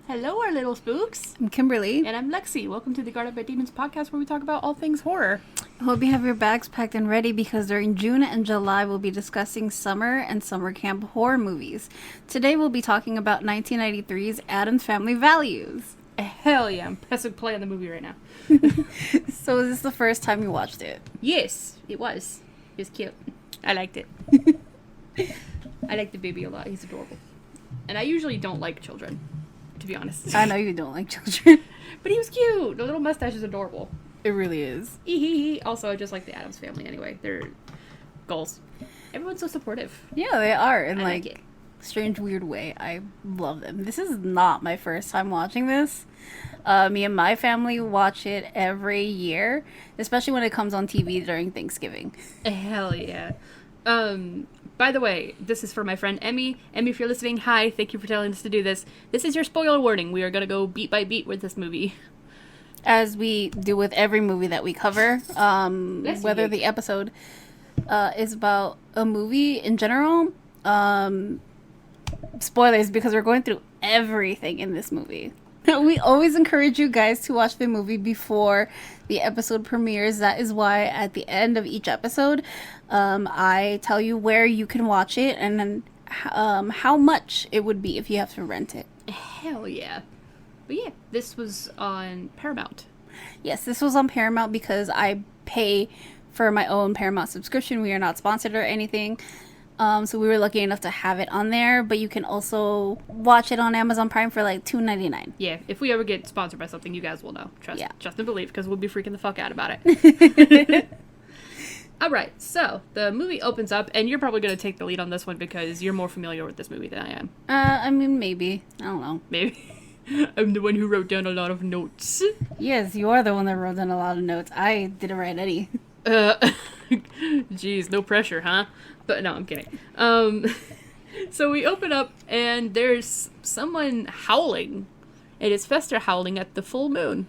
Hello, our little spooks. I'm Kimberly. And I'm Lexi. Welcome to the Guarded by Demons podcast where we talk about all things horror. I hope you have your bags packed and ready because during June and July we'll be discussing summer and summer camp horror movies. Today we'll be talking about 1993's Addams Family Values. Hell yeah, I'm pressing play on the movie right now. So is this the first time you watched it? Yes, it was. It was cute. I liked it. I like the baby a lot. He's adorable. And I usually don't like children, to be honest. I know you don't like children. But he was cute. The little mustache is adorable. It really is. Also, I just like the Addams family anyway. They're goals. Everyone's so supportive. Yeah, they are. In like strange, weird way. I love them. This is not my first time watching this. Me and my family watch it every year, especially when it comes on TV during Thanksgiving. Hell yeah. By the way, this is for my friend Emmy. Emmy, if you're listening, hi. Thank you for telling us to do this. This is your spoiler warning. We are going to go beat by beat with this movie. As we do with every movie that we cover, whether the episode is about a movie in general, spoilers, because we're going through everything in this movie. We always encourage you guys to watch the movie before the episode premieres. That is why at the end of each episode, I tell you where you can watch it and then how much it would be if you have to rent it. Hell yeah. But yeah, this was on Paramount. Yes, this was on Paramount because I pay for my own Paramount subscription. We are not sponsored or anything. So we were lucky enough to have it on there, but you can also watch it on Amazon Prime for like $2.99. Yeah, if we ever get sponsored by something, you guys will know. Trust and believe, because we'll be freaking the fuck out about it. Alright, so the movie opens up, and you're probably going to take the lead on this one because you're more familiar with this movie than I am. I mean, maybe. I don't know. Maybe. I'm the one who wrote down a lot of notes. Yes, you are the one that wrote down a lot of notes. I didn't write any. Geez, no pressure, huh? But no, I'm kidding. So we open up and there's someone howling. It is Fester howling at the full moon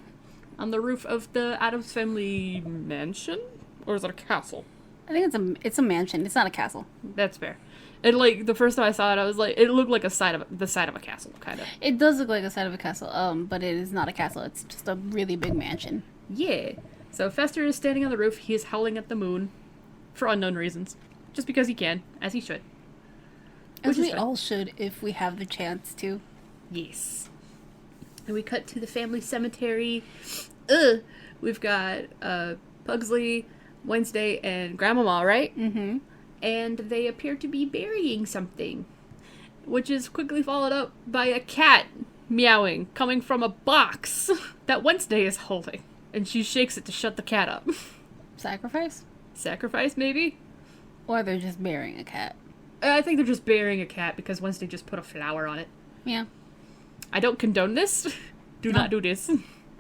on the roof of the Addams family mansion? Or is it a castle? I think it's a mansion. It's not a castle. That's fair. And like the first time I saw it, I was like, it looked like the side of a castle, kind of. It does look like the side of a castle, but it is not a castle. It's just a really big mansion. Yeah. So Fester is standing on the roof. He is howling at the moon for unknown reasons. Just because he can, as he should. As we all should if we have the chance to. Yes. And we cut to the family cemetery. We've got Pugsley, Wednesday, and Grandmama, right? Mm-hmm. And they appear to be burying something, which is quickly followed up by a cat meowing coming from a box that Wednesday is holding. And she shakes it to shut the cat up. Sacrifice? Sacrifice, maybe? Or they're just burying a cat. I think they're just burying a cat because Wednesday just put a flower on it. Yeah. I don't condone this. Do not do this.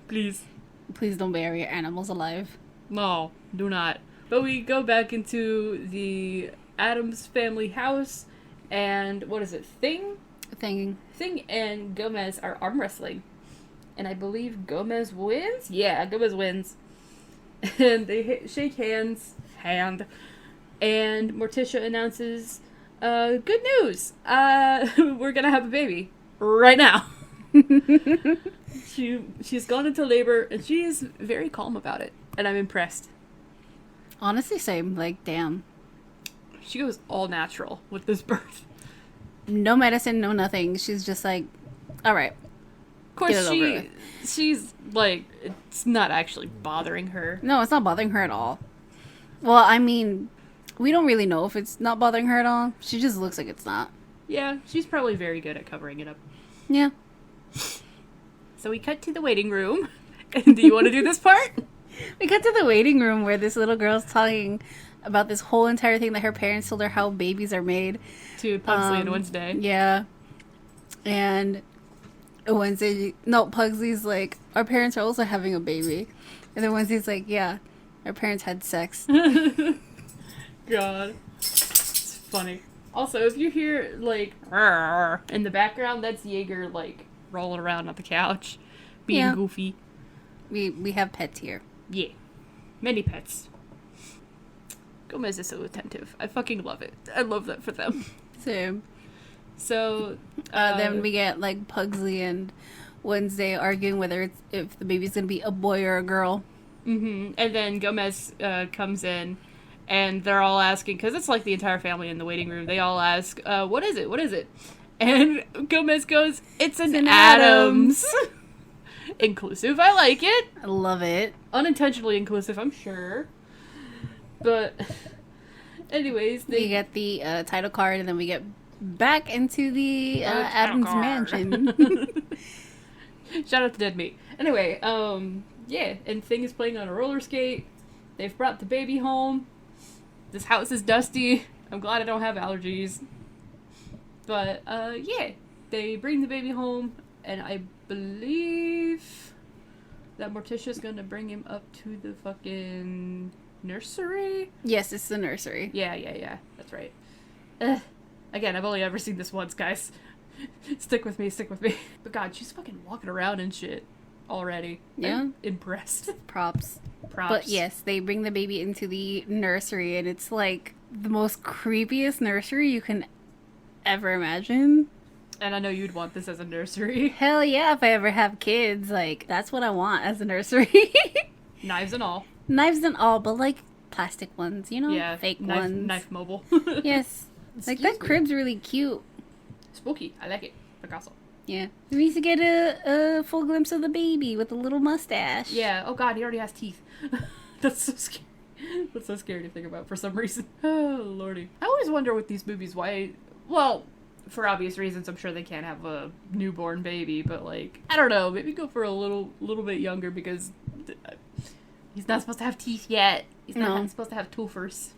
Please. Please don't bury your animals alive. No, do not. But we go back into the Addams family house, and what is it? Thing and Gomez are arm wrestling. And I believe Gomez wins? Yeah, Gomez wins. And they shake hands. And Morticia announces, good news! We're gonna have a baby. Right now. She's gone into labor, and she is very calm about it. And I'm impressed. Honestly, same. Like, damn. She goes all natural with this birth. No medicine, no nothing. She's just like, alright. Of course, she's like, it's not actually bothering her. No, it's not bothering her at all. Well, I mean, we don't really know if it's not bothering her at all. She just looks like it's not. Yeah, she's probably very good at covering it up. Yeah. So we cut to the waiting room. And do you want to do this part? We cut to the waiting room where this little girl's talking about this whole entire thing that her parents told her how babies are made. To Pugsley and Wednesday. Yeah. And Pugsley's like, our parents are also having a baby. And then Wednesday's like, yeah, our parents had sex. God. It's funny. Also, if you hear, like, in the background, that's Jaeger, like, rolling around on the couch, being goofy. We have pets here. Yeah. Many pets. Gomez is so attentive. I fucking love it. I love that for them. Same. So then we get like Pugsley and Wednesday arguing whether if the baby's gonna be a boy or a girl. Mm-hmm. And then Gomez comes in, and they're all asking, because it's like the entire family in the waiting room. They all ask, "What is it? What is it?" And Gomez goes, "It's an Addams." Inclusive. I like it. I love it. Unintentionally inclusive, I'm sure. But, anyways, we get the title card, and then we get back into the Addams mansion. Shout out to Dead Meat. Anyway, yeah, and Thing is playing on a roller skate. They've brought the baby home. This house is dusty. I'm glad I don't have allergies. But, yeah, they bring the baby home, and I believe that Morticia's gonna bring him up to the fucking nursery? Yes, it's the nursery. Yeah, that's right. Again, I've only ever seen this once, guys. Stick with me. But God, she's fucking walking around and shit already. Yeah. I'm impressed. Props. But yes, they bring the baby into the nursery, and it's like the most creepiest nursery you can ever imagine. And I know you'd want this as a nursery. Hell yeah, if I ever have kids, like, that's what I want as a nursery. Knives and all. Knives and all, but like plastic ones, you know? Yeah. Fake ones. Knife mobile. Yes. Like, that crib's really cute. Spooky. I like it. Picasso. Yeah. We used to get a full glimpse of the baby with a little mustache. Yeah. Oh God, he already has teeth. That's so scary. That's so scary to think about for some reason. Oh, lordy. I always wonder with these movies why... Well, for obvious reasons, I'm sure they can't have a newborn baby, but like, I don't know, maybe go for a little bit younger because he's not supposed to have teeth yet. He's not supposed to have toofers.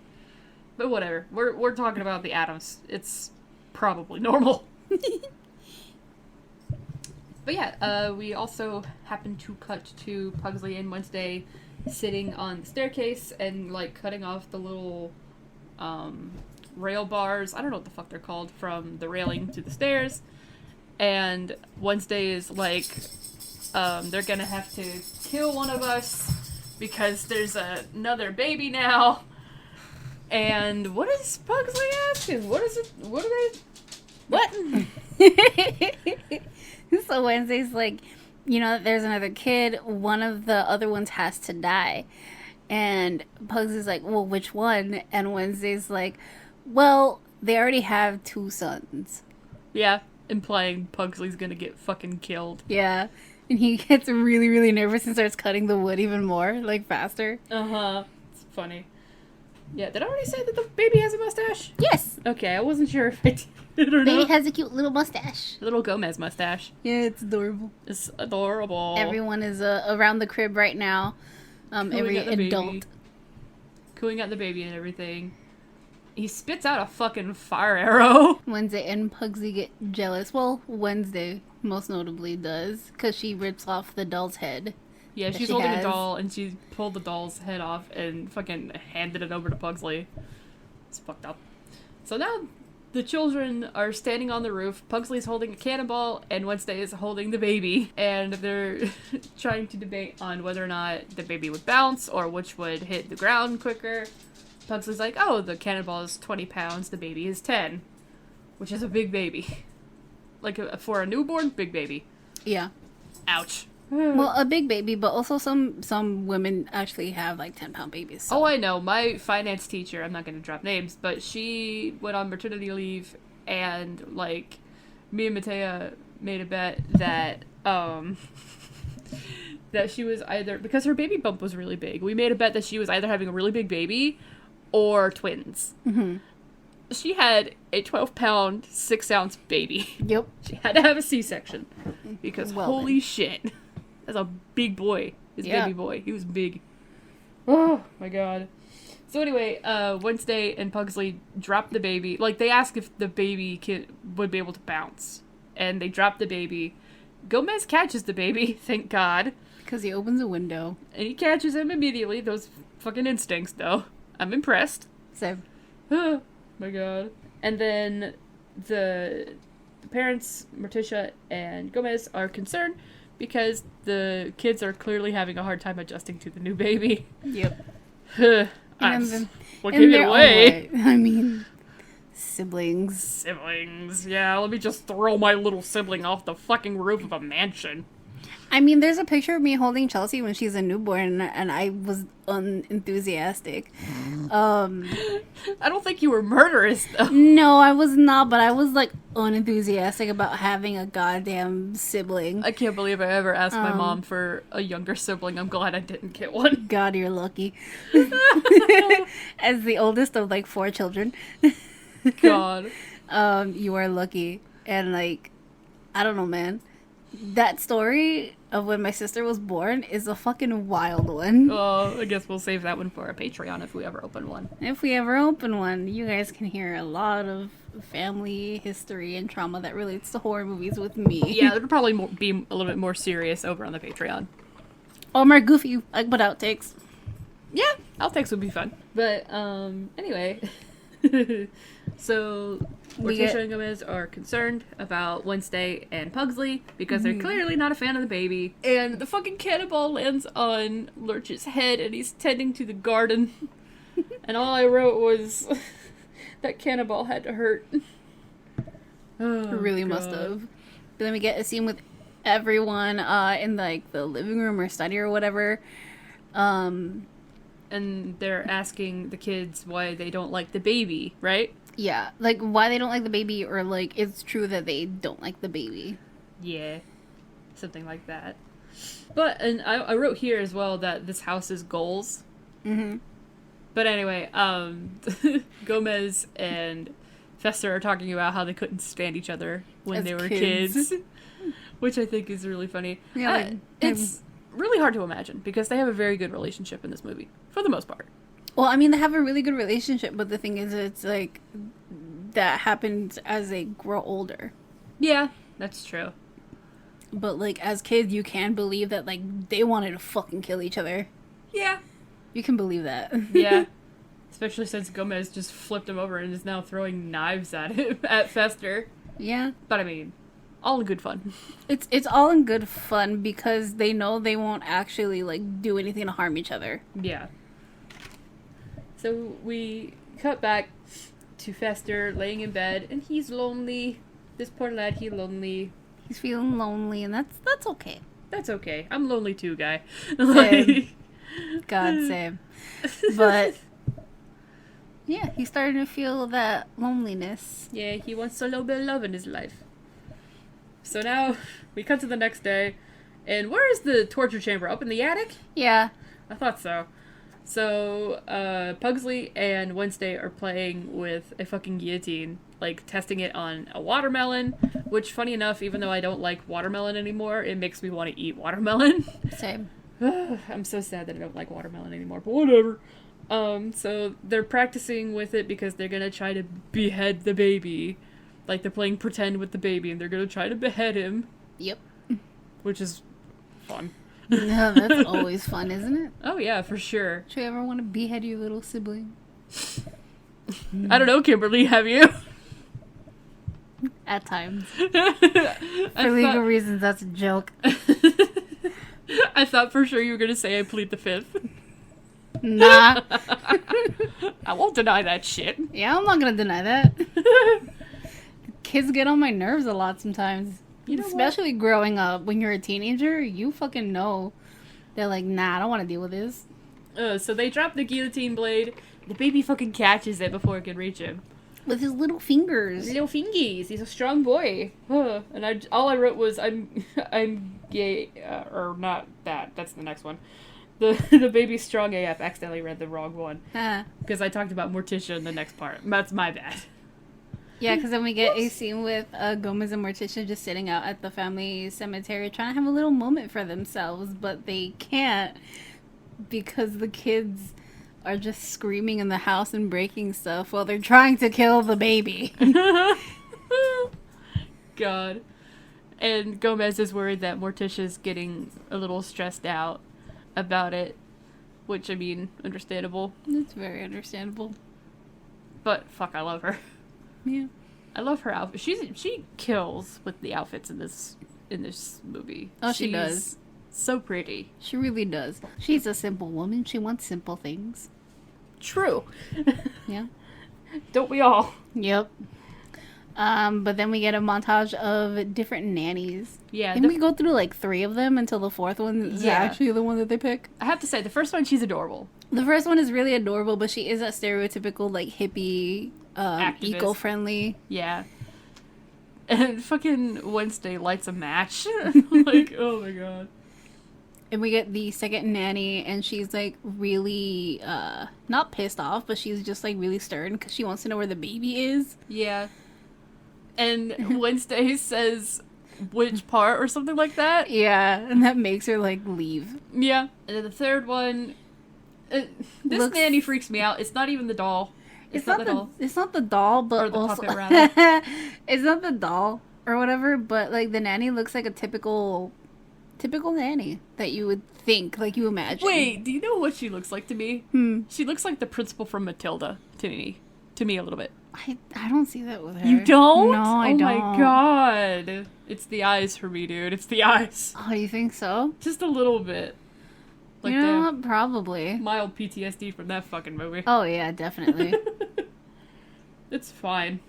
But whatever. We're talking about the Addams. It's probably normal. But yeah, we also happen to cut to Pugsley and Wednesday sitting on the staircase and like cutting off the little rail bars, I don't know what the fuck they're called, from the railing to the stairs. And Wednesday is like, they're gonna have to kill one of us because there's another baby now. And what is Pugsley asking? What is it? What are they? What? So Wednesday's like, you know, there's another kid. One of the other ones has to die. And Pugsley's like, well, which one? And Wednesday's like, well, they already have 2 sons. Yeah, implying Pugsley's gonna get fucking killed. Yeah. And he gets really, really nervous and starts cutting the wood even more, like, faster. Uh-huh. It's funny. Yeah, did I already say that the baby has a mustache? Yes. Okay, I wasn't sure if I did or not. Baby has a cute little mustache. Little Gomez mustache. Yeah, it's adorable. It's adorable. Everyone is around the crib right now. Every adult. Cooing out the baby and everything. He spits out a fucking fire arrow. Wednesday and Pugsley get jealous. Well, Wednesday most notably does, because she rips off the doll's head. Yeah, she's holding a doll, and she pulled the doll's head off and fucking handed it over to Pugsley. It's fucked up. So now the children are standing on the roof. Pugsley's holding a cannonball, and Wednesday is holding the baby. And they're trying to debate on whether or not the baby would bounce or which would hit the ground quicker. Pugsley's like, oh, the cannonball is 20 pounds, the baby is 10. Which is a big baby. Like, for a newborn, big baby. Yeah. Ouch. Well, a big baby, but also some women actually have, like, 10-pound babies. So. Oh, I know. My finance teacher, I'm not going to drop names, but she went on maternity leave, and, like, me and Matea made a bet that, that she was either... Because her baby bump was really big. We made a bet that she was either having a really big baby or twins. Mm-hmm. She had a 12-pound, 6-ounce baby. Yep. She had to have a C-section. Because holy shit. That's a big boy. Baby boy. He was big. Oh, my God. So anyway, Wednesday and Pugsley drop the baby. Like, they ask if the baby would be able to bounce. And they drop the baby. Gomez catches the baby, thank God. Because he opens a window. And he catches him immediately. Those fucking instincts, though. I'm impressed. Same. Oh, my God. And then the parents, Morticia and Gomez, are concerned because the kids are clearly having a hard time adjusting to the new baby. Yep. What gave it away? I mean, Siblings. Yeah, let me just throw my little sibling off the fucking roof of a mansion. I mean, there's a picture of me holding Chelsea when she's a newborn, and I was unenthusiastic. I don't think you were murderous, though. No, I was not, but I was, like, unenthusiastic about having a goddamn sibling. I can't believe I ever asked my mom for a younger sibling. I'm glad I didn't get one. God, you're lucky. As the oldest of, like, 4 children. God. You are lucky. And, like, I don't know, man. That story of when my sister was born is a fucking wild one. I guess we'll save that one for our Patreon if we ever open one. If we ever open one, you guys can hear a lot of family history and trauma that relates to horror movies with me. Yeah, it'll probably be a little bit more serious over on the Patreon. Or more goofy, like, but outtakes. Yeah, outtakes would be fun. But, anyway. So, Morticia and Gomez are concerned about Wednesday and Pugsley because they're clearly not a fan of the baby. And the fucking cannonball lands on Lurch's head and he's tending to the garden. And all I wrote was, that cannonball had to hurt. Oh, it really must have. But then we get a scene with everyone in, like, the living room or study or whatever. And they're asking the kids why they don't like the baby, right? Yeah, like, why they don't like the baby, or, like, it's true that they don't like the baby. Yeah, something like that. But, and I wrote here as well that this house is goals. Mm-hmm. But anyway, Gomez and Fester are talking about how they couldn't stand each other when they were kids. Which I think is really funny. Yeah, it's really hard to imagine, because they have a very good relationship in this movie, for the most part. Well, I mean, they have a really good relationship, but the thing is, it's like, that happens as they grow older. Yeah, that's true. But, like, as kids, you can believe that, like, they wanted to fucking kill each other. Yeah. You can believe that. Yeah. Especially since Gomez just flipped him over and is now throwing knives at him, at Fester. Yeah. But, I mean, all in good fun. It's all in good fun, because they know they won't actually, like, do anything to harm each other. Yeah. So we cut back to Fester laying in bed, and he's lonely. This poor lad, he's lonely. He's feeling lonely, and that's okay. That's okay. I'm lonely too, guy. Same. God same. But yeah, he's starting to feel that loneliness. Yeah, he wants a little bit of love in his life. So now we cut to the next day, and where is the torture chamber? Up in the attic? Yeah. I thought so. So, Pugsley and Wednesday are playing with a fucking guillotine, like, testing it on a watermelon, which, funny enough, even though I don't like watermelon anymore, it makes me want to eat watermelon. Same. I'm so sad that I don't like watermelon anymore, but whatever. So they're practicing with it because they're gonna try to behead the baby. Like, they're playing pretend with the baby, and they're gonna try to behead him. Yep. Which is fun. No, that's always fun, isn't it? Oh, yeah, for sure. Do you ever want to behead your little sibling? I don't know, Kimberly, have you? At times. For legal reasons, that's a joke. I thought for sure you were going to say I plead the fifth. Nah. I won't deny that shit. Yeah, I'm not going to deny that. Kids get on my nerves a lot sometimes. You know, especially what? Growing up, when you're a teenager, you fucking know. They're like, nah, I don't want to deal with this. So they drop the guillotine blade. The baby fucking catches it before it can reach him. With his little fingers. Little fingies. He's a strong boy. And all I wrote was, I'm gay, or not that. That's the next one. The baby's strong AF. Accidentally read the wrong one. Because I talked about Morticia in the next part. That's my bad. Yeah, because then we get a scene with Gomez and Morticia just sitting out at the family cemetery trying to have a little moment for themselves, but they can't because the kids are just screaming in the house and breaking stuff while they're trying to kill the baby. God. And Gomez is worried that Morticia's getting a little stressed out about it, which, I mean, understandable. It's very understandable. But, fuck, I love her. Yeah. I love her outfit. She kills with the outfits in this movie. Oh, she does. So pretty. She really does. She's a simple woman. She wants simple things. True. Yeah. Don't we all? Yep. But then we get a montage of different nannies. Yeah. And we go through like 3 of them until the 4th one is actually the one that they pick. I have to say, the first one, she's adorable. The first one is really adorable, but she is that stereotypical, like, hippie, eco-friendly. Yeah. And fucking Wednesday lights a match. Like, oh my god. And we get the second nanny, and she's, like, really, not pissed off, but she's just, like, really stern because she wants to know where the baby is. Yeah. And Wednesday says which part or something like that. Yeah, and that makes her, like, leave. Yeah. And then the third one, this nanny freaks me out. It's not even the doll. It's not the doll. It's not the doll, but or the also... puppet, rather. It's not the doll or whatever, but, like, the nanny looks like a typical nanny that you would think, like, you imagine. Wait, do you know what she looks like to me? She looks like the principal from Matilda to me a little bit. I don't see that with her. You don't? No, I don't. Oh my god. It's the eyes for me, dude. It's the eyes. Oh, you think so? Just a little bit. Like, you know what? Probably. Mild PTSD from that fucking movie. Oh, yeah, definitely. It's fine.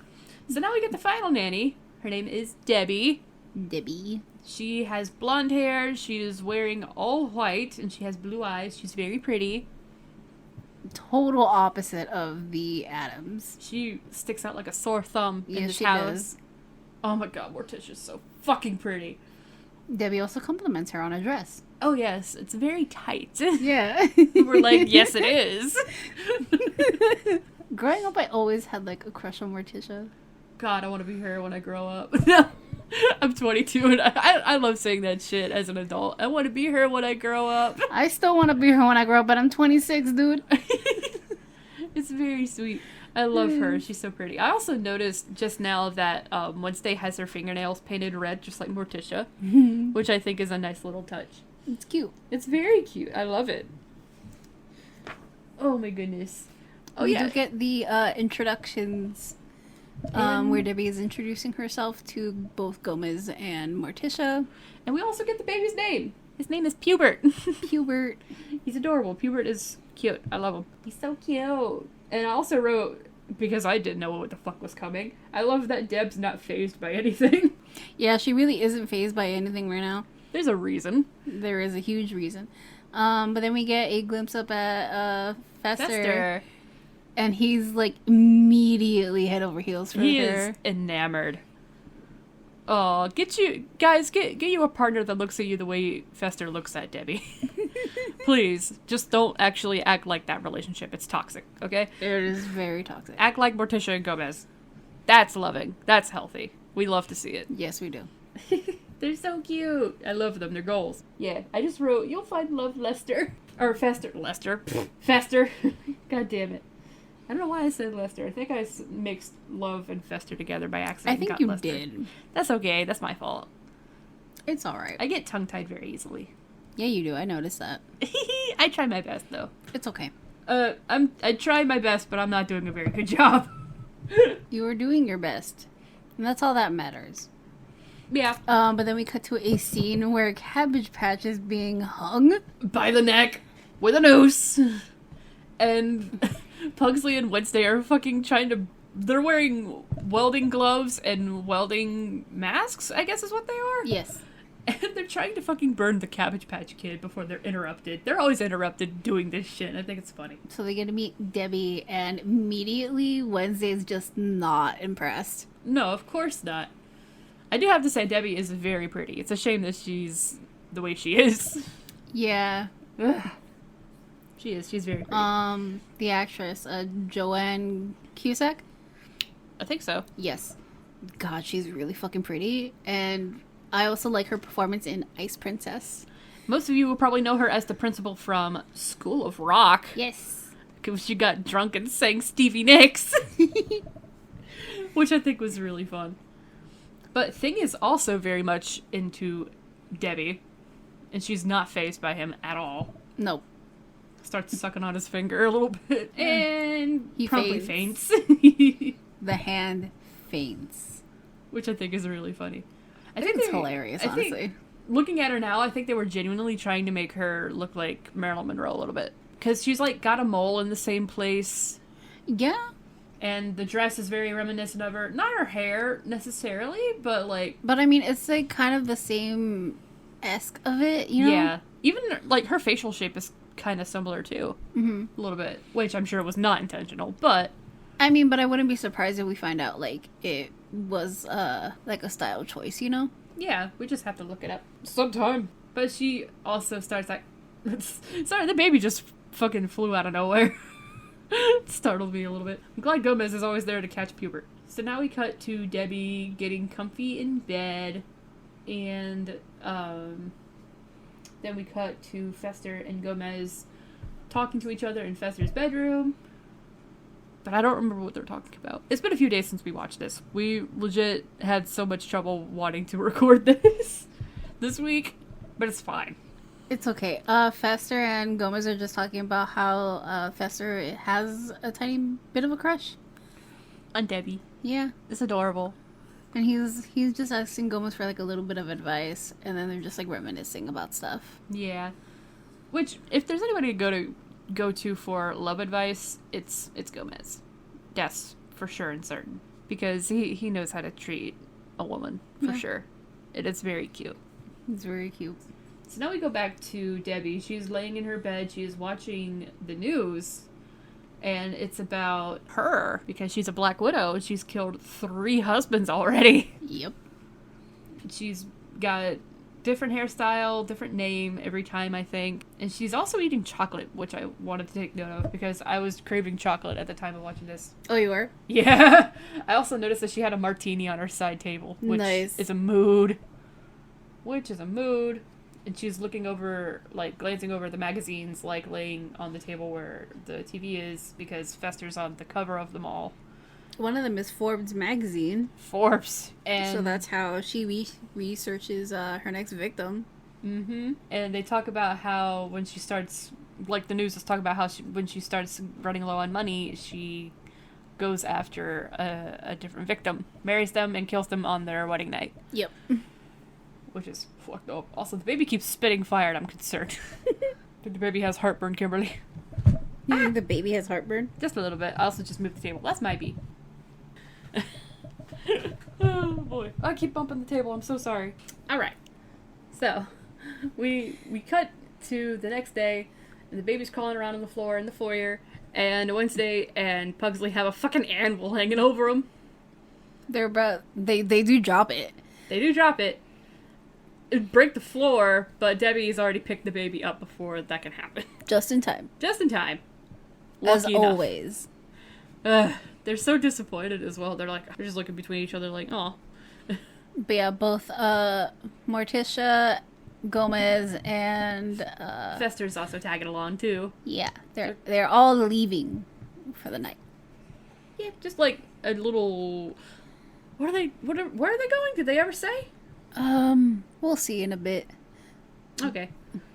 So now we get the final nanny. Her name is Debbie. Debbie. She has blonde hair. She is wearing all white, and she has blue eyes. She's very pretty. Total opposite of the Addams. She sticks out like a sore thumb in this she house. Does. Oh my god, Morticia's so fucking pretty. Debbie also compliments her on a dress. Oh yes, it's very tight. Yeah. We're like, yes it is. Growing up, I always had like a crush on Morticia. God, I want to be her when I grow up. No, I'm 22 and I love saying that shit as an adult. I want to be her when I grow up. I still want to be her when I grow up, but I'm 26, dude. It's very sweet. I love her. She's so pretty. I also noticed just now that Wednesday has her fingernails painted red, just like Morticia, which I think is a nice little touch. It's cute. It's very cute. I love it. Oh my goodness. Oh we yeah. do get the introductions where Debbie is introducing herself to both Gomez and Morticia. And we also get the baby's name. His name is Pubert. Pubert. He's adorable. Pubert is cute. I love him. He's so cute. And I also wrote, because I didn't know what the fuck was coming, I love that Deb's not fazed by anything. Yeah, she really isn't fazed by anything right now. There's a reason. There is a huge reason. But then we get a glimpse up at Fester. And he's, like, immediately head over heels for her. He is enamored. Oh, get you a partner that looks at you the way Fester looks at Debbie. Please, just don't actually act like that relationship. It's toxic, okay? It is very toxic. Act like Morticia and Gomez. That's loving. That's healthy. We love to see it. Yes, we do. They're so cute. I love them. They're goals. Yeah, I just wrote, you'll find love Lester. Or Fester. Lester. Fester. God damn it. I don't know why I said Lester. I think I mixed love and Fester together by accident. I think you did. That's okay. That's my fault. It's alright. I get tongue-tied very easily. Yeah, you do. I noticed that. I try my best, though. It's okay. I try my best, but I'm not doing a very good job. You are doing your best. And that's all that matters. Yeah. But then we cut to a scene where Cabbage Patch is being hung by the neck with a noose. And Pugsley and Wednesday are fucking they're wearing welding gloves and welding masks, I guess is what they are. Yes. And they're trying to fucking burn the Cabbage Patch Kid before they're interrupted. They're always interrupted doing this shit. I think it's funny. So they get to meet Debbie, and immediately Wednesday's just not impressed. No, of course not. I do have to say, Debbie is very pretty. It's a shame that she's the way she is. Yeah. Ugh. She is. She's very pretty. The actress, Joanne Cusack? I think so. Yes. God, she's really fucking pretty. And I also like her performance in Ice Princess. Most of you will probably know her as the principal from School of Rock. Yes. Because she got drunk and sang Stevie Nicks. Which I think was really fun. But Thing is also very much into Debbie. And she's not fazed by him at all. Nope. Starts sucking on his finger a little bit. And he promptly faints. The hand faints. Which I think is really funny. I think it's hilarious, honestly. Looking at her now, I think they were genuinely trying to make her look like Marilyn Monroe a little bit. Because she's, like, got a mole in the same place. Yeah. And the dress is very reminiscent of her. Not her hair, necessarily, but, like... But, I mean, it's, like, kind of the same-esque of it, you know? Yeah. Even, like, her facial shape is kind of similar, too. Mm-hmm. A little bit. Which I'm sure was not intentional, but... I mean, but I wouldn't be surprised if we find out, like, it was, like, a style choice, you know? Yeah, we just have to look it up sometime. But she also starts, like... Sorry, the baby just fucking flew out of nowhere. Startled me a little bit. I'm glad Gomez is always there to catch Pubert. So now we cut to Debbie getting comfy in bed, and then we cut to Fester and Gomez talking to each other in Fester's bedroom. But I don't remember what they're talking about. It's been a few days since we watched this. We legit had so much trouble wanting to record this week, but it's fine. It's okay. Fester and Gomez are just talking about how Fester has a tiny bit of a crush on Debbie. Yeah, it's adorable. And he's just asking Gomez for like a little bit of advice, and then they're just like reminiscing about stuff. Yeah, which if there's anybody to go to for love advice, it's Gomez. Yes, for sure and certain, because he knows how to treat a woman for sure. It's very cute. It's very cute. So now we go back to Debbie. She's laying in her bed. She is watching the news. And it's about her. Because she's a Black Widow. She's killed 3 husbands already. Yep. She's got different hairstyle, different name every time, I think. And she's also eating chocolate, which I wanted to take note of. Because I was craving chocolate at the time of watching this. Oh, you were? Yeah. I also noticed that she had a martini on her side table. Which is a mood. And she's looking over, like, glancing over the magazines, like, laying on the table where the TV is, because Fester's on the cover of them all. One of them is Forbes magazine. Forbes. And so that's how she researches her next victim. Mm-hmm. And they talk about how when she starts, like, the news is talking about how when she starts running low on money, she goes after a different victim, marries them, and kills them on their wedding night. Yep. Which is fucked up. Also, the baby keeps spitting fire, and I'm concerned. I think the baby has heartburn, Kimberly. You think the baby has heartburn? Just a little bit. I also just moved the table. That's my bee. Oh, boy. I keep bumping the table. I'm so sorry. Alright. So, we cut to the next day, and the baby's crawling around on the floor in the foyer, and Wednesday and Pugsley have a fucking anvil hanging over them. They do drop it. They do drop it. It'd break the floor, but Debbie's already picked the baby up before that can happen. Just in time. Just in time. As always. They're so disappointed as well. They're just looking between each other like, aw. But yeah, both Morticia, Gomez, and Fester's also tagging along too. Yeah, they're all leaving for the night. Yeah, just like a little. Where are they going? Did they ever say? We'll see in a bit. Okay.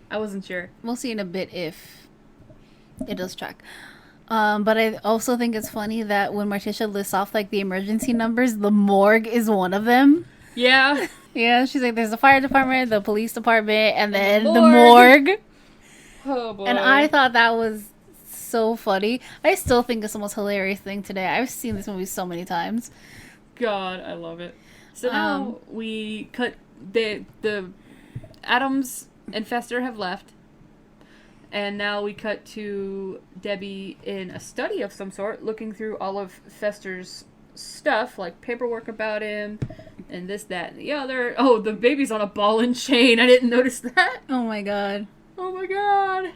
I wasn't sure. We'll see in a bit if it does track. But I also think it's funny that when Morticia lists off, like, the emergency numbers, the morgue is one of them. Yeah. Yeah, she's like, there's the fire department, the police department, and then the morgue. Oh, boy. And I thought that was so funny. I still think it's the most hilarious thing today. I've seen this movie so many times. God, I love it. So now we cut the Addams and Fester have left, and now we cut to Debbie in a study of some sort, looking through all of Fester's stuff, like paperwork about him, and this, that, and the other. Oh, the baby's on a ball and chain. I didn't notice that. Oh my god. Oh my god.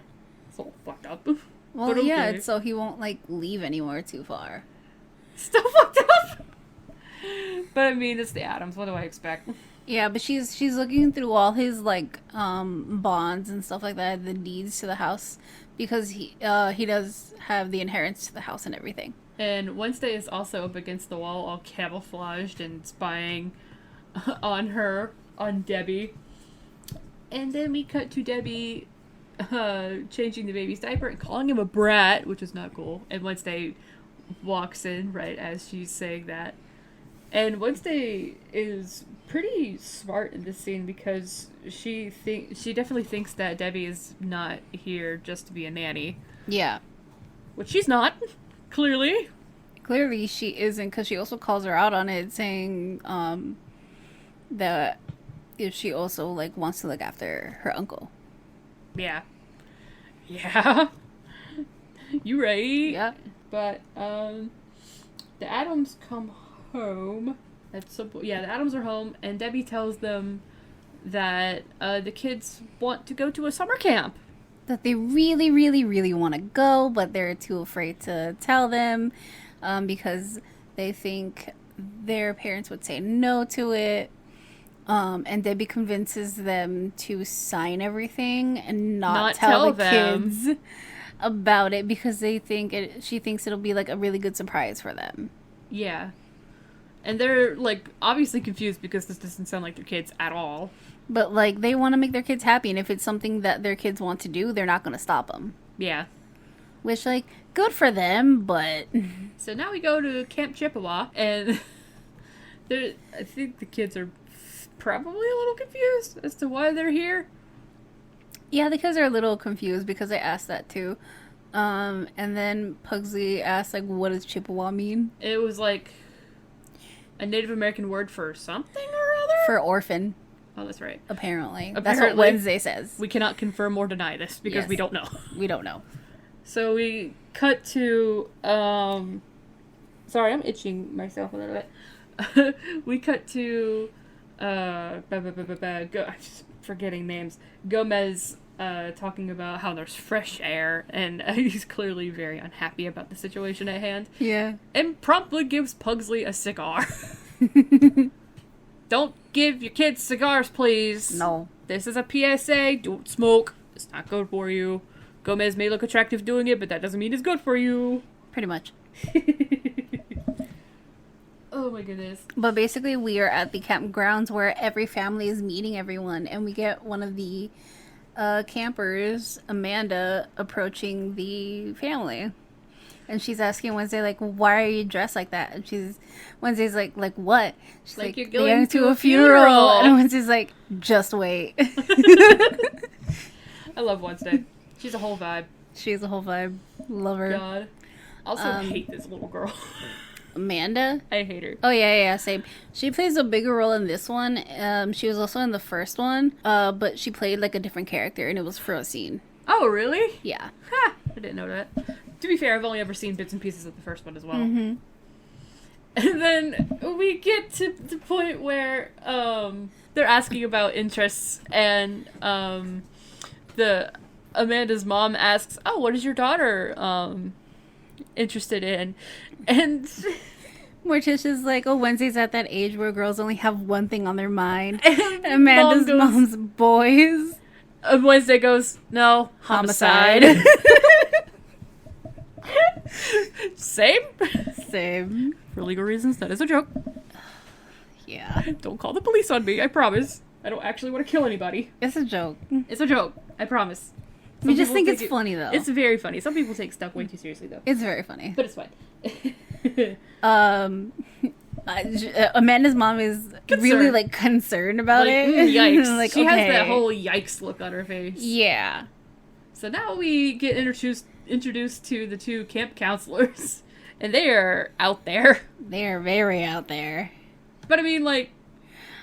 It's all fucked up. Well, okay. Yeah, it's so he won't, like, leave anywhere too far. Still fucked up. But I mean, it's the Addams. What do I expect? Yeah, but she's looking through all his, like, bonds and stuff like that, the deeds to the house, because he does have the inheritance to the house and everything. And Wednesday is also up against the wall, all camouflaged and spying on Debbie. And then we cut to Debbie changing the baby's diaper and calling him a brat, which is not cool. And Wednesday walks in right as she's saying that. And Wednesday is pretty smart in this scene because she definitely thinks that Debbie is not here just to be a nanny. Yeah. Which she's not, clearly. clearly she isn't, because she also calls her out on it, saying that if she also like wants to look after her uncle. Yeah. You right. Yeah. But the Addams come home. The Addams are home, and Debbie tells them that the kids want to go to a summer camp. That they really, really, really want to go, but they're too afraid to tell them because they think their parents would say no to it. And Debbie convinces them to sign everything and not tell the kids about it because she thinks it'll be like a really good surprise for them. Yeah. And they're, like, obviously confused because this doesn't sound like their kids at all. But, like, they want to make their kids happy, and if it's something that their kids want to do, they're not going to stop them. Yeah. Which, like, good for them, but... So now we go to Camp Chippewa, and I think the kids are probably a little confused as to why they're here. Yeah, the kids are a little confused because I asked that, too. And then Pugsley asked, like, what does Chippewa mean? It was, like... a Native American word for something or other? For orphan. Oh, that's right. Apparently. That's what Wednesday says. We cannot confirm or deny this because we don't know. We don't know. So we cut to, sorry, I'm itching myself a little bit. We cut to, I'm just forgetting names. Gomez, talking about how there's fresh air, and he's clearly very unhappy about the situation at hand. Yeah. And promptly gives Pugsley a cigar. Don't give your kids cigars, please. No. This is a PSA. Don't smoke. It's not good for you. Gomez may look attractive doing it, but that doesn't mean it's good for you. Pretty much. Oh my goodness. But basically we are at the campgrounds where every family is meeting everyone, and we get one of the campers, Amanda, approaching the family. And she's asking Wednesday, like, why are you dressed like that? And Wednesday's like what? She's like you're going to a funeral. And Wednesday's like, just wait. I love Wednesday. She's a whole vibe. She's a whole vibe. Love her. God. Also hate this little girl. Amanda? I hate her. Oh, yeah, same. She plays a bigger role in this one. She was also in the first one, but she played, like, a different character, and it was for a scene. Oh, really? Yeah. Ha! I didn't know that. To be fair, I've only ever seen bits and pieces of the first one as well. Mm-hmm. And then we get to the point where they're asking about interests, and Amanda's mom asks, "Oh, what is your daughter interested in?" And Morticia's like, "Oh, Wednesday's at that age where girls only have one thing on their mind." And Amanda's mom's boys. And Wednesday goes, "No, homicide." Same. For legal reasons, that is a joke. Yeah. Don't call the police on me, I promise. I don't actually want to kill anybody. It's a joke. It's a joke, I promise. We just think it's funny, though. It's very funny. Some people take stuff way too seriously, though. It's very funny. But it's fine. Amanda's mom is really, like, concerned about it. Yikes. Like, she has that whole yikes look on her face. Yeah. So now we get introduced to the two camp counselors. And they are out there. They are very out there. But I mean, like,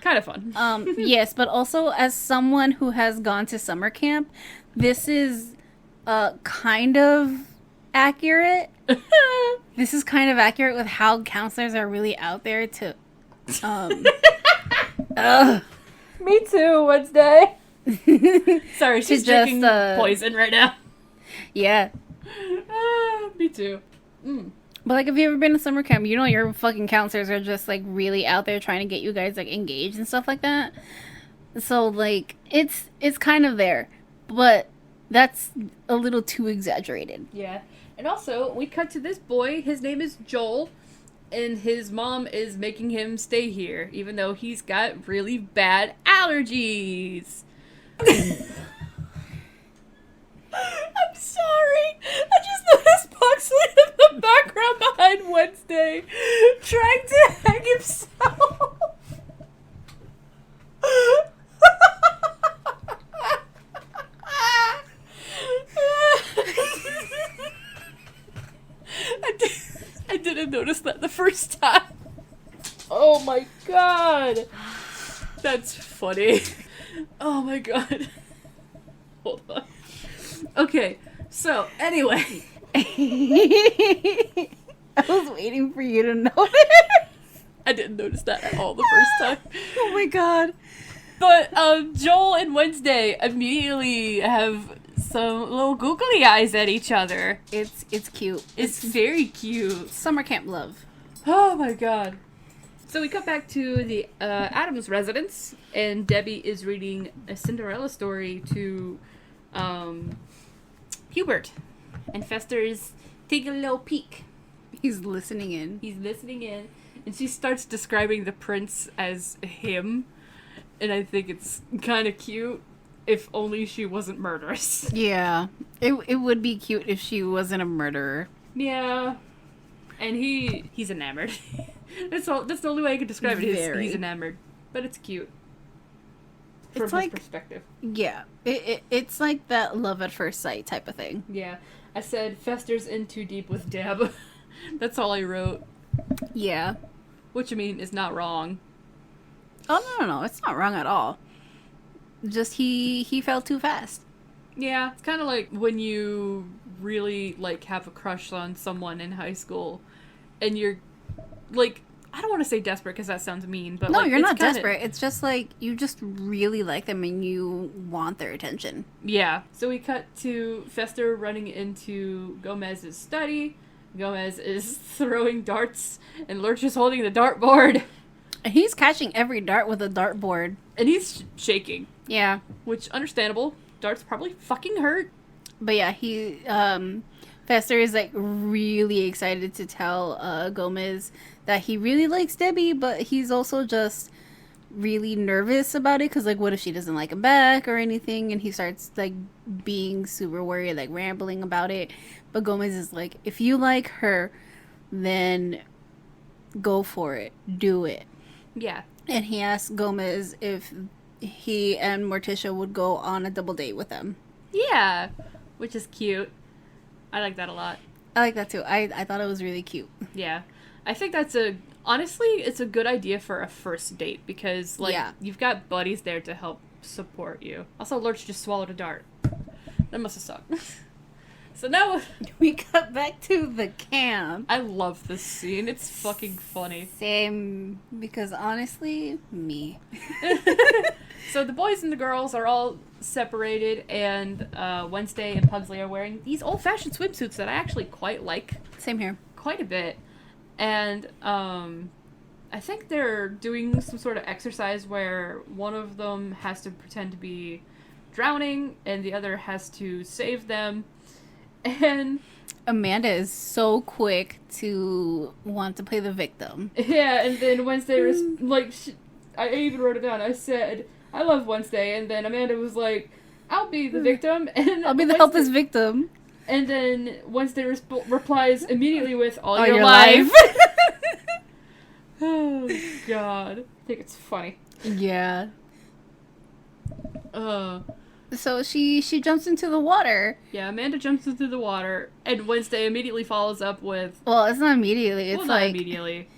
kind of fun. Yes, but also as someone who has gone to summer camp, this is kind of accurate. This is kind of accurate with how counselors are really out there to Me too, Wednesday. Sorry, she's drinking poison right now. Yeah. Me too. But, like, if you've ever been to summer camp, you know your fucking counselors are just, like, really out there trying to get you guys, like, engaged and stuff like that. So, like, it's kind of there. But that's a little too exaggerated. Yeah. And also, we cut to this boy. His name is Joel. And his mom is making him stay here, even though he's got really bad allergies. I'm sorry. I just noticed Pugsley in the background behind Wednesday trying to hang himself. I didn't didn't notice that the first time. Oh my god. That's funny. Oh my god. Hold on. Okay, so anyway. I was waiting for you to notice. I didn't notice that at all the first time. Oh my god. But Joel and Wednesday immediately have some little googly eyes at each other. It's cute. It's very cute. Summer camp love. Oh my god. So we cut back to the Addams residence, and Debbie is reading a Cinderella story to Hubert. And Fester is taking a little peek. He's listening in. And she starts describing the prince as him. And I think it's kind of cute, if only she wasn't murderous. Yeah. It would be cute if she wasn't a murderer. Yeah. And he's enamored. That's the only way I could describe it. He's enamored. But it's cute. From It's his perspective. Yeah. It's like that love at first sight type of thing. Yeah. I said, Fester's in too deep with Deb. That's all I wrote. Yeah. Which, I mean, is not wrong. Oh, no. It's not wrong at all. Just he fell too fast. Yeah. It's kind of like when you really, like, have a crush on someone in high school. And you're, like, I don't want to say desperate because that sounds mean. But no, like, you're not desperate. It's just like, you just really like them and you want their attention. Yeah. So we cut to Fester running into Gomez's study. Gomez is throwing darts, and Lurch is holding the dartboard. And he's catching every dart with a dartboard. And he's shaking. Yeah. Which, understandable. Darts probably fucking hurt. But yeah, Fester is like really excited to tell Gomez that he really likes Debbie, but he's also just really nervous about it because, like, what if she doesn't like him back or anything? And he starts like being super worried, like rambling about it. But Gomez is like, if you like her, then go for it, do it. Yeah. And he asks Gomez if he and Morticia would go on a double date with them. Yeah. Which is cute. I like that a lot. I like that too. I thought it was really cute. Yeah. I think honestly, it's a good idea for a first date because, like, you've got buddies there to help support you. Also, Lurch just swallowed a dart. That must have sucked. So now we cut back to the camp. I love this scene. It's fucking funny. Same, because honestly, me. So the boys and the girls are all separated, and Wednesday and Pugsley are wearing these old-fashioned swimsuits that I actually quite like. Same here. Quite a bit. And I think they're doing some sort of exercise where one of them has to pretend to be drowning, and the other has to save them. And Amanda is so quick to want to play the victim. Yeah, and then Wednesday I even wrote it down. I said, I love Wednesday, and then Amanda was like, I'll be the victim. And I'll be the helpless victim. And then Wednesday replies immediately with, all your life. Oh, God. I think it's funny. Yeah. So she jumps into the water. Yeah, Amanda jumps into the water, and Wednesday immediately follows up with... Well, it's not immediately. It's not immediately.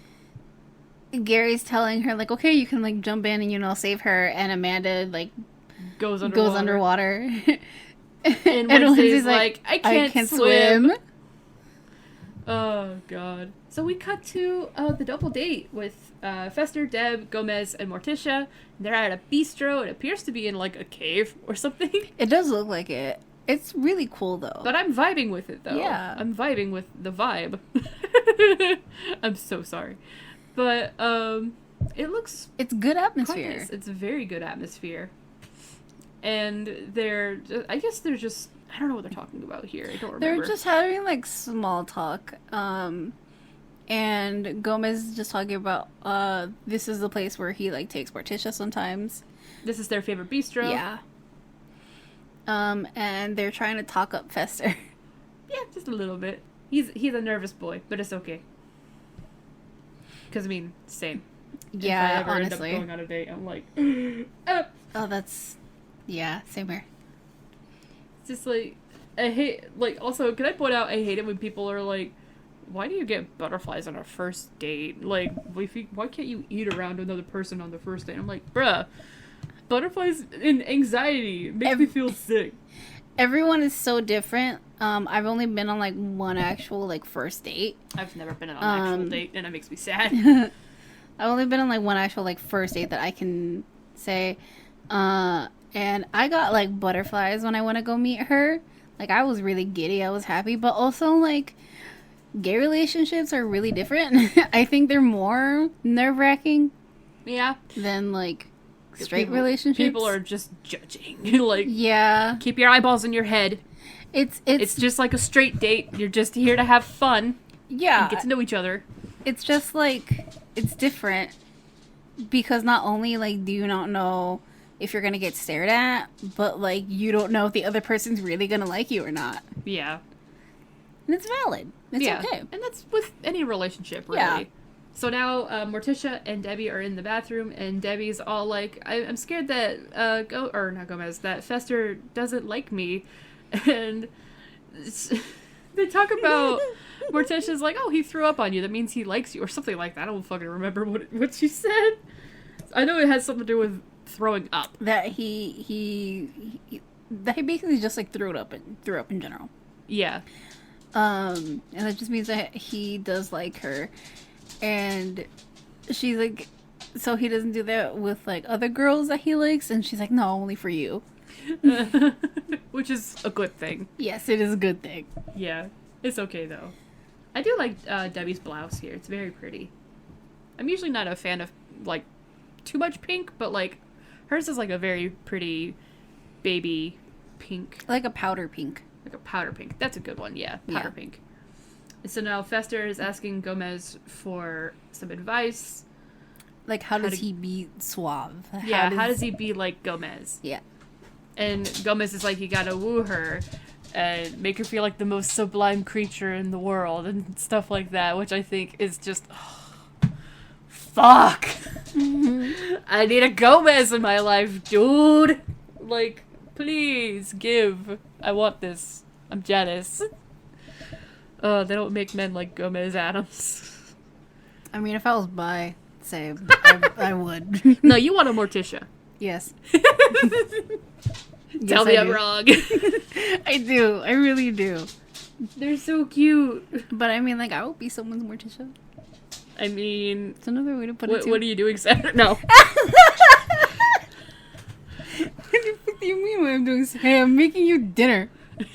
Gary's telling her, like, okay, you can, like, jump in and, save her, and Amanda, like... Goes underwater. And Wednesday's like, I can't swim. Oh, God. So we cut to the double date with Fester, Deb, Gomez, and Morticia. They're at a bistro. It appears to be in, like, a cave or something. It does look like it. It's really cool, though. But I'm vibing with it, though. Yeah. I'm vibing with the vibe. I'm so sorry. But it looks... It's good atmosphere. Nice. It's a very good atmosphere. And I guess they're just... I don't know what they're talking about here. I don't remember. They're just having, like, small talk. And Gomez is just talking about, this is the place where he, like, takes Morticia sometimes. This is their favorite bistro. Yeah. And they're trying to talk up Fester. Yeah, just a little bit. He's a nervous boy, but it's okay. Because, I mean, same. Yeah, if I ever honestly. end up going on a date, I'm like, Oh, that's... Yeah, same here. It's just like, I hate, like, also, can I point out, I hate it when people are like, why do you get butterflies on a first date? Like, why can't you eat around another person on the first date? I'm like, bruh, butterflies and anxiety makes me feel sick. Everyone is so different. I've only been on, like, one actual, like, first date. I've never been on an actual date, and it makes me sad. I've only been on, like, one actual, like, first date that I can say. And I got, like, butterflies when I went to go meet her. Like, I was really giddy. I was happy. But also, like, gay relationships are really different. I think they're more nerve-wracking. Yeah. Than, like, straight relationships. People are just judging. Like, yeah. Keep your eyeballs in your head. It's just like a straight date. You're just here to have fun. Yeah. And get to know each other. It's just, like, it's different. Because not only, like, do you not know if you're gonna get stared at, but, like, you don't know if the other person's really gonna like you or not. Yeah. And it's valid. It's okay. And that's with any relationship, really. Yeah. So now, Morticia and Debbie are in the bathroom, and Debbie's all like, I'm scared that, that Fester doesn't like me. And they talk about, Morticia's like, oh, he threw up on you, that means he likes you, or something like that. I don't fucking remember what she said. I know it has something to do with throwing up. That he basically just, like, threw up in general. Yeah. And that just means that he does like her. And she's like, so he doesn't do that with, like, other girls that he likes? And she's like, no, only for you. Which is a good thing. Yes, it is a good thing. Yeah. It's okay, though. I do like Debbie's blouse here. It's very pretty. I'm usually not a fan of, like, too much pink, but, like, hers is, like, a very pretty baby pink. Like a powder pink. Like a powder pink. That's a good one, yeah. Powder pink. So now Fester is asking Gomez for some advice. Like, how does he be suave? How does he be like Gomez? Yeah. And Gomez is like, you gotta woo her and make her feel like the most sublime creature in the world and stuff like that, which I think is just... fuck! Mm-hmm. I need a Gomez in my life, dude! Like, please, give. I want this. I'm jealous. They don't make men like Gomez Addams. I mean, if I was bi, say, I would. No, you want a Morticia. Yes. Tell me I'm wrong. I do. I really do. They're so cute. But I mean, like, I would be someone's Morticia. I mean... It's another way to put it, too. What are you doing Saturday? No. What do you mean what I'm doing? Hey, I'm making you dinner. You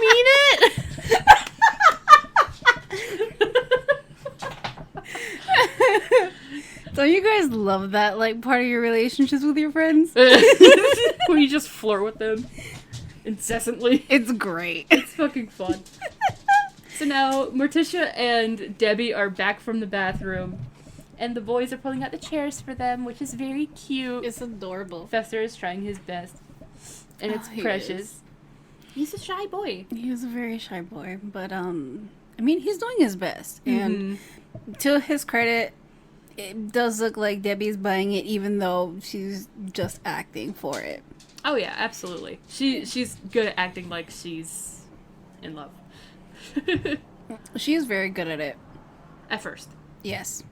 mean it? Don't you guys love that, like, part of your relationships with your friends? Where you just flirt with them incessantly. It's great. It's fucking fun. So now, Morticia and Debbie are back from the bathroom, and the boys are pulling out the chairs for them, which is very cute. It's adorable. Fester is trying his best, and it's precious. He's a shy boy. He is a very shy boy, but, I mean, he's doing his best, and to his credit, it does look like Debbie's buying it, even though she's just acting for it. Oh yeah, absolutely. She's good at acting like she's in love. She is very good at it. At first. Yes.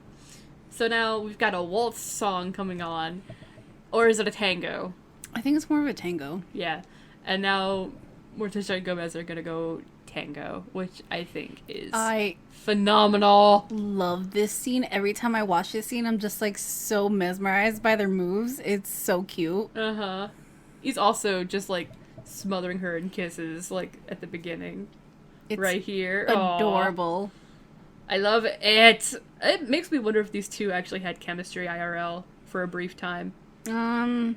So now we've got a waltz song coming on. Or is it a tango? I think it's more of a tango. Yeah. And now Morticia and Gomez are gonna go tango, which I think is phenomenal. Love this scene. Every time I watch this scene, I'm just, like, so mesmerized by their moves. It's so cute. Uh-huh. He's also just, like, smothering her in kisses, like, at the beginning. It's right here. Adorable. Aww. I love it. It makes me wonder if these two actually had chemistry IRL for a brief time. From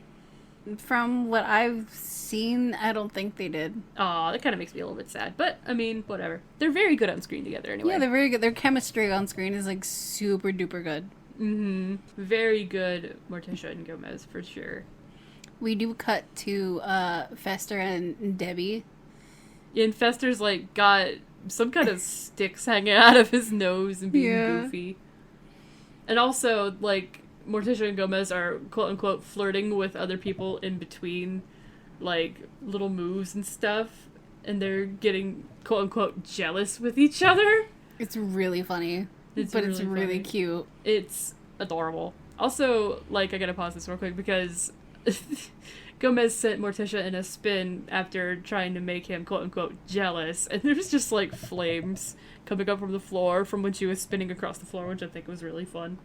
what I've seen, I don't think they did. Aw, that kind of makes me a little bit sad. But, I mean, whatever. They're very good on screen together anyway. Yeah, they're very good. Their chemistry on screen is, like, super duper good. Mm-hmm. Very good Morticia and Gomez, for sure. We do cut to Fester and Debbie. And Fester's, like, got some kind of sticks hanging out of his nose and being goofy. And also, like, Morticia and Gomez are, quote-unquote, flirting with other people in between, like, little moves and stuff. and they're getting quote-unquote jealous with each other. It's really funny. It's really cute. It's adorable. Also, like, I gotta pause this real quick because Gomez sent Morticia in a spin after trying to make him quote-unquote jealous, and there's just, like, flames coming up from the floor from when she was spinning across the floor, which I think was really fun.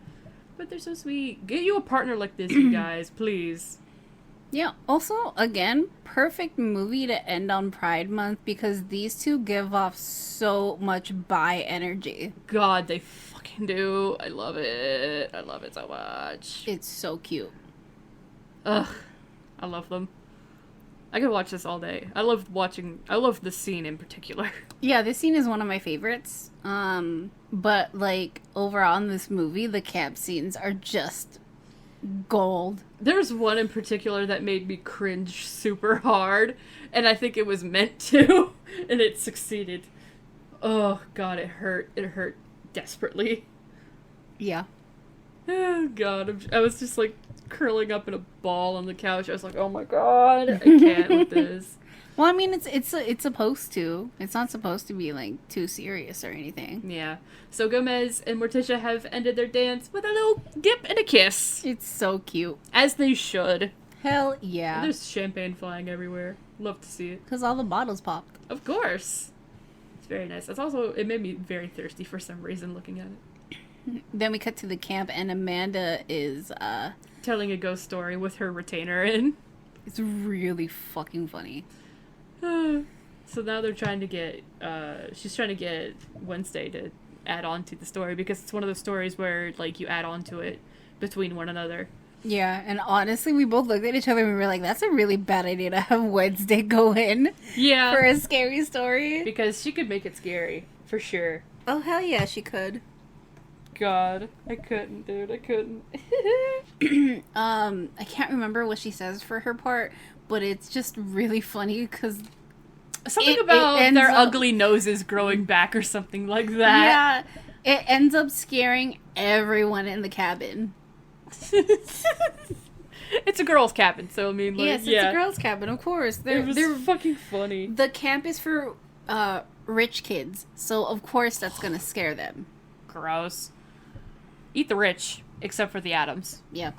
But they're so sweet. Get you a partner like this, you guys, please. Yeah, also, again, perfect movie to end on Pride Month because these two give off so much bi energy. God, they fucking do. I love it. I love it so much. It's so cute. Ugh. I love them. I could watch this all day. I love the scene in particular. Yeah, this scene is one of my favorites. But, like, overall in this movie, the camp scenes are just gold. There's one in particular that made me cringe super hard, and I think it was meant to, and it succeeded. Oh, God, it hurt. It hurt desperately. Yeah. Oh, God. I was just, like, curling up in a ball on the couch. I was like, oh, my God, I can't with this. Well, I mean, it's supposed to. It's not supposed to be, like, too serious or anything. Yeah. So Gomez and Morticia have ended their dance with a little dip and a kiss. It's so cute. As they should. Hell yeah. And there's champagne flying everywhere. Love to see it. Because all the bottles popped. Of course. It's very nice. It made me very thirsty for some reason looking at it. Then we cut to the camp and Amanda is, telling a ghost story with her retainer in. It's really fucking funny. So now they're trying to get, she's trying to get Wednesday to add on to the story because it's one of those stories where, like, you add on to it between one another. Yeah, and honestly, we both looked at each other and we were like, that's a really bad idea to have Wednesday go in. Yeah. For a scary story. Because she could make it scary, for sure. Oh, hell yeah, she could. God, I couldn't, dude, I couldn't. I can't remember what she says for her part, but it's just really funny because something about their ugly noses growing back or something like that. Yeah, it ends up scaring everyone in the cabin. It's a girls' cabin, so I mean, like, yes, it's a girls' cabin, of course. They're fucking funny. The camp is for rich kids, so of course that's gonna scare them. Gross. Eat the rich, except for the Addams. Yeah.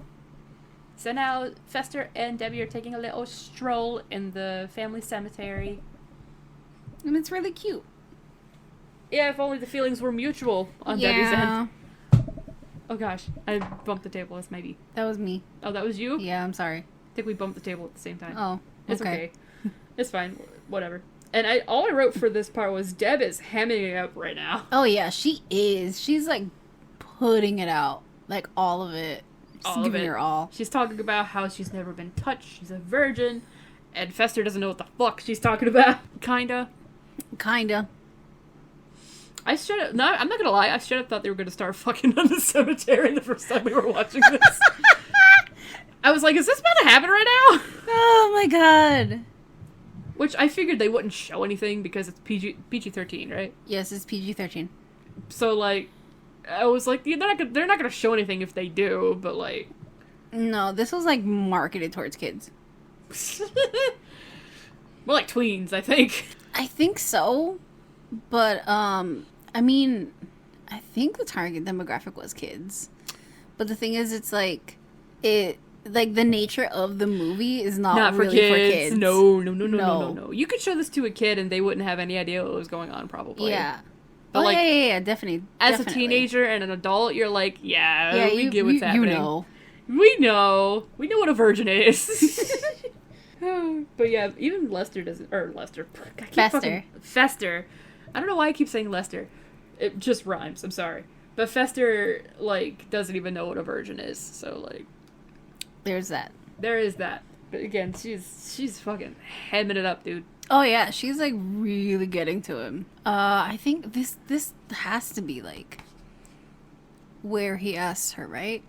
So now Fester and Debbie are taking a little stroll in the family cemetery. And it's really cute. Yeah, if only the feelings were mutual on Debbie's end. Oh gosh, I bumped the table. That's maybe. That was me. Oh, that was you? Yeah, I'm sorry. I think we bumped the table at the same time. Oh, it's okay. It's fine. Whatever. And all I wrote for this part was Deb is hamming it up right now. Oh yeah, she is. She's like putting it out, like all of it. Just giving her all. She's talking about how she's never been touched. She's a virgin, and Fester doesn't know what the fuck she's talking about. Kinda. I should have. No, I'm not gonna lie. I should have thought they were gonna start fucking on the cemetery the first time we were watching this. I was like, is this about to happen right now? Oh my god. Which I figured they wouldn't show anything because it's PG-13, right? Yes, it's PG-13. So, like, I was like, they're not gonna show anything if they do, but, like... No, this was, like, marketed towards kids. More like tweens, I think. I think so. But, I mean, I think the target demographic was kids. But the thing is, it's, like, the nature of the movie is not really for kids. No. You could show this to a kid and they wouldn't have any idea what was going on, probably. Yeah. But yeah, definitely. As a teenager and an adult, you're like, we get what's happening. You know. We know what a virgin is. But yeah, even Lester doesn't, or Lester. Fester. I don't know why I keep saying Lester. It just rhymes, I'm sorry. But Fester, like, doesn't even know what a virgin is, so, like... There is that. But again, she's fucking hemming it up, dude. Oh yeah, she's like really getting to him. I think this has to be like where he asks her, right?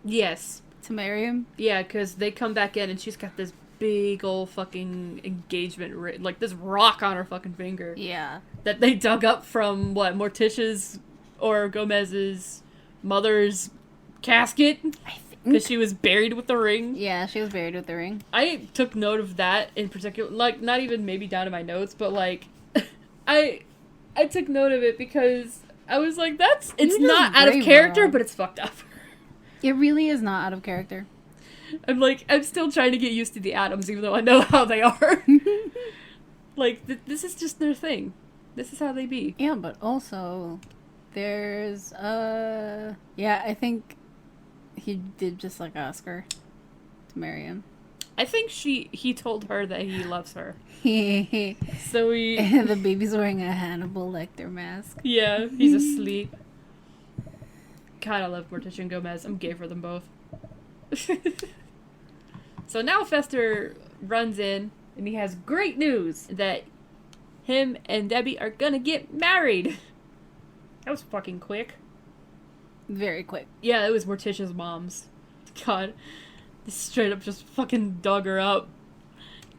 Yes. To marry him? Yeah, because they come back in and she's got this big old fucking engagement ring, like this rock on her fucking finger. Yeah. That they dug up from Morticia's or Gomez's mother's casket. because she was buried with the ring. Yeah, she was buried with the ring. I took note of that in particular, like, not even maybe down in my notes, but, like, I took note of it because I was like, it's not out of character, but it's fucked up. It really is not out of character. I'm still trying to get used to the Addams, even though I know how they are. Like, this is just their thing. This is how they be. Yeah, but also, there's, yeah, I think he did just like Oscar to marry him. I think he told her that he loves her. So And the baby's wearing a Hannibal Lecter mask. Yeah, he's asleep. God, I love Morticia and Gomez. I'm gay for them both. So now Fester runs in, and he has great news that him and Debbie are gonna get married. That was fucking quick. Very quick. Yeah, it was Morticia's mom's. God. They straight up just fucking dug her up.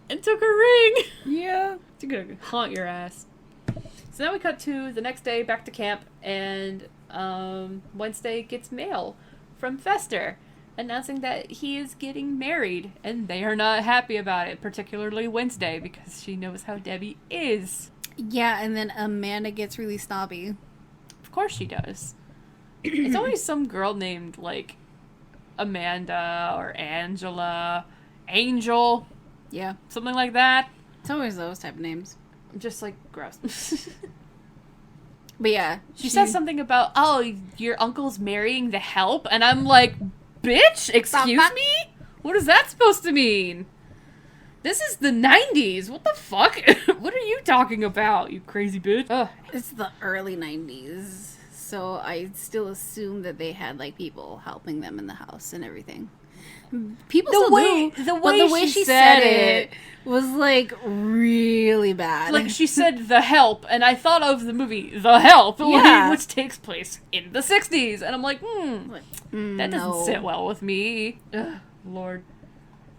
And took her ring! Yeah. She's gonna haunt your ass. So now we cut to the next day, back to camp, and Wednesday gets mail from Fester announcing that he is getting married, and they are not happy about it, particularly Wednesday, because she knows how Debbie is. Yeah, and then Amanda gets really snobby. Of course she does. It's always some girl named, like, Amanda or Angela, Angel. Yeah. Something like that. It's always those type of names. Just, like, gross. But yeah. She says something about, oh, your uncle's marrying the help? And I'm like, bitch, excuse me? What is that supposed to mean? This is the 90s. What the fuck? What are you talking about, you crazy bitch? Ugh. It's the early 90s. So I still assume that they had, like, people helping them in the house and everything. People still do. But the way she said it was, like, really bad. Like, she said the help, and I thought of the movie The Help, which takes place in the 60s. And I'm like, that doesn't sit well with me. Ugh, Lord.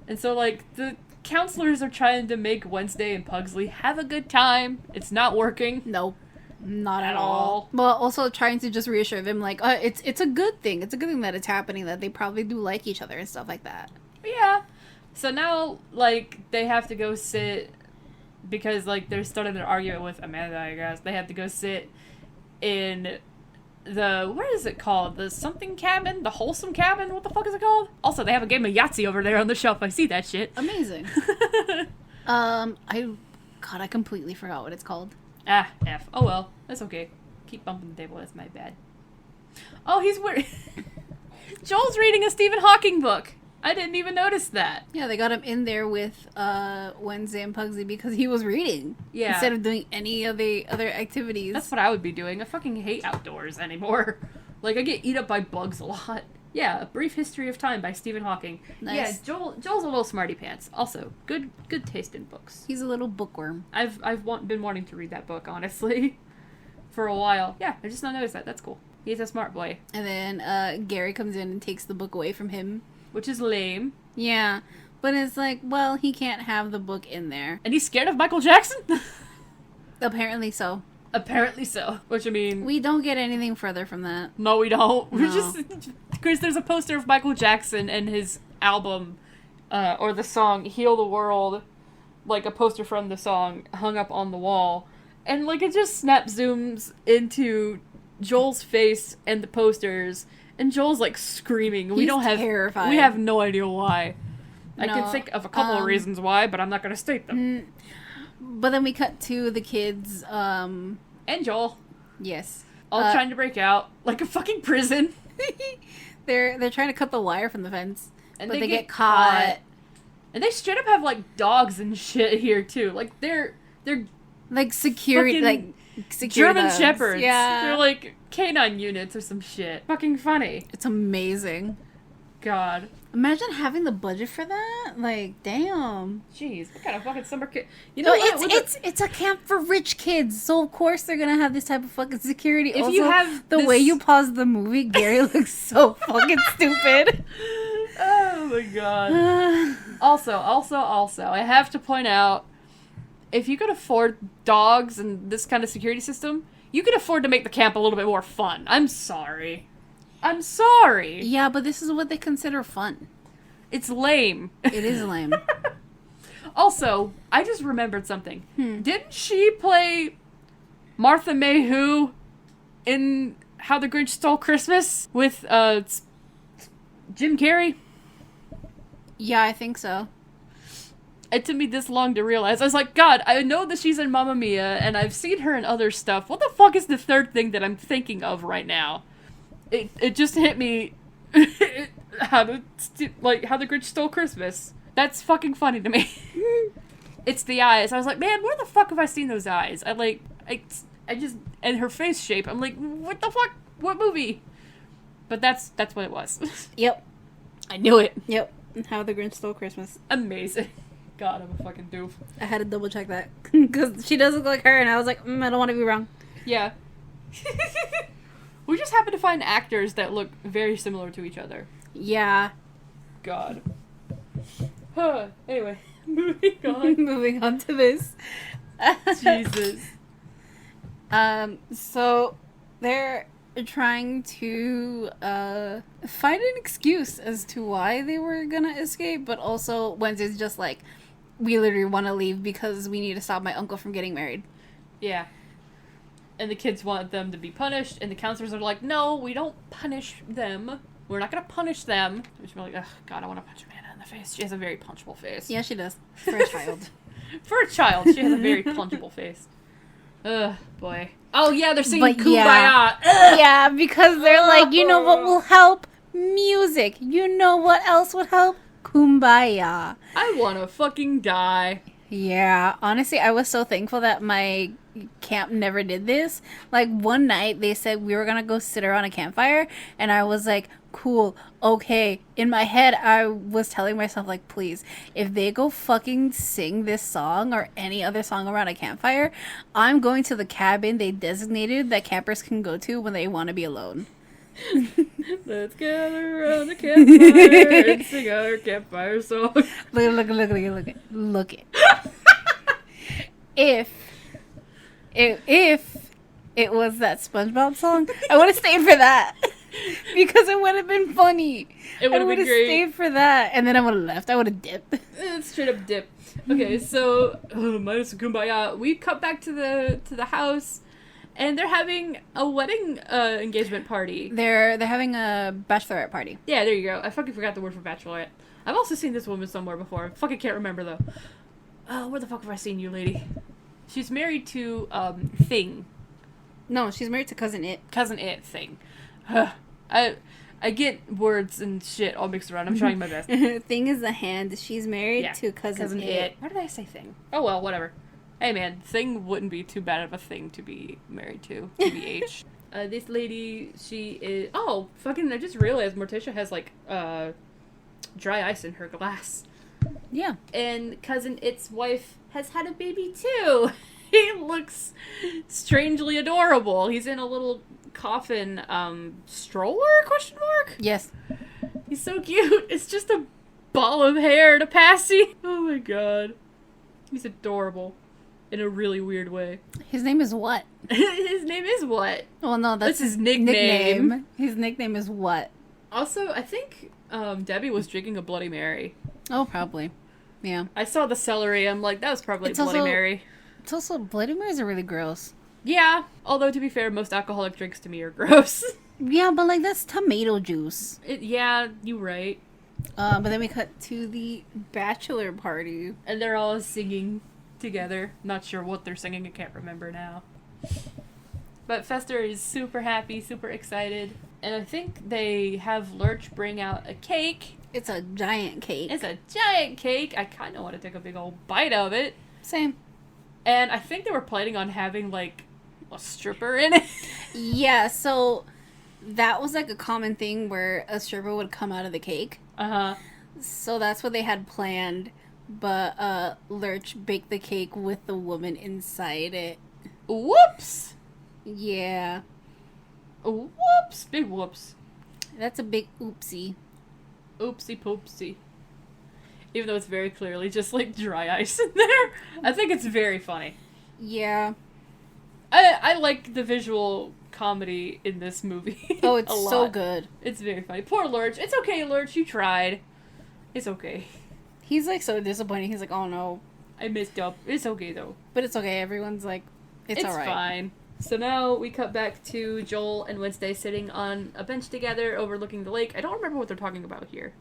And so, like, the counselors are trying to make Wednesday and Pugsley have a good time. It's not working. Nope. Not at all. But also trying to just reassure them, like, it's a good thing. It's a good thing that it's happening, that they probably do like each other and stuff like that. Yeah. So now, like, they have to go sit, because, like, they're starting an argument with Amanda, I guess. They have to go sit in the, what is it called? The something cabin? The wholesome cabin? What the fuck is it called? Also, they have a game of Yahtzee over there on the shelf. I see that shit. Amazing. I completely forgot what it's called. Ah, F. Oh well, that's okay. Keep bumping the table, that's my bad. Oh, he's wearing... Joel's reading a Stephen Hawking book. I didn't even notice that. Yeah, they got him in there with Wednesday and Pugsley because he was reading. Yeah. Instead of doing any of the other activities. That's what I would be doing. I fucking hate outdoors anymore. Like, I get eat up by bugs a lot. Yeah, A Brief History of Time by Stephen Hawking. Nice. Yeah, Joel's a little smarty pants. Also, good taste in books. He's a little bookworm. I've been wanting to read that book, honestly, for a while. Yeah, I just not noticed that. That's cool. He's a smart boy. And then Gary comes in and takes the book away from him. Which is lame. Yeah, but it's like, well, he can't have the book in there. And he's scared of Michael Jackson? Apparently so. Apparently so. Which, I mean... We don't get anything further from that. No, we don't. No. We're just... Because there's a poster of Michael Jackson and his album, or the song Heal the World, like a poster from the song hung up on the wall. And, like, it just snap zooms into Joel's face and the posters, and Joel's, like, screaming. He's terrified. We have no idea why. No, I can think of a couple of reasons why, but I'm not going to state them. But then we cut to the kids, and Joel. Yes. All trying to break out, like a fucking prison. They're trying to cut the wire from the fence, and but they get caught. And they straight up have, like, dogs and shit here, too. Like, they're like security, like security German dogs. shepherds. Yeah. They're like canine units or some shit. Fucking funny. It's amazing. God. Imagine having the budget for that. Like, damn. Jeez, what kind of fucking summer kid? You know what? It's a camp for rich kids, so of course they're gonna have this type of fucking security. If also, you have the way you pause the movie, Gary looks so fucking stupid. Oh my god. Also, I have to point out, if you could afford dogs and this kind of security system, you could afford to make the camp a little bit more fun. I'm sorry. I'm sorry. Yeah, but this is what they consider fun. It's lame. It is lame. Also, I just remembered something. Didn't she play Martha May Who in How the Grinch Stole Christmas with Jim Carrey? Yeah, I think so. It took me this long to realize. I was like, God, I know that she's in Mamma Mia, and I've seen her in other stuff. What the fuck is the third thing that I'm thinking of right now? It just hit me. How the Grinch Stole Christmas. That's fucking funny to me. It's the eyes. I was like, man, where the fuck have I seen those eyes? I just, and her face shape. I'm like, what the fuck? What movie? But that's what it was. Yep. I knew it. Yep. How the Grinch Stole Christmas. Amazing. God, I'm a fucking doof. I had to double check that. Because she does look like her, and I was like, I don't want to be wrong. Yeah. We just happen to find actors that look very similar to each other. Yeah. God. Anyway, moving on. Moving on to this. Jesus. So they're trying to find an excuse as to why they were gonna escape, but also Wednesday's just like, we literally want to leave because we need to stop my uncle from getting married. Yeah. And the kids want them to be punished, and the counselors are like, no, we don't punish them. We're not gonna punish them. And she's like, ugh, God, I want to punch Amanda in the face. She has a very punchable face. Yeah, she does. For a child. For a child, she has a very punchable face. Ugh, boy. Oh, yeah, they're singing Kumbaya. Yeah, yeah, because they're like, you know what will help? Music. You know what else would help? Kumbaya. I want to fucking die. Yeah, honestly, I was so thankful that my camp never did this. Like, one night, they said we were gonna go sit around a campfire, and I was like, cool, okay. In my head, I was telling myself, like, please, if they go fucking sing this song or any other song around a campfire, I'm going to the cabin they designated that campers can go to when they want to be alone. Let's gather around the campfire and sing our campfire song. Look it. If it was that SpongeBob song, I would have stayed for that. Because it would have been funny. It would have been great. Stayed for that, and then I would have left. I would have dipped. Straight up dip. Okay, so minus Kumbaya, we cut back to the house, and they're having a wedding engagement party. They're having a bachelorette party. Yeah, there you go. I fucking forgot the word for bachelorette. I've also seen this woman somewhere before. Fucking can't remember though. Where the fuck have I seen you, lady? She's married to Thing. No, she's married to Cousin It. Cousin It Thing. I get words and shit all mixed around. I'm trying my best. Thing is the hand. She's married to Cousin It. Why did I say Thing? Oh well, whatever. Hey man, Thing wouldn't be too bad of a thing to be married to. TBH. This lady, she is... Oh, fucking, I just realized Morticia has, like, dry ice in her glass. Yeah. And Cousin It's wife has had a baby, too. He looks strangely adorable. He's in a little coffin, stroller, question mark? Yes. He's so cute. It's just a ball of hair to Passy. Oh my god. He's adorable. In a really weird way. His name is what? His name is what? Well, no, that's his nickname. His nickname is what? Also, I think Debbie was drinking a Bloody Mary. Oh, probably. Yeah. I saw the celery. I'm like, that was probably Bloody Mary. It's also, Bloody Marys are really gross. Yeah. Although, to be fair, most alcoholic drinks to me are gross. Yeah, but, like, that's tomato juice. Yeah, you're right. But then we cut to the bachelor party. And they're all singing together. Not sure what they're singing. I can't remember now. But Fester is super happy, super excited. And I think they have Lurch bring out a cake. It's a giant cake. It's a giant cake. I kind of want to take a big old bite of it. Same. And I think they were planning on having, like, a stripper in it. Yeah, so that was, like, a common thing where a stripper would come out of the cake. Uh-huh. So that's what they had planned. But Lurch baked the cake with the woman inside it. Whoops! Yeah. Whoops! Big whoops. That's a big oopsie. Oopsie poopsie. Even though it's very clearly just, like, dry ice in there. I think it's very funny. Yeah. I like the visual comedy in this movie. Oh, it's so good. It's very funny. Poor Lurch. It's okay, Lurch. You tried. It's okay. He's, like, so disappointed. He's like, oh, no. I messed up. It's okay, though. But it's okay. Everyone's like, it's all right. It's fine. So now we cut back to Joel and Wednesday sitting on a bench together overlooking the lake. I don't remember what they're talking about here.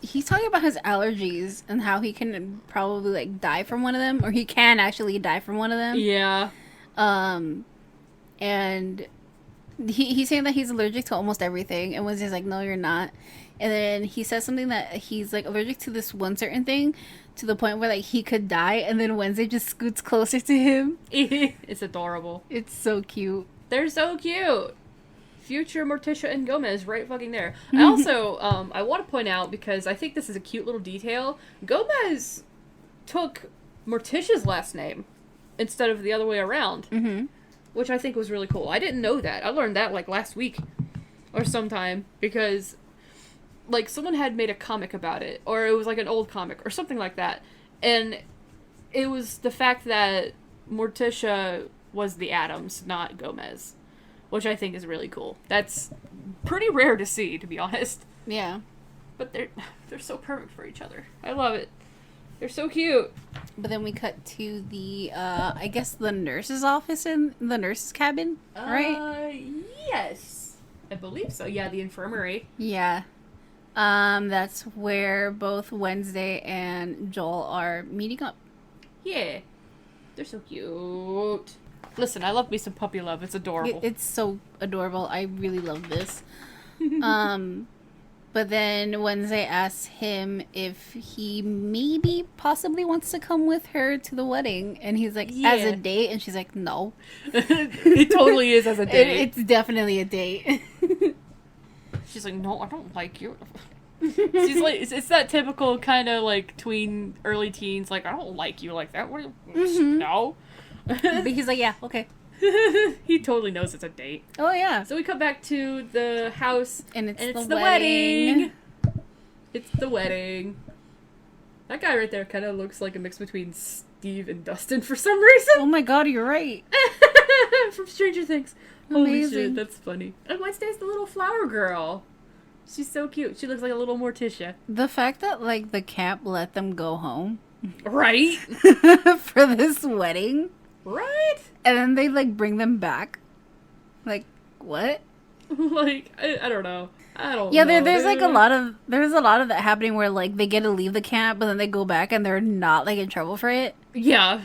He's talking about his allergies and how he can probably, like, die from one of them. Or he can actually die from one of them. Yeah. And he's saying that he's allergic to almost everything. And Wednesday's like, no, you're not. And then he says something that he's, like, allergic to this one certain thing to the point where, like, he could die. And then Wednesday just scoots closer to him. It's adorable. It's so cute. They're so cute. Future Morticia and Gomez right fucking there. I also, I want to point out, because I think this is a cute little detail, Gomez took Morticia's last name instead of the other way around. Mm-hmm. Which I think was really cool. I didn't know that. I learned that, like, last week or sometime, because, like, someone had made a comic about it, or it was, like, an old comic, or something like that, and it was the fact that Morticia was the Addams, not Gomez, which I think is really cool. That's pretty rare to see, to be honest. Yeah. But they're so perfect for each other. I love it. They're so cute. But then we cut to the, I guess the nurse's office in the nurse's cabin, right? Yes. I believe so. Yeah, the infirmary. Yeah. That's where both Wednesday and Joel are meeting up. Yeah. They're so cute. Listen, I love me some puppy love. It's adorable. It's so adorable. I really love this. But then Wednesday asks him if he maybe possibly wants to come with her to the wedding. And he's like, as a date? And she's like, no. It totally is as a date. It's definitely a date. She's like, no, I don't like you. She's like, it's that typical kind of like early teens, like, I don't like you like that. No. But he's like, yeah, okay. He totally knows it's a date. Oh, yeah. So we come back to the house, and it's the wedding. It's the wedding. That guy right there kind of looks like a mix between Steve and Dustin for some reason. Oh my god, you're right. From Stranger Things. Amazing. Holy shit, that's funny. And Wednesday's the little flower girl. She's so cute. She looks like a little Morticia. The fact that, like, the camp let them go home. Right? For this wedding. Right? And then they, like, bring them back. Like, what? Like, I don't know. I don't know. Yeah, there's like a lot of that happening where, like, they get to leave the camp, but then they go back and they're not, like, in trouble for it. Yeah.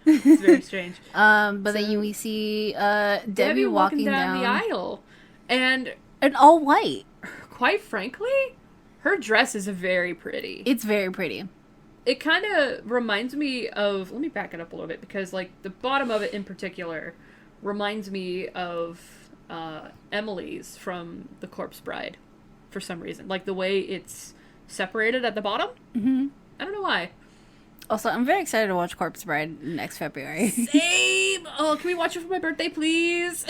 It's very strange. But then we see Debbie walking down the aisle. And all white. Quite frankly, her dress is very pretty. It's very pretty. It kind of reminds me of... Let me back it up a little bit, because, like, the bottom of it in particular reminds me of Emily's from The Corpse Bride, for some reason. Like, the way it's separated at the bottom. Mm-hmm. I don't know why. Also, I'm very excited to watch Corpse Bride next February. Same! Oh, can we watch it for my birthday, please?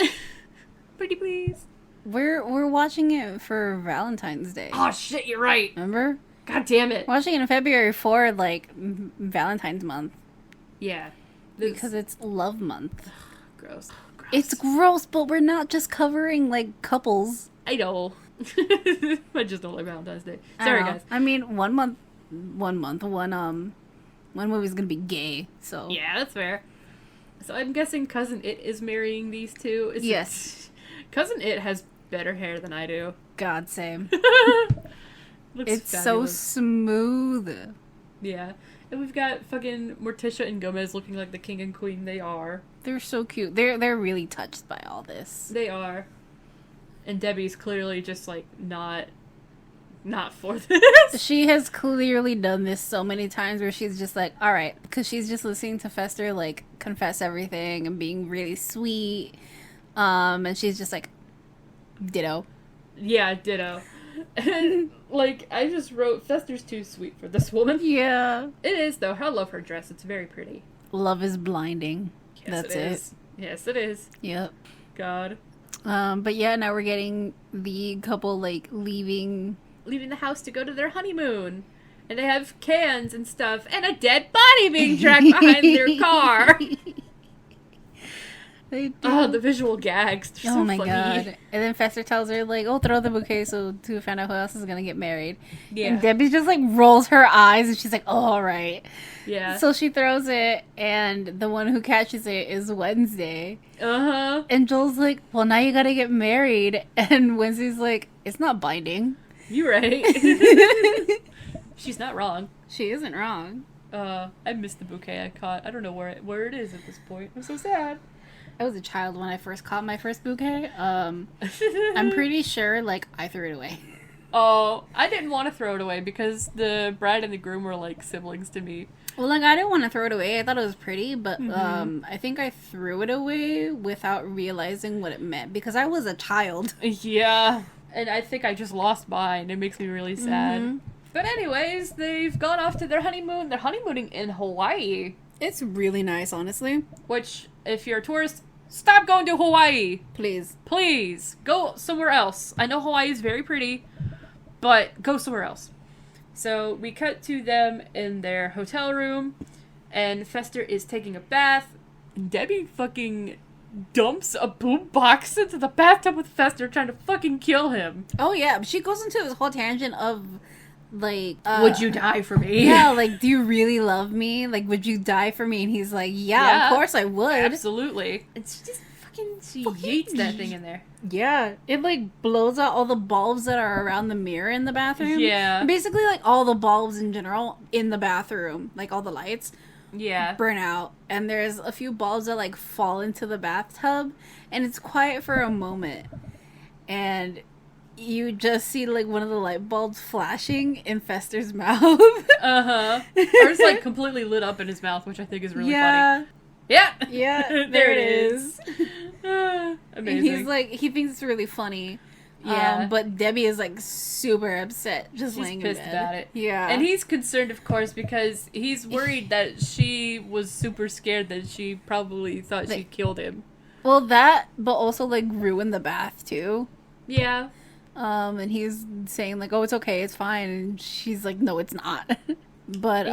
Pretty please. We're watching it for Valentine's Day. Oh, shit, you're right. Remember? God damn it. Watching it in February for, like, Valentine's month. Yeah. Because it's love month. Gross. It's gross, but we're not just covering, like, couples. I know. I just don't like Valentine's Day. Sorry, guys. I mean, one movie's gonna be gay, so. Yeah, that's fair. So I'm guessing Cousin It is marrying these two? Yes. Cousin It has better hair than I do. God, same. It's fabulous. So smooth. Yeah. And we've got fucking Morticia and Gomez looking like the king and queen they are. They're so cute. They're really touched by all this. They are. And Debbie's clearly just, like, not for this. She has clearly done this so many times where she's just like, all right, because she's just listening to Fester, like, confess everything and being really sweet. And she's just like, ditto. Yeah, ditto. And, like, I just wrote, Fester's too sweet for this woman. Yeah. It is, though. I love her dress. It's very pretty. Love is blinding. Yes, That's it is. Yes, it is. Yep. God. But yeah, now we're getting the couple, like, leaving the house to go to their honeymoon. And they have cans and stuff, and a dead body being dragged behind their car. They do. Oh, the visual gags. They're so funny. God. And then Fester tells her, like, oh, throw the bouquet to find out who else is going to get married. Yeah. And Debbie just, like, rolls her eyes and she's like, oh, all right. Yeah. So she throws it, and the one who catches it is Wednesday. Uh-huh. And Joel's like, well, now you got to get married. And Wednesday's like, it's not binding. You're right. She's not wrong. She isn't wrong. I missed the bouquet I caught. I don't know where it is at this point. I'm so sad. I was a child when I first caught my first bouquet. I'm pretty sure, like, I threw it away. Oh, I didn't want to throw it away because the bride and the groom were, like, siblings to me. Well, like, I didn't want to throw it away. I thought it was pretty, but I think I threw it away without realizing what it meant because I was a child. Yeah. And I think I just lost mine. It makes me really sad. Mm-hmm. But anyways, they've gone off to their honeymoon. They're honeymooning in Hawaii. It's really nice, honestly. Which, if you're a tourist, stop going to Hawaii. Please. Please. Go somewhere else. I know Hawaii is very pretty, but go somewhere else. So we cut to them in their hotel room, and Fester is taking a bath. Debbie fucking dumps a boom box into the bathtub with Fester, trying to fucking kill him. Oh, yeah. She goes into this whole tangent of, like... would you die for me? Yeah, like, do you really love me? Like, would you die for me? And he's like, yeah, of course I would. Absolutely. And she just she yeets that thing in there. Yeah. It, like, blows out all the bulbs that are around the mirror in the bathroom. Yeah. Basically, like, all the bulbs in general in the bathroom. Like, all the lights. Yeah. Burn out. And there's a few bulbs that, like, fall into the bathtub. And it's quiet for a moment. And... you just see, like, one of the light bulbs flashing in Fester's mouth. Uh-huh. Or it's, like, completely lit up in his mouth, which I think is really funny. Yeah! Yeah, there it is. Amazing. And he's, like, he thinks it's really funny. Yeah. But Debbie is, like, super upset just laying in bed. She's pissed about it. Yeah. And he's concerned, of course, because he's worried that she was super scared that she probably thought she killed him. Well, that, but also, like, ruin the bath, too. Yeah. And he's saying, like, oh, it's okay, it's fine. And she's like, no, it's not. But,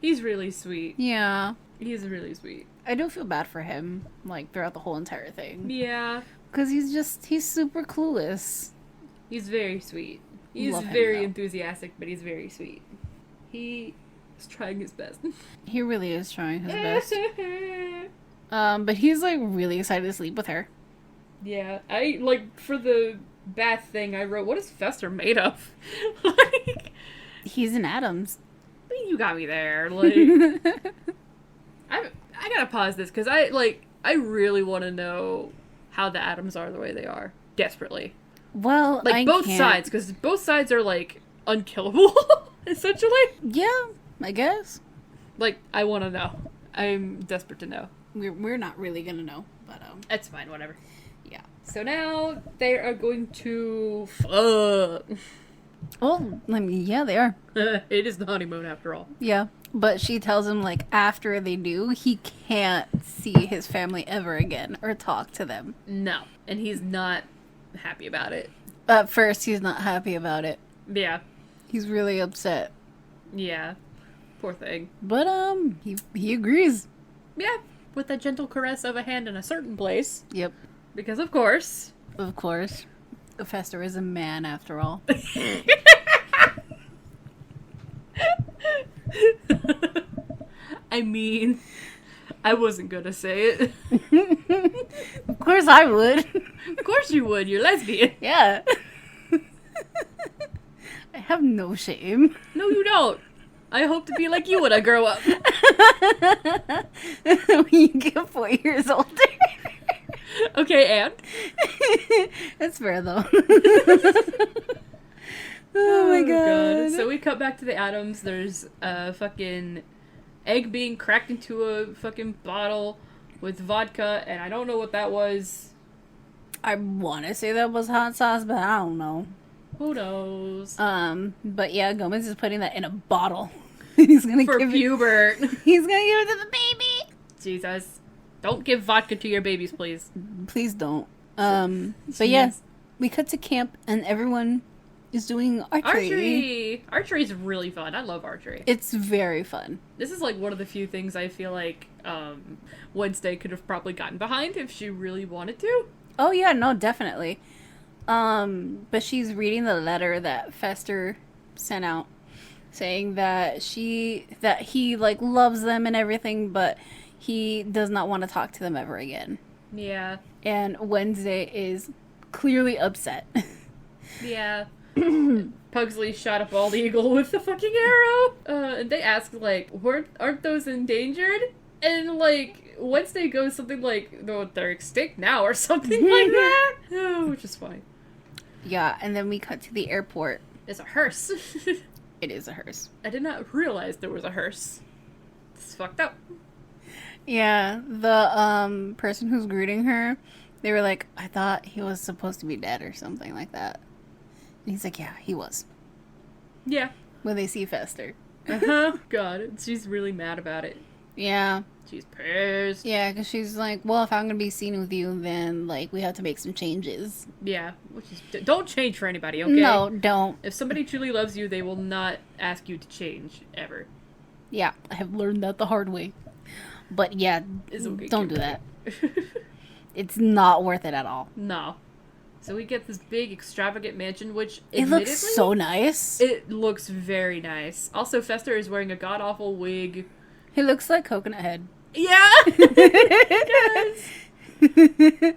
he's really sweet. Yeah. He's really sweet. I do feel bad for him, like, throughout the whole entire thing. Yeah. Because he's super clueless. He's very sweet. He's very enthusiastic, but he's very sweet. He is trying his best. He really is trying his best. But he's, like, really excited to sleep with her. Yeah. For the bath thing, I wrote, what is Fester made of? Like... he's an Addams. You got me there. Like... I gotta pause this, because I really want to know how the Addams are the way they are. Desperately. Well, like, both sides, because both sides are, like, unkillable, essentially. Yeah, I guess. Like, I want to know. I'm desperate to know. We're not really gonna know, but, That's fine, whatever. Yeah. So now, they are going to fuck. Oh, I mean, yeah, they are. It is the honeymoon, after all. Yeah. But she tells him, like, after they do, he can't see his family ever again or talk to them. No. And he's not happy about it. At first, he's not happy about it. Yeah. He's really upset. Yeah. Poor thing. But, he agrees. Yeah. With a gentle caress of a hand in a certain place. Yep. Because, of course. Of course. Fester is a man, after all. I mean, I wasn't gonna say it. Of course I would. Of course you would. You're lesbian. Yeah. I have no shame. No, you don't. I hope to be like you when I grow up. When you get 4 years older. Okay, and? That's fair, though. Oh my god. So we cut back to the Addams. There's a fucking egg being cracked into a fucking bottle with vodka, and I don't know what that was. I want to say that was hot sauce, but I don't know. Who knows? But yeah, Gomez is putting that in a bottle. He's gonna for give Hubert. He's gonna give it to the baby. Jesus, don't give vodka to your babies, please. Please don't. But yeah, we cut to camp, and everyone is doing archery. Archery is really fun. I love archery. It's very fun. This is like one of the few things I feel like Wednesday could have probably gotten behind if she really wanted to. Oh yeah, no, definitely. But she's reading the letter that Fester sent out, saying that he like loves them and everything, but he does not want to talk to them ever again. Yeah. And Wednesday is clearly upset. Yeah. Pugsley shot a bald eagle with the fucking arrow. And they ask, like, aren't those endangered? And, like, Wednesday goes something like, no, they're extinct now, or something like that. Oh, which is funny. Yeah, and then we cut to the airport. It's a hearse. It is a hearse. I did not realize there was a hearse. It's fucked up. Yeah, the person who's greeting her, they were like, I thought he was supposed to be dead or something like that. And he's like, yeah, he was. Yeah. When they see Fester. Uh-huh. God, she's really mad about it. Yeah. She's pissed. Yeah, because she's like, well, if I'm going to be seen with you, then, like, we have to make some changes. Yeah. Which is, don't change for anybody, okay? No, don't. If somebody truly loves you, they will not ask you to change, ever. Yeah, I have learned that the hard way. But, yeah, Okay, don't do that. It's not worth it at all. No. So we get this big, extravagant mansion, which it looks so nice. It looks very nice. Also, Fester is wearing a god-awful wig. He looks like Coconut Head. Yeah!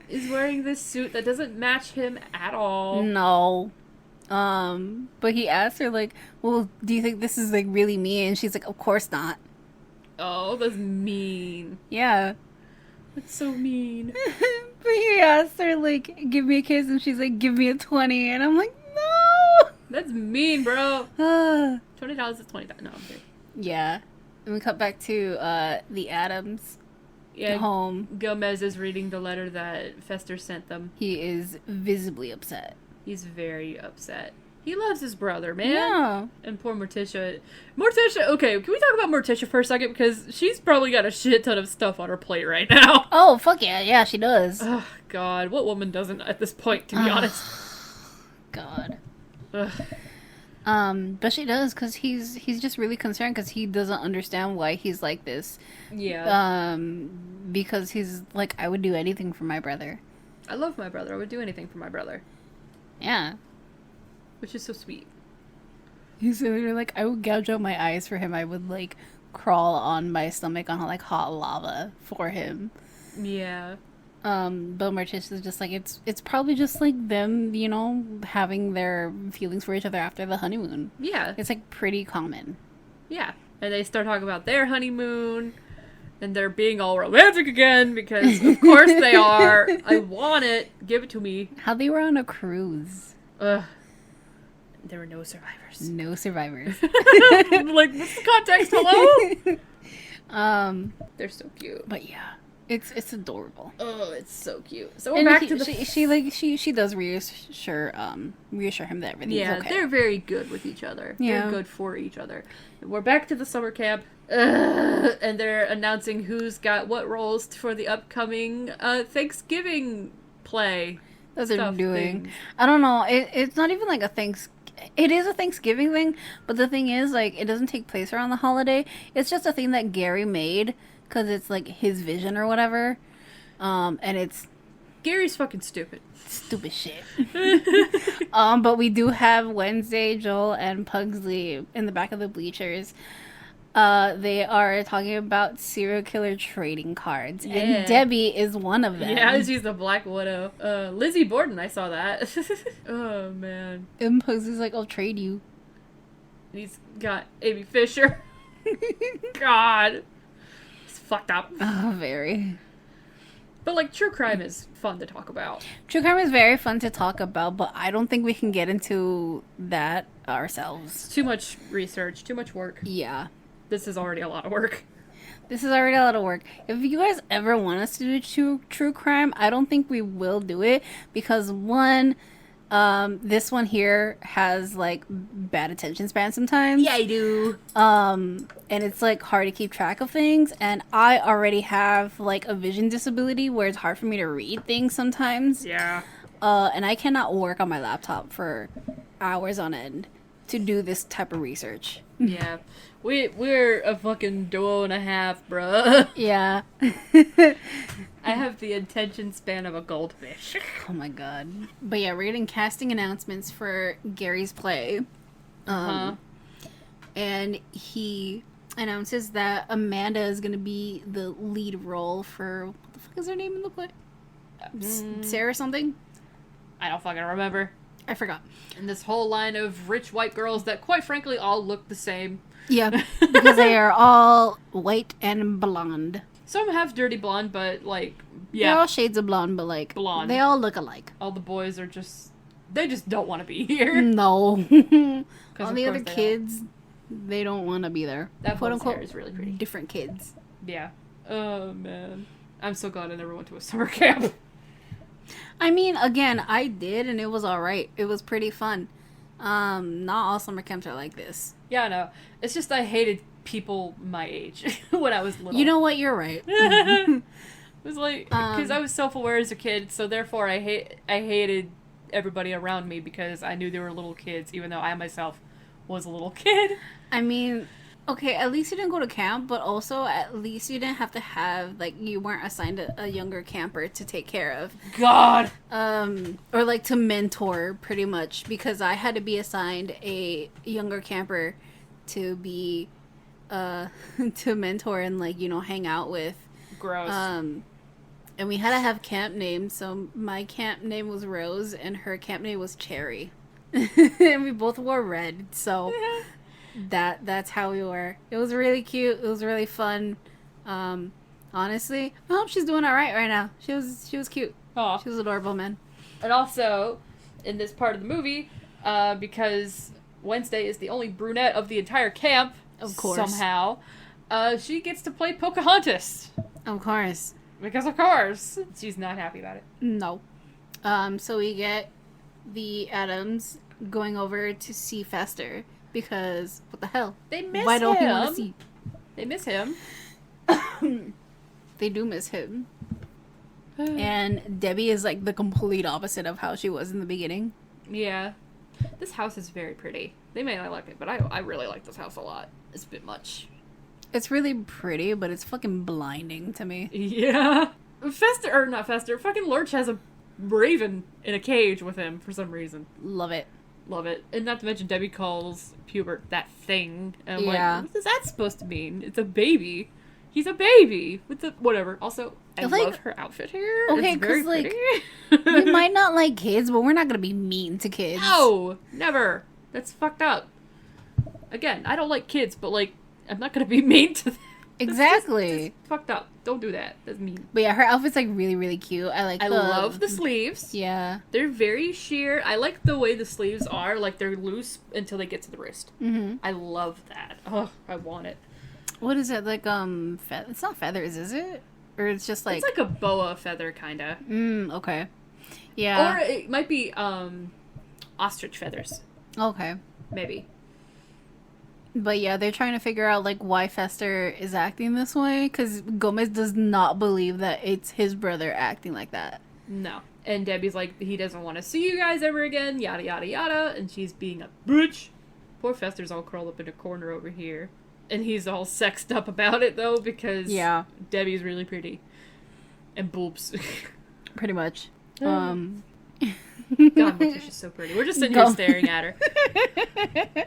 He's wearing this suit that doesn't match him at all. No. But he asked her, like, well, do you think this is, like, really me? And she's like, of course not. Oh, that's mean. Yeah. That's so mean. But he asked her, like, give me a kiss, and she's like, give me a 20. And I'm like, no! That's mean, bro. $20 is $20. No, I'm kidding. Yeah. And we cut back to the Addams home. Gomez is reading the letter that Fester sent them. He is visibly upset. He's very upset. He loves his brother, man. Yeah. And poor Morticia. Okay, can we talk about Morticia for a second? Because she's probably got a shit ton of stuff on her plate right now. Oh, fuck yeah. Yeah, she does. Oh, God. What woman doesn't at this point, to be honest? God. Ugh. But she does, because he's just really concerned, because he doesn't understand why he's like this. Yeah. Because he's like, I would do anything for my brother. I love my brother. I would do anything for my brother. Yeah. Which is so sweet. He's like, I would gouge out my eyes for him. I would, like, crawl on my stomach on, like, hot lava for him. Yeah. But Morticia is just like, it's probably just, like, them, you know, having their feelings for each other after the honeymoon. Yeah. It's, like, pretty common. Yeah. And they start talking about their honeymoon, and they're being all romantic again, because of course they are. I want it. Give it to me. How they were on a cruise. Ugh. There were no survivors. No survivors. Like, what's the context? Hello? They're so cute. But yeah, it's adorable. Oh, it's so cute. So we're back to the... She does reassure him that everything's okay. They're very good with each other. Yeah. They're good for each other. We're back to the summer camp. And they're announcing who's got what roles for the upcoming Thanksgiving play. That they're doing. I don't know. It's not even like it is a Thanksgiving thing, but the thing is, like, it doesn't take place around the holiday. It's just a thing that Gary made because it's like his vision or whatever. And it's Gary's fucking stupid. Stupid shit. But we do have Wednesday, Joel, and Pugsley in the back of the bleachers. They are talking about serial killer trading cards, and Debbie is one of them. Yeah, she's the Black Widow. Lizzie Borden, I saw that. Oh, man. And Pugsley's like, I'll trade you. And he's got Amy Fisher. God. It's fucked up. Oh, very. But, like, true crime is fun to talk about. True crime is very fun to talk about, but I don't think we can get into that ourselves. It's too much research, too much work. Yeah. This is already a lot of work. This is already a lot of work. If you guys ever want us to do true crime, I don't think we will do it because, one, this one here has, like, bad attention span sometimes. Yeah, I do. And it's, like, hard to keep track of things. And I already have, like, a vision disability where it's hard for me to read things sometimes. Yeah. And I cannot work on my laptop for hours on end to do this type of research. Yeah. We're a fucking duo and a half, bruh. Yeah. I have the attention span of a goldfish. Oh my god. But yeah, we're getting casting announcements for Gary's play. And he announces that Amanda is going to be the lead role for... What the fuck is her name in the play? Sarah something? I don't fucking remember. I forgot. And this whole line of rich white girls that, quite frankly, all look the same. Yeah, because they are all white and blonde. Some have dirty blonde, but, like, yeah. They're all shades of blonde, but, like, blonde. They all look alike. All the boys are just... They just don't want to be here. No. All the other kids, they don't want to be there. That quote unquote is really pretty. Different kids. Yeah. Oh, man. I'm so glad I never went to a summer camp. I mean, again, I did, and it was alright. It was pretty fun. Not all summer camps are like this. Yeah, no. It's just I hated people my age when I was little. You know what? You're right. It was like, because I was self-aware as a kid, so therefore I hated everybody around me because I knew they were little kids, even though I myself was a little kid. I mean, okay, at least you didn't go to camp, but also at least you didn't have to have, like, you weren't assigned a younger camper to take care of. God! Or, like, to mentor, pretty much, because I had to be assigned a younger camper to be, to mentor and, like, you know, hang out with. Gross. And we had to have camp names, so my camp name was Rose, and her camp name was Cherry. And we both wore red, so that's how we were. It was really cute. It was really fun. Honestly, I hope she's doing all right now. She was cute. Aww. She was adorable, man. And also, in this part of the movie, because Wednesday is the only brunette of the entire camp, of course, somehow, she gets to play Pocahontas. Of course. Because of course. She's not happy about it. No. So we get the Addams going over to see Fester. Because, what the hell? They miss him. Why don't he want to see? They miss him. They do miss him. And Debbie is like the complete opposite of how she was in the beginning. Yeah. This house is very pretty. They may not like it, but I really like this house a lot. It's a bit much. It's really pretty, but it's fucking blinding to me. Yeah. Not Fester. Fucking Lurch has a raven in a cage with him for some reason. Love it. Love it. And not to mention Debbie calls Pubert that thing. And I'm yeah. like, what is that supposed to mean? It's a baby. He's a baby. Whatever. Also, I love her outfit here. Okay, because, like, we might not like kids, but we're not going to be mean to kids. No! Never. That's fucked up. Again, I don't like kids, but, like, I'm not going to be mean to them. Exactly. It's fucked up. Don't do that. That's mean. But yeah, her outfit's, like, really, really cute. I love the sleeves. Yeah. They're very sheer. I like the way the sleeves are. Like, they're loose until they get to the wrist. Mm-hmm. I love that. Oh, I want it. What is it? Like, it's not feathers, is it? Or it's just like... It's like a boa feather, kinda. Okay. Yeah. Or it might be, ostrich feathers. Okay. Maybe. But yeah, they're trying to figure out, like, why Fester is acting this way, because Gomez does not believe that it's his brother acting like that. No. And Debbie's like, he doesn't want to see you guys ever again, yada, yada, yada, and she's being a bitch. Poor Fester's all curled up in a corner over here. And he's all sexed up about it, though, because Debbie's really pretty. And boobs. Pretty much. God, Morticia's so pretty. We're just sitting here staring at her.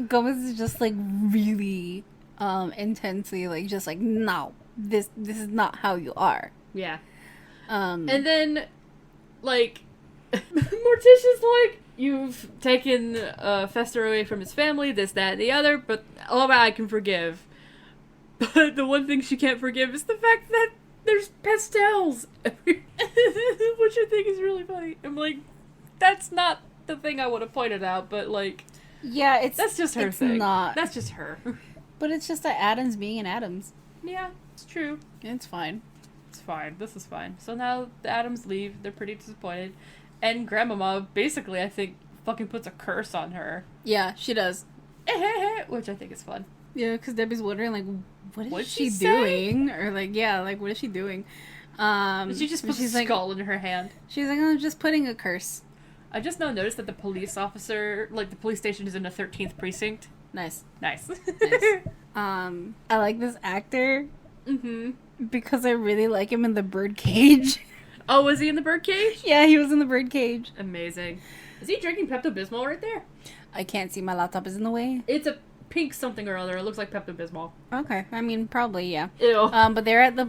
Gomez is just, like, really intensely, like, just like, no, this is not how you are. Yeah. And then, like, Morticia's like, you've taken Fester away from his family, this, that, and the other, but all that I can forgive. But the one thing she can't forgive is the fact that there's pastels everywhere, which I think is really funny. I'm like, that's not the thing I would have pointed out, but, like... Yeah, that's just her thing. Not. That's just her. But it's just that Addams being an Addams. Yeah, it's true. It's fine. It's fine. This is fine. So now the Addams leave. They're pretty disappointed. And Grandmama basically, I think, fucking puts a curse on her. Yeah, she does. Which I think is fun. Yeah, because Debbie's wondering, like, what is she doing? Or, like, yeah, like, what is she doing? She just puts a skull in her hand. She's like, I'm just putting a curse. I just now noticed that the police officer, like, the police station is in the 13th precinct. Nice. Nice. I like this actor. Mm-hmm. Because I really like him in the birdcage. Oh, was he in the birdcage? Yeah, he was in the birdcage. Amazing. Is he drinking Pepto-Bismol right there? I can't see, my laptop is in the way. It's a pink something or other. It looks like Pepto-Bismol. Okay, I mean, probably, yeah. Ew. But they're at the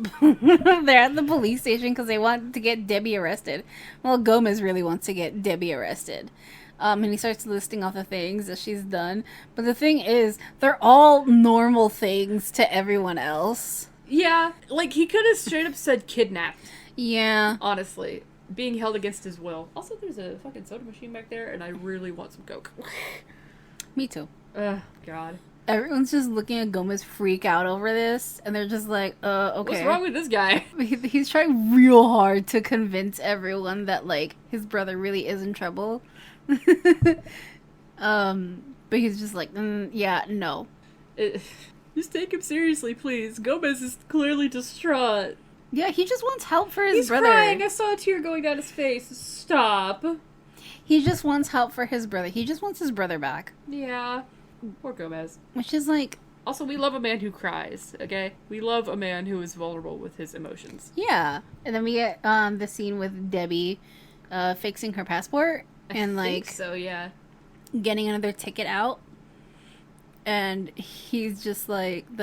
they're at the police station because they want to get Debbie arrested. Well, Gomez really wants to get Debbie arrested. And he starts listing off the things that she's done. But the thing is, they're all normal things to everyone else. Yeah, like, he could have straight up said kidnapped. Yeah. Honestly. Being held against his will. Also, there's a fucking soda machine back there, and I really want some Coke. Me too. Ugh, God. Everyone's just looking at Gomez freak out over this, and they're just like, okay. What's wrong with this guy? He's trying real hard to convince everyone that, like, his brother really is in trouble. But he's just like, yeah, no. Just take him seriously, please. Gomez is clearly distraught. Yeah, he just wants help for his He's brother. He's crying. I saw a tear going down his face. Stop. He just wants help for his brother. He just wants his brother back. Yeah. Poor Gomez. Which is like... Also, we love a man who cries, okay? We love a man who is vulnerable with his emotions. Yeah. And then we get the scene with Debbie fixing her passport. And I think so, yeah. Getting another ticket out. And he's just like...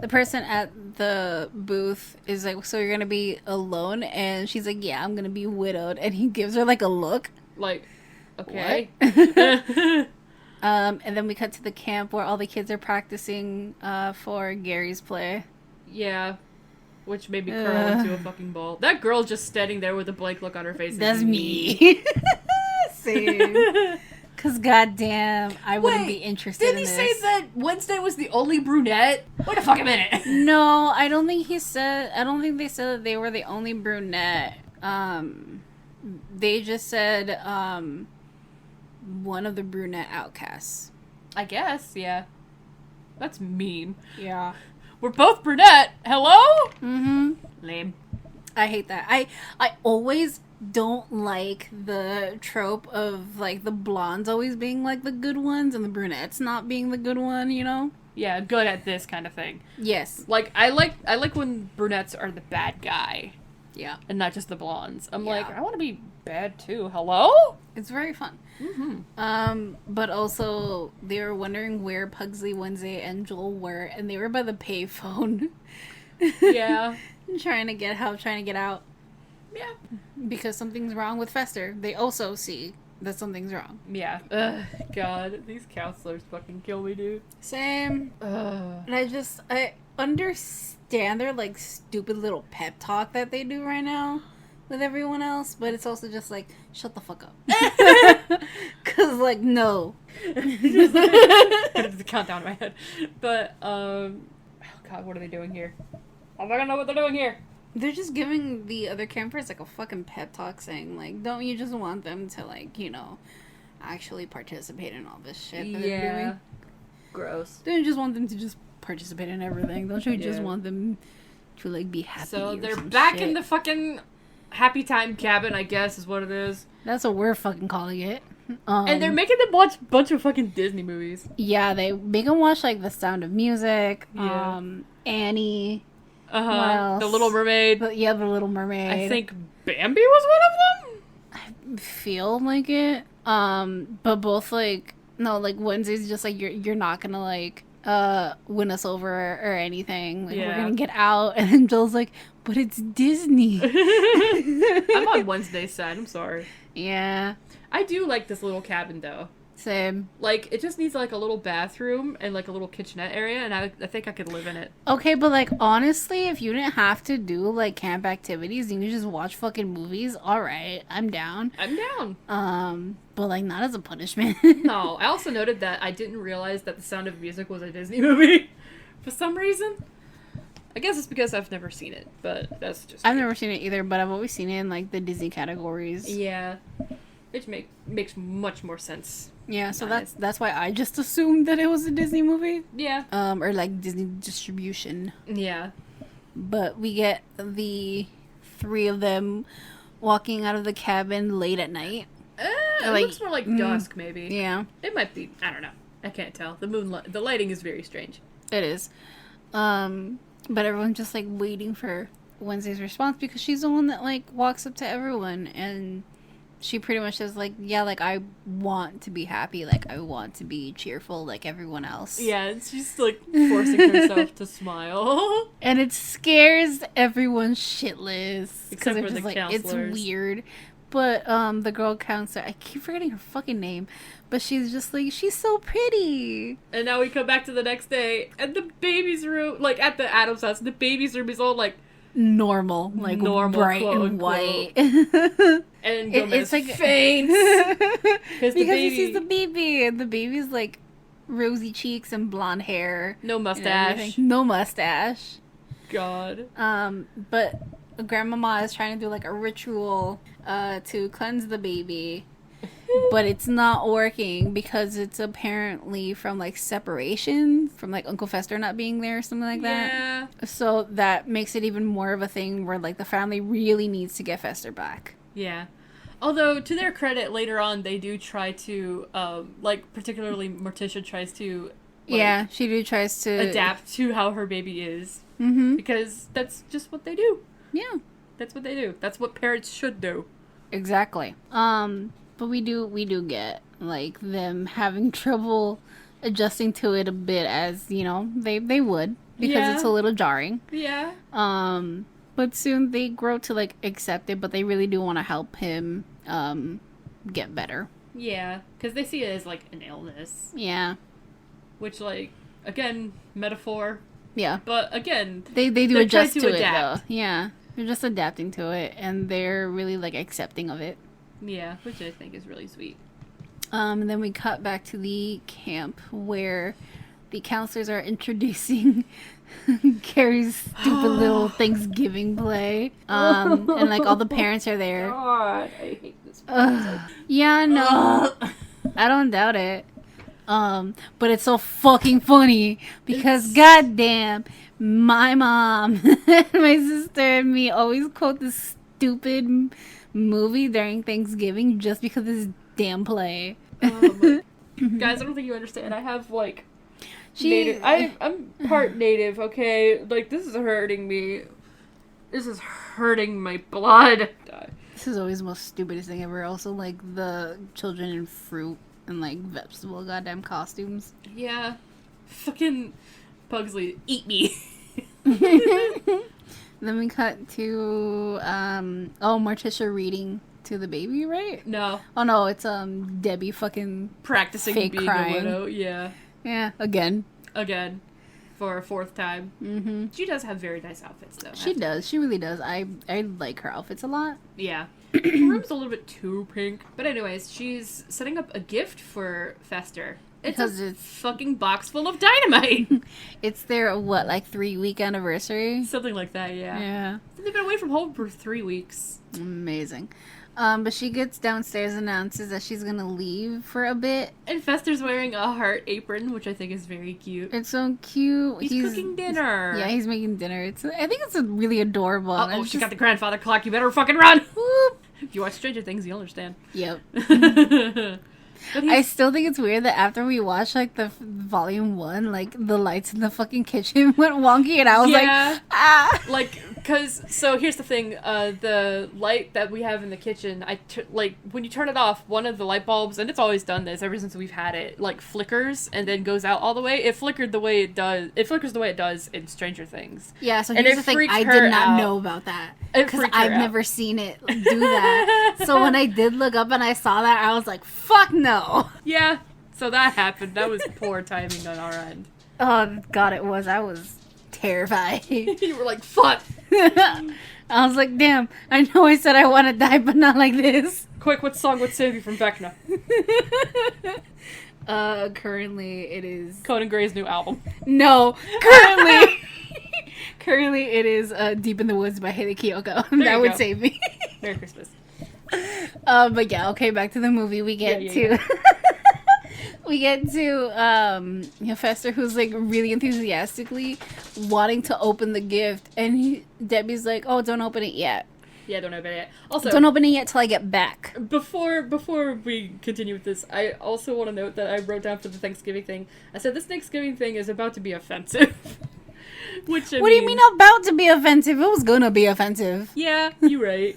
The person at the booth is like, so you're gonna be alone? And she's like, yeah, I'm gonna be widowed. And he gives her like a look. Like, okay. And then we cut to the camp where all the kids are practicing for Gary's play. Yeah. Which made me curl into a fucking ball. That girl just standing there with a blank look on her face. That's me. Same. Because goddamn, I wouldn't be interested in this. Did he say that Wednesday was the only brunette? Wait a fucking minute. No, I don't think they said that they were the only brunette. They just said one of the brunette outcasts. I guess, yeah. That's mean. Yeah. We're both brunette. Hello? Mm-hmm. Lame. I hate that. I always don't like the trope of, like, the blondes always being, like, the good ones and the brunettes not being the good one, you know? Yeah, good at this kind of thing. Yes. Like, I like when brunettes are the bad guy. Yeah. And not just the blondes. I'm like, Yeah. I want to be bad too. Hello? It's very fun. Mm-hmm. But also, they were wondering where Pugsley, Wednesday, and Joel were, and they were by the payphone. Yeah. trying to get out. Yeah. Because something's wrong with Fester. They also see that something's wrong. Yeah. Ugh, God, these counselors fucking kill me, dude. Same. Ugh. And I understand their, like, stupid little pep talk that they do right now with everyone else, but it's also just like, shut the fuck up. Because, like, no. Just, the countdown in my head. But, oh God, what are they doing here? I don't know what they're doing here. They're just giving the other campers, like, a fucking pep talk saying, like, don't you just want them to, like, you know, actually participate in all this shit that they're doing? Gross. Don't you just want them to just participate in everything? Don't you just want them to, like, be happy? So they're back in the fucking happy time cabin, I guess is what it is. That's what we're fucking calling it. And they're making them watch a bunch of fucking Disney movies. Yeah, they make them watch, like, The Sound of Music, Annie. The Little Mermaid. The Little Mermaid. I think Bambi was one of them? I feel like it. But both, like, no, like, Wednesday's just like, you're not gonna, like, win us over or anything. Like, we're gonna get out. And then Joel's like, but it's Disney. I'm on Wednesday's side. I'm sorry. Yeah. I do like this little cabin, though. Same. Like, it just needs, like, a little bathroom and, like, a little kitchenette area, and I think I could live in it. Okay, but, like, honestly, if you didn't have to do, like, camp activities and you just watch fucking movies, alright, I'm down. I'm down. But, like, not as a punishment. No, I also noted that I didn't realize that The Sound of Music was a Disney movie for some reason. I guess it's because I've never seen it, but that's just... I've never seen it either, but I've always seen it in, like, the Disney categories. Yeah. Which makes much more sense. Yeah, so that's why I just assumed that it was a Disney movie. Yeah. Or, like, Disney distribution. Yeah. But we get the three of them walking out of the cabin late at night. It looks more like dusk, maybe. Yeah. It might be. I don't know. I can't tell. The lighting is very strange. It is. But everyone's just, like, waiting for Wednesday's response because she's the one that, like, walks up to everyone and she pretty much is like, yeah, like, I want to be happy. Like, I want to be cheerful like everyone else. Yeah, she's, like, forcing herself to smile. And it scares everyone shitless. Except for just the like, counselors. It's weird. But, the girl counselor, I keep forgetting her fucking name, but she's just like, she's so pretty. And now we come back to the next day, and the baby's room, like, at the Addams house, the baby's room is all, like, normal, bright quote, and white. And Gomez it's like faints. Because he sees the baby, and the baby's, like, rosy cheeks and blonde hair. No mustache. No mustache. God. But Grandmama is trying to do, like, a ritual to cleanse the baby. But it's not working because it's apparently from, like, separation, from, like, Uncle Fester not being there or something like that. Yeah. So that makes it even more of a thing where, like, the family really needs to get Fester back. Yeah. Although, to their credit, later on, they do try to, like, particularly Morticia tries to... Like, yeah, she tries to... adapt to how her baby is. Mm-hmm. Because that's just what they do. Yeah. That's what they do. That's what parents should do. Exactly. But we do get, like, them having trouble adjusting to it a bit, as, you know, they would, because it's a little jarring. Yeah. But soon they grow to, like, accept it, but they really do want to help him get better. Yeah, because they see it as, like, an illness. Yeah. Which, like, again, metaphor. Yeah. But, again... They do adjust to it, though. Yeah. They're just adapting to it, and they're really, like, accepting of it. Yeah, which I think is really sweet. And then we cut back to the camp where the counselors are introducing Carrie's stupid little Thanksgiving play. And, like, all the parents are there. God, I hate this. Yeah, no. I don't doubt it. But it's so fucking funny because goddamn, my mom, my sister, and me always quote this stupid movie during Thanksgiving just because of this damn play. Guys, I don't think you understand. I have, like, native... I'm part native, okay? Like, this is hurting me. This is hurting my blood. This is always the most stupidest thing ever. Also, like, the children in fruit and, like, vegetable goddamn costumes. Yeah. Fucking Pugsley, eat me. Then we cut to, Morticia reading to the baby, right? No. Oh, no, it's, Debbie fucking practicing fake being crying. a widow. Yeah. Yeah, again. For a fourth time. Mm-hmm. She does have very nice outfits, though. She does. She really does. I like her outfits a lot. Yeah. Her room's a little bit too pink. But anyways, she's setting up a gift for Fester. It's fucking box full of dynamite. It's their, 3-week anniversary? Something like that, yeah. Yeah. They've been away from home for 3 weeks. Amazing. But she gets downstairs and announces that she's gonna leave for a bit. And Fester's wearing a heart apron, which I think is very cute. It's so cute. He's cooking dinner. Yeah, he's making dinner. I think it's really adorable. Oh, she got the grandfather clock. You better fucking run. Whoop. If you watch Stranger Things, you'll understand. Yep. I still think it's weird that after we watched, like, the volume 1, like, the lights in the fucking kitchen went wonky, and I was like, ah! Like, so here's the thing, the light that we have in the kitchen, when you turn it off, one of the light bulbs, and it's always done this ever since we've had it, like, flickers, and then goes out all the way. It flickers the way it does in Stranger Things. Yeah, so here's the thing, I did not know about that. Because I've never seen it do that. So when I did look up and I saw that, I was like, fuck no! Yeah, so that happened. That was poor timing on our end. Oh, God, it was. I was terrified. You were like, fuck! I was like, damn, I know I said I want to die, but not like this. Quick, what song would save you from Vecna? Currently it is... Conan Gray's new album. No, currently it is Deep in the Woods by Haley Kiyoko. That would save me. Merry Christmas. But yeah, okay, back to the movie. We get to... We get to Fester, who's, like, really enthusiastically wanting to open the gift, and Debbie's like, oh, don't open it yet. Yeah, don't open it yet. Also, don't open it yet till I get back. Before we continue with this, I also want to note that I wrote down for the Thanksgiving thing, I said this Thanksgiving thing is about to be offensive. What do you mean about to be offensive? It was gonna be offensive. Yeah, you're right.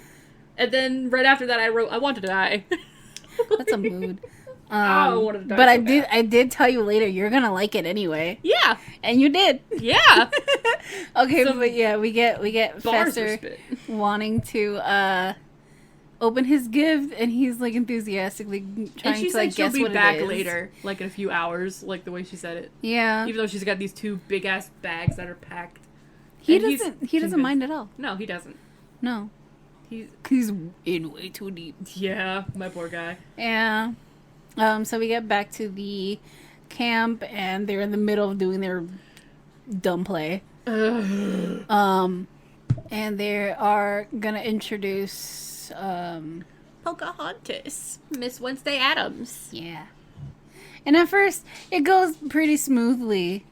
And then right after that I wrote, I want to die. That's a mood. I wanted to die but so I did tell you later you're gonna like it anyway. Yeah. And you did. Yeah. Okay, but yeah, we get Bars Fester wanting to open his gift, and he's like enthusiastically trying to like guess she'll be what back it is. later, like in a few hours, like the way she said it. Yeah. Even though she's got these 2 big ass bags that are packed. He doesn't mind at all. No, he doesn't. No. He's in way too deep. Yeah, my poor guy. Yeah. So we get back to the camp, and they're in the middle of doing their dumb play. And they are gonna introduce Pocahontas, Miss Wednesday Addams. Yeah. And at first, it goes pretty smoothly.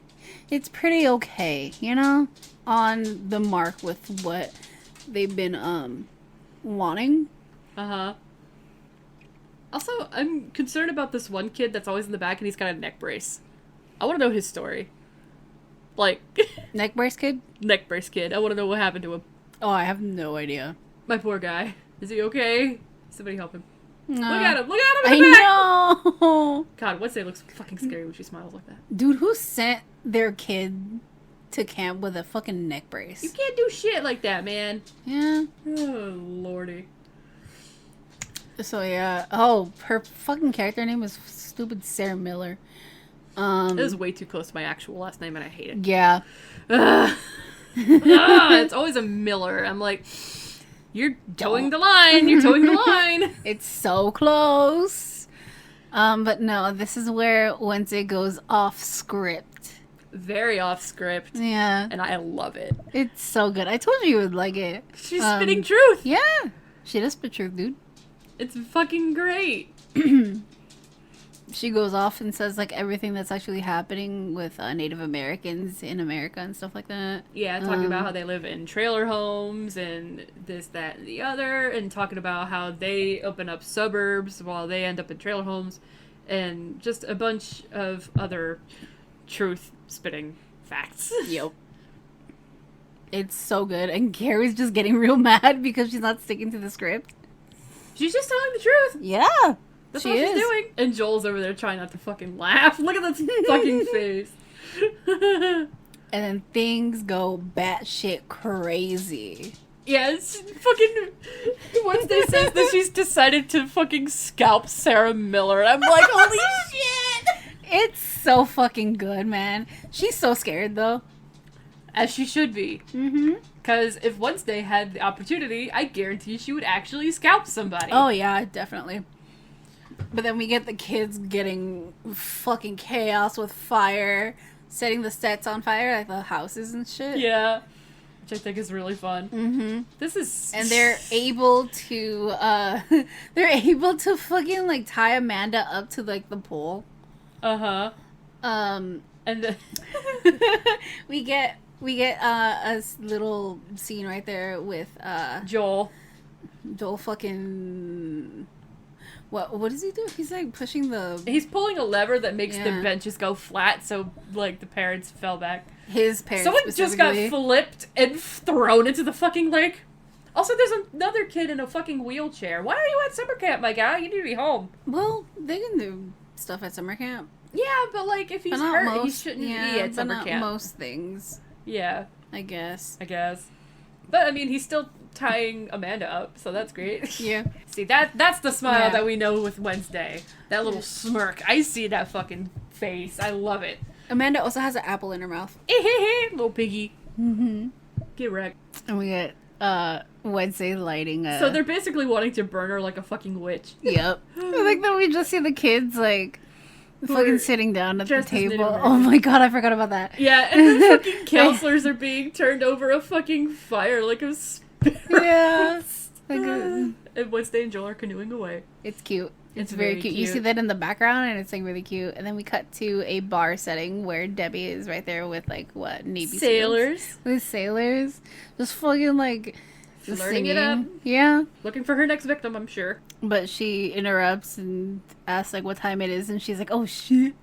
It's pretty okay, you know, on the mark with what they've been wanting. Also, I'm concerned about this one kid that's always in the back and he's got a neck brace. I want to know his story. Like... Neck brace kid? Neck brace kid. I want to know what happened to him. Oh, I have no idea. My poor guy. Is he okay? Somebody help him. No. Look at him! Look at him in the back! I know! God, Wednesday looks fucking scary when she smiles like that. Dude, who sent their kid to camp with a fucking neck brace? You can't do shit like that, man. Yeah. Oh, lordy. So, yeah. Oh, her fucking character name is stupid Sarah Miller. It was way too close to my actual last name, and I hate it. Yeah. It's always a Miller. I'm like, you're towing the line. You're towing the line. It's so close. But no, this is where Wednesday goes off script. Very off script. Yeah. And I love it. It's so good. I told you would like it. She's spitting truth. Yeah. She does spit truth, dude. It's fucking great. She goes off and says, like, everything that's actually happening with Native Americans in America and stuff like that. Yeah, talking about how they live in trailer homes and this, that, and the other, and talking about how they open up suburbs while they end up in trailer homes, and just a bunch of other truth-spitting facts. Yep. It's so good. And Carrie's just getting real mad because she's not sticking to the script. She's just telling the truth. Yeah. That's what she's doing. And Joel's over there trying not to fucking laugh. Look at this fucking face. And then things go batshit crazy. Yeah, it's fucking... Wednesday says that she's decided to fucking scalp Sarah Miller. I'm like, holy shit! It's so fucking good, man. She's so scared, though. As she should be. Mm-hmm. Because if Wednesday had the opportunity, I guarantee she would actually scalp somebody. Oh, yeah, definitely. But then we get the kids getting fucking chaos with fire, setting the sets on fire, like the houses and shit. Yeah. Which I think is really fun. Mm-hmm. This is... And they're able to, fucking, like, tie Amanda up to, like, the pole. Uh-huh. And then... we get a little scene right there with, Joel fucking... What does he do? He's like pushing the... He's pulling a lever that makes the benches go flat, so like the parents fell back. His parents. Someone just got flipped and thrown into the fucking lake. Also, there's another kid in a fucking wheelchair. Why are you at summer camp, my guy? You need to be home. Well, they can do stuff at summer camp. Yeah, but like if he's hurt, he shouldn't be at summer camp. Most things. Yeah, I guess. But I mean, he's still tying Amanda up, so that's great. Yeah. See, that's the smile that we know with Wednesday. That little smirk. I see that fucking face. I love it. Amanda also has an apple in her mouth. Little piggy. Mm-hmm. Get wrecked. And we get Wednesday lighting a... So they're basically wanting to burn her like a fucking witch. Yep. I think that we just see the kids, like... fucking sitting down at the table. Oh my god, I forgot about that. Yeah, and the fucking counselors are being turned over a fucking fire like a sparrow. Yeah. And Wednesday and Joel are canoeing away. It's cute. It's very cute. You see that in the background, and it's like really cute. And then we cut to a bar setting where Debbie is right there with like what Navy sailors. With sailors, just fucking like flirting it up. Yeah. Looking for her next victim, I'm sure. But she interrupts and asks, like, what time it is, and she's like, oh, shit.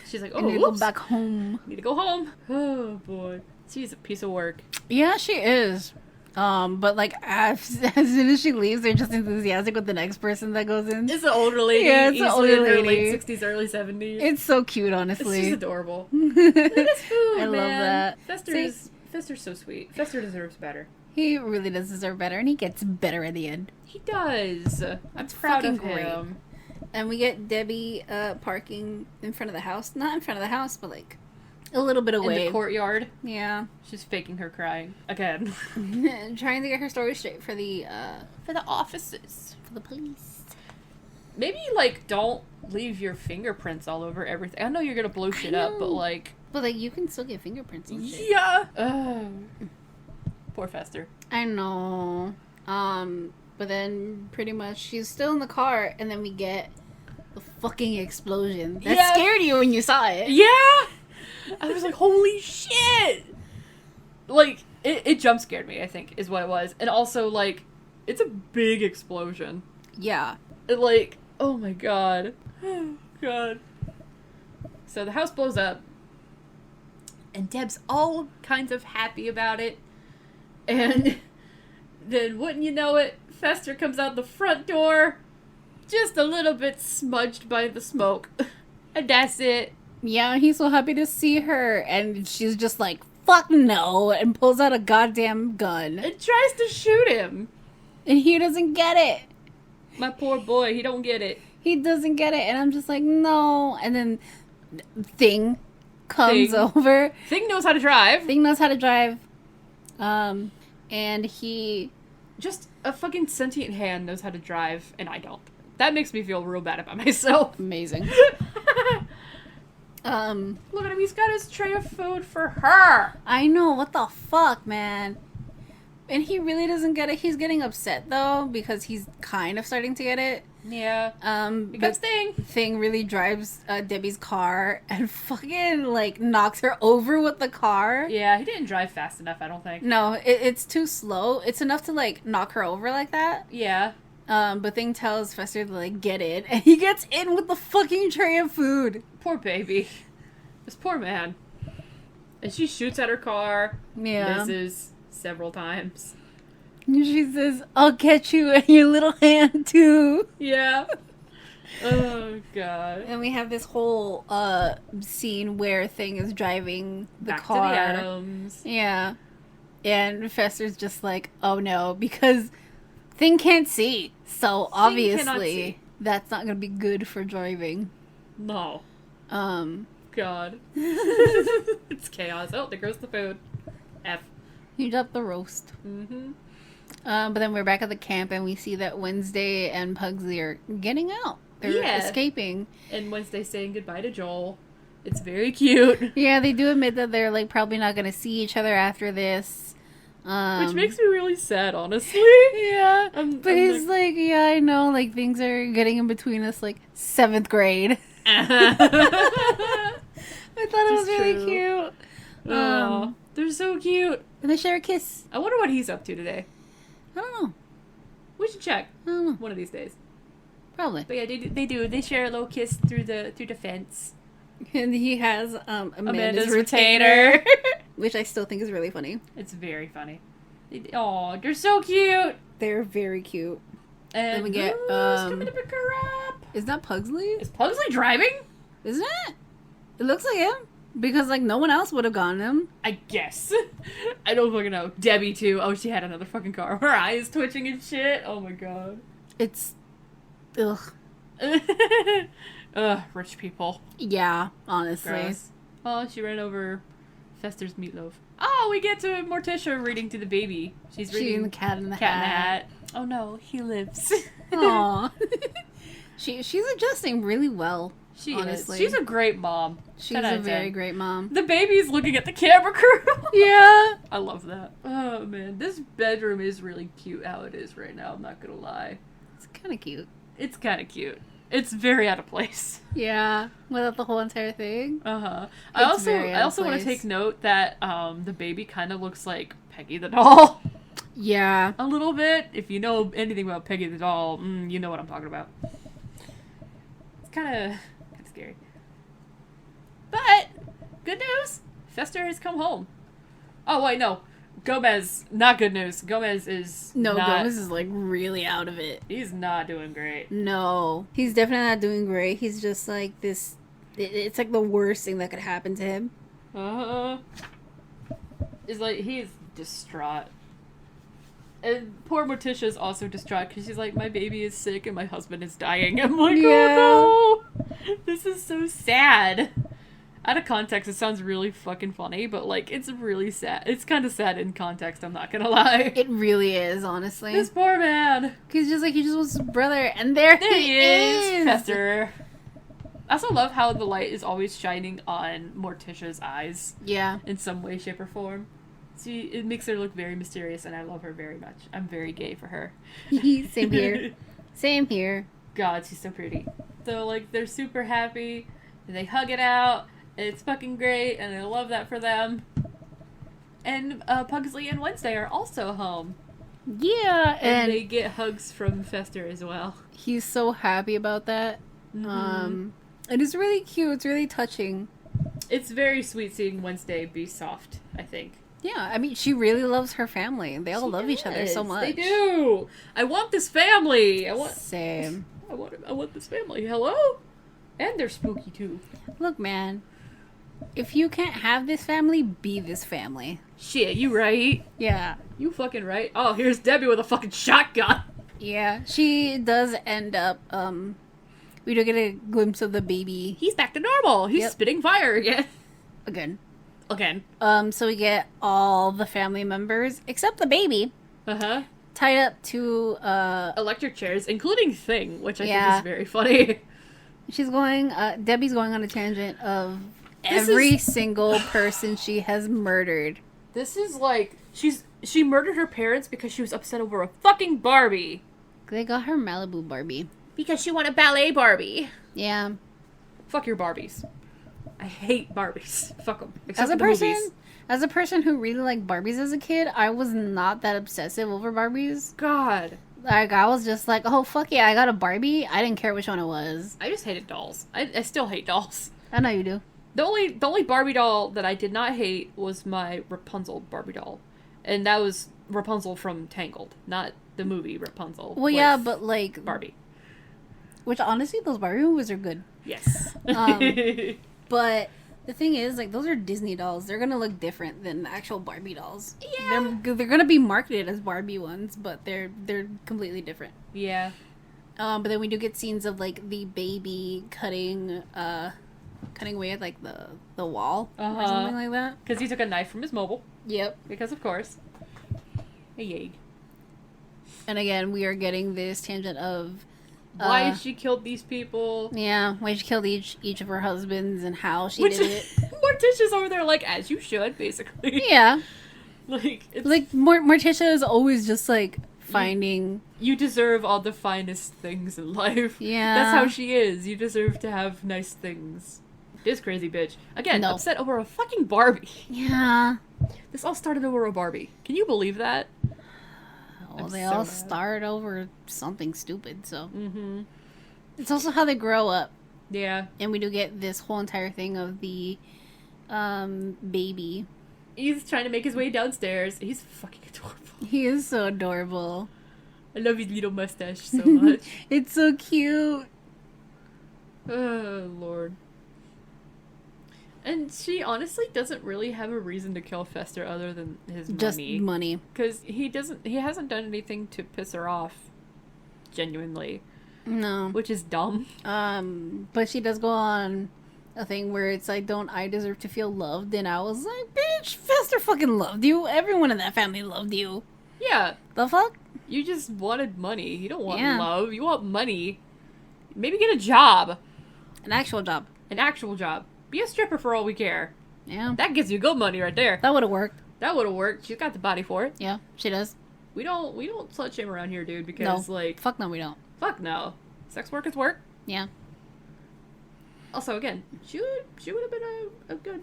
She's like, I need to go back home. Need to go home. Oh, boy. She's a piece of work. Yeah, she is. But, like, as soon as she leaves, they're just enthusiastic with the next person that goes in. It's an older lady. Yeah, it's an older lady. In her late 60s, early 70s. It's so cute, honestly. It's just adorable. Look at this food, I love that. Fester's so sweet. Fester deserves better. He really does deserve better, and he gets better at the end. He does. I'm proud of him. Great. And we get Debbie parking in front of the house. Not in front of the house, but, like, a little bit away. In the courtyard. Yeah. She's faking her crying. Again. Trying to get her story straight for the offices. For the police. Maybe, like, don't leave your fingerprints all over everything. I know you're gonna blow shit up, but, like... But, like, you can still get fingerprints on shit. Yeah! Poor Fester. I know. But then, pretty much, she's still in the car, and then we get the fucking explosion. That scared you when you saw it. Yeah! I was like, holy shit! Like, it jump scared me, I think, is what it was. And also, like, it's a big explosion. Yeah. Like, oh my god. Oh god. So the house blows up. And Deb's all kinds of happy about it. And then, wouldn't you know it, Fester comes out the front door. Just a little bit smudged by the smoke. And that's it. Yeah, he's so happy to see her, and she's just like, fuck no, and pulls out a goddamn gun. And tries to shoot him. And he doesn't get it. My poor boy, he don't get it. He doesn't get it, and I'm just like, no. And then Thing comes over. Thing knows how to drive. And he... Just a fucking sentient hand knows how to drive, and I don't. That makes me feel real bad about myself. Amazing. Look at him, he's got his tray of food for her. I know, what the fuck, man. And he really doesn't get it. He's getting upset, though, because he's kind of starting to get it. Yeah. Because Thing really drives Debbie's car and fucking, like, knocks her over with the car. Yeah, he didn't drive fast enough, I don't think. No, it's too slow. It's enough to, like, knock her over like that. Yeah. But Thing tells Fester to, like, get in, and he gets in with the fucking tray of food. Poor baby. This poor man. And she shoots at her car. Yeah. Misses several times. And she says, I'll get you and your little hand, too. Yeah. Oh, God. And we have this whole scene where Thing is driving the Back car. to the Addams. Yeah. And Fester's just like, oh, no, because Thing can't see. So, obviously, that's not going to be good for driving. No. God. It's chaos. Oh, there goes the food. F. You dropped the roast. Mm-hmm. But then we're back at the camp and we see that Wednesday and Pugsley are getting out. They're escaping. And Wednesday's saying goodbye to Joel. It's very cute. Yeah, they do admit that they're, like, probably not going to see each other after this. Which makes me really sad, honestly. Yeah. But he's like, yeah, I know, like, things are getting in between us, like, 7th grade. I thought it was really cute. They're so cute. And they share a kiss. I wonder what he's up to today. I don't know. We should check. I don't know. One of these days. Probably. But yeah, they do. They share a little kiss through the fence. And he has Amanda's retainer. Which I still think is really funny. It's very funny. Oh, they're so cute. They're very cute. And then we get who's coming to pick her up? Is that Pugsley? Is Pugsley driving? Isn't it? It looks like him. Because, like, no one else would have gotten him. I guess. I don't fucking know. Debbie, too. Oh, she had another fucking car. Her eyes twitching and shit. Oh, my God. It's... Ugh. Ugh, rich people. Yeah, honestly. Gross. Oh, she ran over Fester's meatloaf. Oh, we get to Morticia reading to the baby. She's reading The Cat in the Hat. Oh, no. He lives. Aww. She's adjusting really well. She honestly. is. She's a great mom. She's a very great mom. The baby's looking at the camera crew. Yeah. I love that. Oh, man. This bedroom is really cute how it is right now. I'm not going to lie. It's kind of cute. It's kind of cute. It's very out of place. Yeah. Without the whole entire thing. Uh-huh. I also want to take note that the baby kind of looks like Peggy the doll. Yeah. A little bit. If you know anything about Peggy the doll, you know what I'm talking about. It's kind of scary. But, good news! Fester has come home. Oh, wait, no. Gomez, not good news. Gomez is Gomez is, like, really out of it. He's not doing great. No. He's definitely not doing great. He's just, like, this... It's, like, the worst thing that could happen to him. It's like, he's distraught. And poor Morticia's also distraught because she's like, my baby is sick and my husband is dying. I'm like, oh no! This is so sad. Out of context, it sounds really fucking funny, but, like, it's really sad. It's kind of sad in context, I'm not gonna lie. It really is, honestly. This poor man. He's just like, he just wants his brother, and there he is! Fester. I also love how the light is always shining on Morticia's eyes. Yeah. In some way, shape, or form. See, it makes her look very mysterious, and I love her very much. I'm very gay for her. Same here. Same here. God, she's so pretty. So, like, they're super happy, and they hug it out. It's fucking great, and I love that for them. And Pugsley and Wednesday are also home. Yeah, and they get hugs from Fester as well. He's so happy about that. And it's really cute. It's really touching. It's very sweet seeing Wednesday be soft, I think. Yeah, I mean, she really loves her family. They all love each other so much. They do! I want this family! Same. I want this family. Hello? And they're spooky, too. Look, man. If you can't have this family, be this family. Shit, you right? Yeah. You fucking right. Oh, here's Debbie with a fucking shotgun. Yeah, she does end up, we do get a glimpse of the baby. He's back to normal. He's spitting fire again. Again. So we get all the family members, except the baby. Tied up to, electric chairs, including Thing, which I think is very funny. Debbie's going on a tangent of every single person she has murdered. This is like, she murdered her parents because she was upset over a fucking Barbie. They got her Malibu Barbie. Because she wanted ballet Barbie. Yeah. Fuck your Barbies. I hate Barbies. Fuck them. As a person who really liked Barbies as a kid, I was not that obsessive over Barbies. God. Like, I was just like, oh, fuck yeah, I got a Barbie. I didn't care which one it was. I just hated dolls. I still hate dolls. I know you do. The only Barbie doll that I did not hate was my Rapunzel Barbie doll. And that was Rapunzel from Tangled, not the movie Rapunzel. Well, yeah, but like... Barbie. Which, honestly, those Barbie movies are good. Yes. But the thing is, like, those are Disney dolls. They're gonna look different than actual Barbie dolls. Yeah. They're gonna be marketed as Barbie ones, but they're completely different. Yeah. But then we do get scenes of, like, the baby cutting away at, like, the wall or something like that. Because he took a knife from his mobile. Yep. Because, of course. Yay. And again, we are getting this tangent of... why she killed these people. Yeah, why she killed each of her husbands and how she did it. Morticia's over there like, as you should, basically. Yeah. Like, Morticia is always just, like, finding... You deserve all the finest things in life. Yeah. That's how she is. You deserve to have nice things. This crazy bitch. Again, upset over a fucking Barbie. Yeah. This all started over a Barbie. Can you believe that? Well, they all start over something stupid, so... Mm-hmm. It's also how they grow up. Yeah. And we do get this whole entire thing of the baby. He's trying to make his way downstairs. He's fucking adorable. He is so adorable. I love his little mustache so much. It's so cute. Oh, Lord. And she honestly doesn't really have a reason to kill Fester other than his money. Just money. Because he hasn't done anything to piss her off. Genuinely. No. Which is dumb. But she does go on a thing where it's like, don't I deserve to feel loved? And I was like, bitch, Fester fucking loved you. Everyone in that family loved you. Yeah. The fuck? You just wanted money. You don't want love. You want money. Maybe get a job. An actual job. An actual job. Be a stripper for all we care. Yeah. That gives you good money right there. That would have worked. That would have worked. She's got the body for it. Yeah, she does. We don't slut shame around here, dude, because fuck no, we don't. Fuck no. Sex work is work. Yeah. Also, again, she would have been a good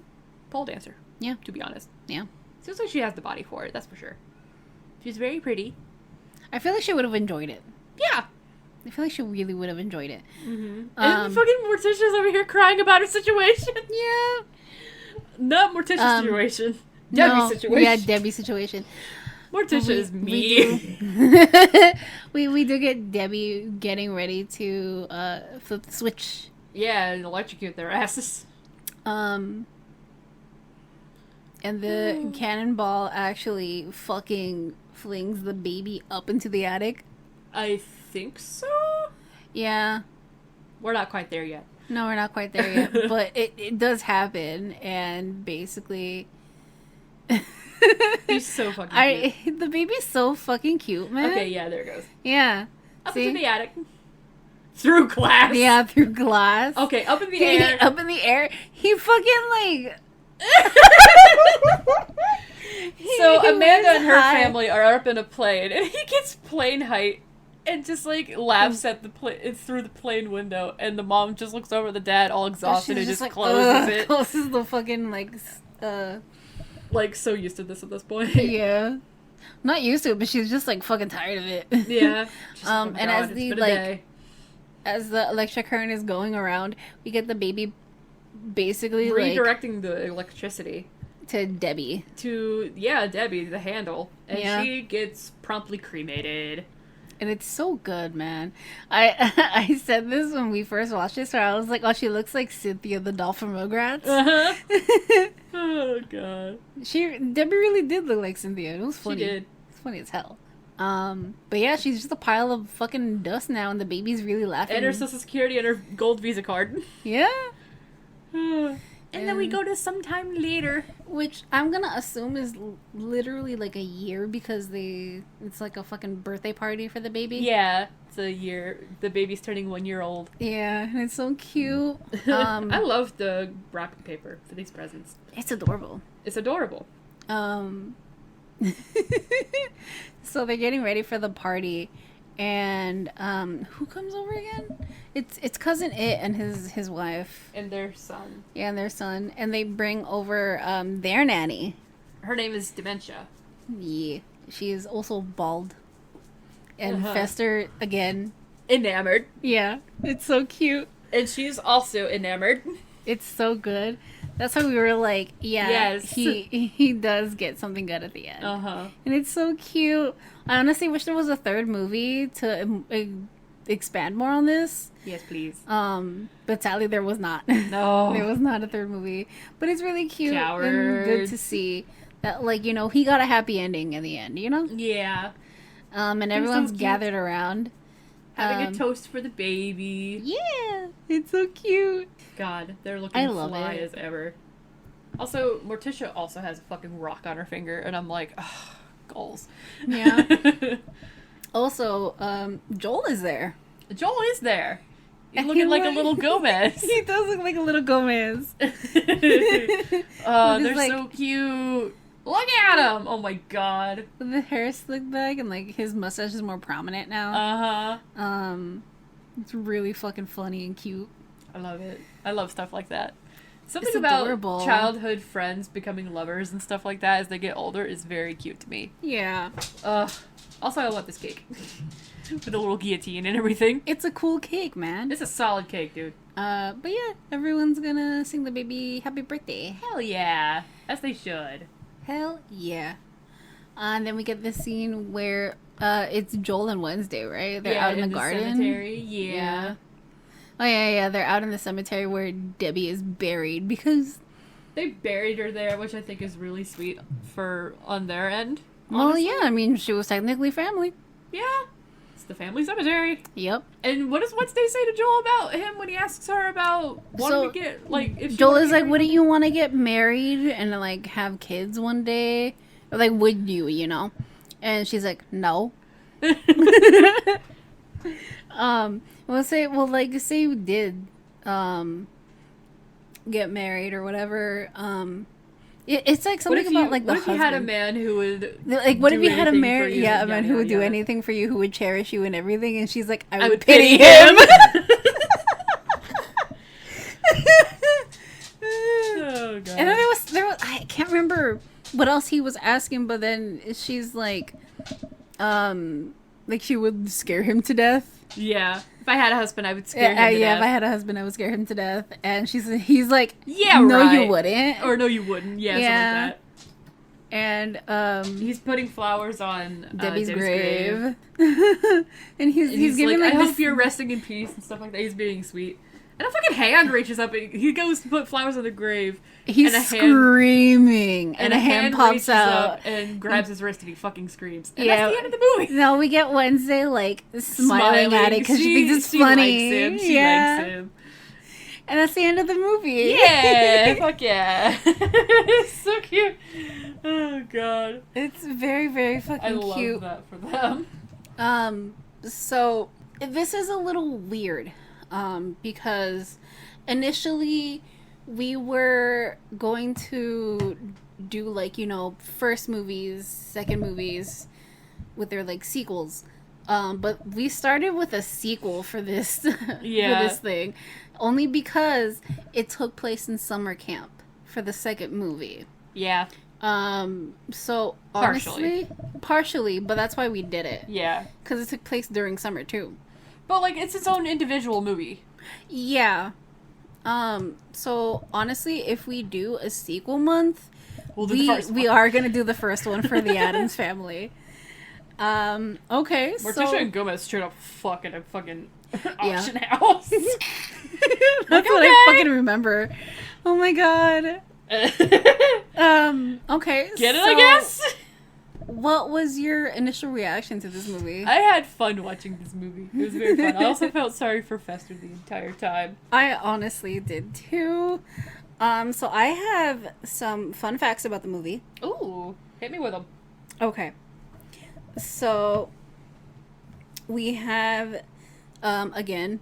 pole dancer. Yeah. To be honest. Yeah. Seems like she has the body for it, that's for sure. She's very pretty. I feel like she would have enjoyed it. Yeah. I feel like she really would have enjoyed it. Mm-hmm. And fucking Morticia's over here crying about her situation. Yeah. Not Morticia's situation. Debbie's situation. Yeah, Debbie's situation. Morticia is me. We do get Debbie getting ready to flip the switch. Yeah, and electrocute their asses. And the cannonball actually fucking flings the baby up into the attic. I think so. Yeah. We're not quite there yet. No, we're not quite there yet. But it does happen, and basically... He's so fucking cute. The baby's so fucking cute, man. Okay, yeah, there it goes. Yeah. Up into the attic. Through glass. Yeah, through glass. Okay, up in the air. Up in the air. He fucking, like... So Amanda and her family are up in a plane, and he gets plane height and just like laughs at the through the plane window, and the mom just looks over at the dad all exhausted and just like, closes it. Closes the fucking like so used to this at this point. Yeah. Not used to it, but she's just like fucking tired of it. Yeah. And as the electric current is going around, we get the baby basically redirecting the electricity to Debbie. Debbie, the handle. And she gets promptly cremated. And it's so good, man. I said this when we first watched this, where I was like, oh, she looks like Cynthia the doll from Rugrats. Uh-huh. Oh, God. Debbie really did look like Cynthia. It was funny. She did. It's funny as hell. But yeah, she's just a pile of fucking dust now, and the baby's really laughing. And her Social Security and her gold Visa card. Yeah. And then we go to sometime later. Which I'm gonna assume is literally like a year, because it's like a fucking birthday party for the baby. Yeah, it's a year. The baby's turning 1 year old. Yeah, and it's so cute. I love the wrapping paper for these presents. It's adorable. It's adorable. So they're getting ready for the party, and who comes over again? It's cousin It and his wife and their son. Yeah, and their son, and they bring over their nanny. Her name is Dementia. Yeah, she is also bald, and Fester again enamored. Yeah, it's so cute, and she's also enamored. It's so good. That's why we were like, yes. He does get something good at the end. And it's so cute. I honestly wish there was a third movie to expand more on this. Yes, please. But sadly there was not. No. There was not a third movie. But it's really cute. Cowards. And good to see that, like, you know, he got a happy ending in the end, you know? Yeah. And everyone's gathered around. Having a toast for the baby. Yeah. It's so cute. God, they're looking fly as ever. Also, Morticia also has a fucking rock on her finger, and I'm like, ugh, goals. Yeah. Also, Joel is there. Joel is there. He's looking like a little Gomez. He does look like a little Gomez. Oh, they're so cute. Look at him! Oh my god. With the hair slicked back and like his mustache is more prominent now. It's really fucking funny and cute. I love it. I love stuff like that. Something about childhood friends becoming lovers and stuff like that as they get older is very cute to me. Yeah. Also, I want this cake. With a little guillotine and everything. It's a cool cake, man. It's a solid cake, dude. But yeah, everyone's gonna sing the baby happy birthday. Hell yeah. As they should. Hell yeah. And then we get this scene where it's Joel and Wednesday, right? They're out in the garden. Cemetery. Yeah. Oh yeah, they're out in the cemetery where Debbie is buried because they buried her there, which I think is really sweet on their end. Honestly. Well, yeah, I mean, she was technically family. Yeah. It's the family cemetery. Yep. And what does Wednesday say to Joel about him when he asks her about wanting to get, like, if she Joel is like, wouldn't you want to get married and, like, have kids one day? Or, like, would you, you know? And she's like, no. Say you did, get married or whatever, it's like something about like the husband. What if you had a man who would like? What if you had a man who would do anything for you, who would cherish you and everything? And she's like, I would pity him. Oh god. And then there was I can't remember what else he was asking, but then she's like she would scare him to death. Yeah. If I had a husband, I would scare him to death. Yeah, if I had a husband, I would scare him to death. And he's like, yeah, no, right. you wouldn't. Or no, you wouldn't. Yeah, something like that. And he's putting flowers on Debbie's grave. and he's giving like, I hope you're resting in peace and stuff like that. He's being sweet. And a fucking hand reaches up and he goes to put flowers on the grave. He's screaming. And a hand pops out and grabs his wrist and he fucking screams. And that's the end of the movie. No, we get Wednesday like smiling at it because she thinks it's funny. Likes him. She likes him. And that's the end of the movie. Yeah, fuck yeah. It's so cute. Oh, God. It's very, very fucking cute. I love that for them. So, this is a little weird, because initially we were going to do, like, first movies, second movies with their, like, sequels. But we started with a sequel for this, for this thing. Only because it took place in summer camp for the second movie. Yeah. So honestly, partially, but that's why we did it. Yeah. Because it took place during summer too. But like, it's its own individual movie. Yeah. So honestly, if we do a sequel month, we are gonna do the first one for the Addams family. Okay. Morticia and Gomez straight up fucking a fucking auction house. That's what I fucking remember. Oh my god. Okay. Get it, I guess? What was your initial reaction to this movie? I had fun watching this movie. It was very fun. I also felt sorry for Fester the entire time. I honestly did too. So I have some fun facts about the movie. Ooh, hit me with them. Okay. So we have, again,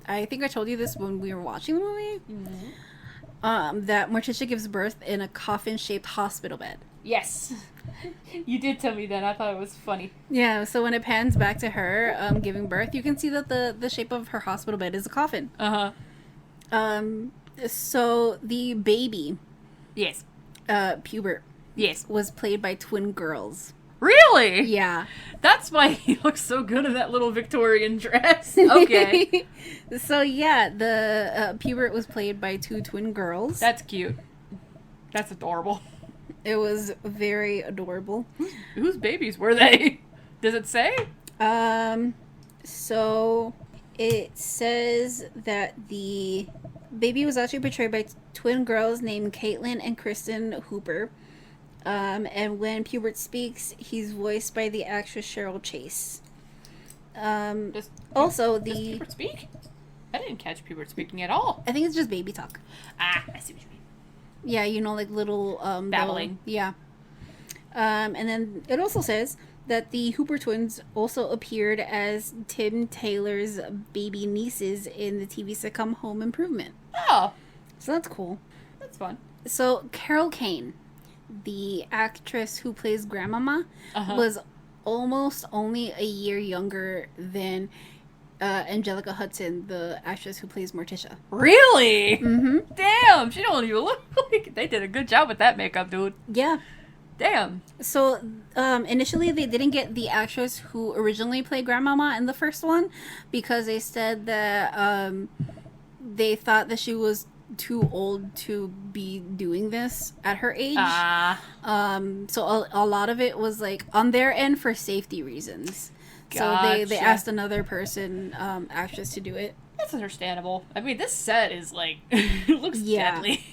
I think I told you this when we were watching the movie. Mm-hmm. That Morticia gives birth in a coffin-shaped hospital bed. Yes. You did tell me that. I thought it was funny. Yeah, so when it pans back to her giving birth, you can see that the shape of her hospital bed is a coffin. Uh-huh. So the baby... Yes. Pubert. Yes. Was played by twin girls. Really? Yeah. That's why he looks so good in that little Victorian dress. Okay. So yeah, the Pubert was played by two twin girls. That's cute. That's adorable. It was very adorable. Whose babies were they? Does it say? So it says that the baby was actually portrayed by twin girls named Caitlin and Kristen Hooper. And when Pubert speaks, he's voiced by the actress Cheryl Chase. Does Pubert speak? I didn't catch Pubert speaking at all. I think it's just baby talk. Ah, I see what you mean. Yeah, like little babbling. Yeah. And then it also says that the Hooper twins also appeared as Tim Taylor's baby nieces in the TV sitcom Home Improvement. Oh. So that's cool. That's fun. So Carol Kane, the actress who plays Grandmama, was almost only a year younger than Angelica Hudson, the actress who plays Morticia. Really? Mm-hmm. Damn, she don't even look like... They did a good job with that makeup, dude. Yeah. Damn. So, initially they didn't get the actress who originally played Grandmama in the first one because they said that they thought that she was too old to be doing this at her age. So a lot of it was like on their end for safety reasons. Gotcha. So they asked another person, actress, to do it. That's understandable. I mean, this set is like it looks deadly.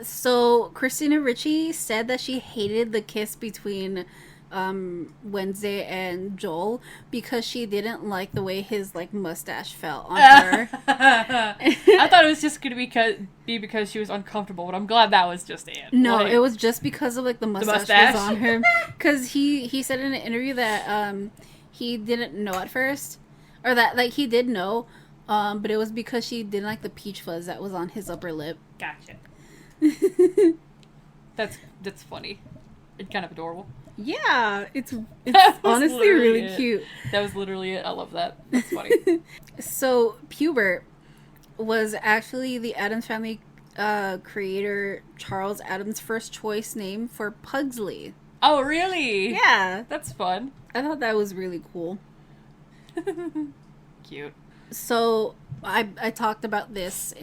So Christina Ricci said that she hated the kiss between Wednesday and Joel because she didn't like the way his like mustache felt on her. I thought it was just going to be because she was uncomfortable, but I'm glad that was just it. No, it was just because of like the mustache was on her. Because he said in an interview that he didn't know at first, or that like he did know, but it was because she didn't like the peach fuzz that was on his upper lip. Gotcha. That's funny. It's kind of adorable. Yeah, it's honestly really cute. That was literally it. I love that. That's funny. So Pubert was actually the Addams family creator Charles Addams' first choice name for Pugsley. Oh, really? Yeah. That's fun. I thought that was really cool. Cute. So, I talked about this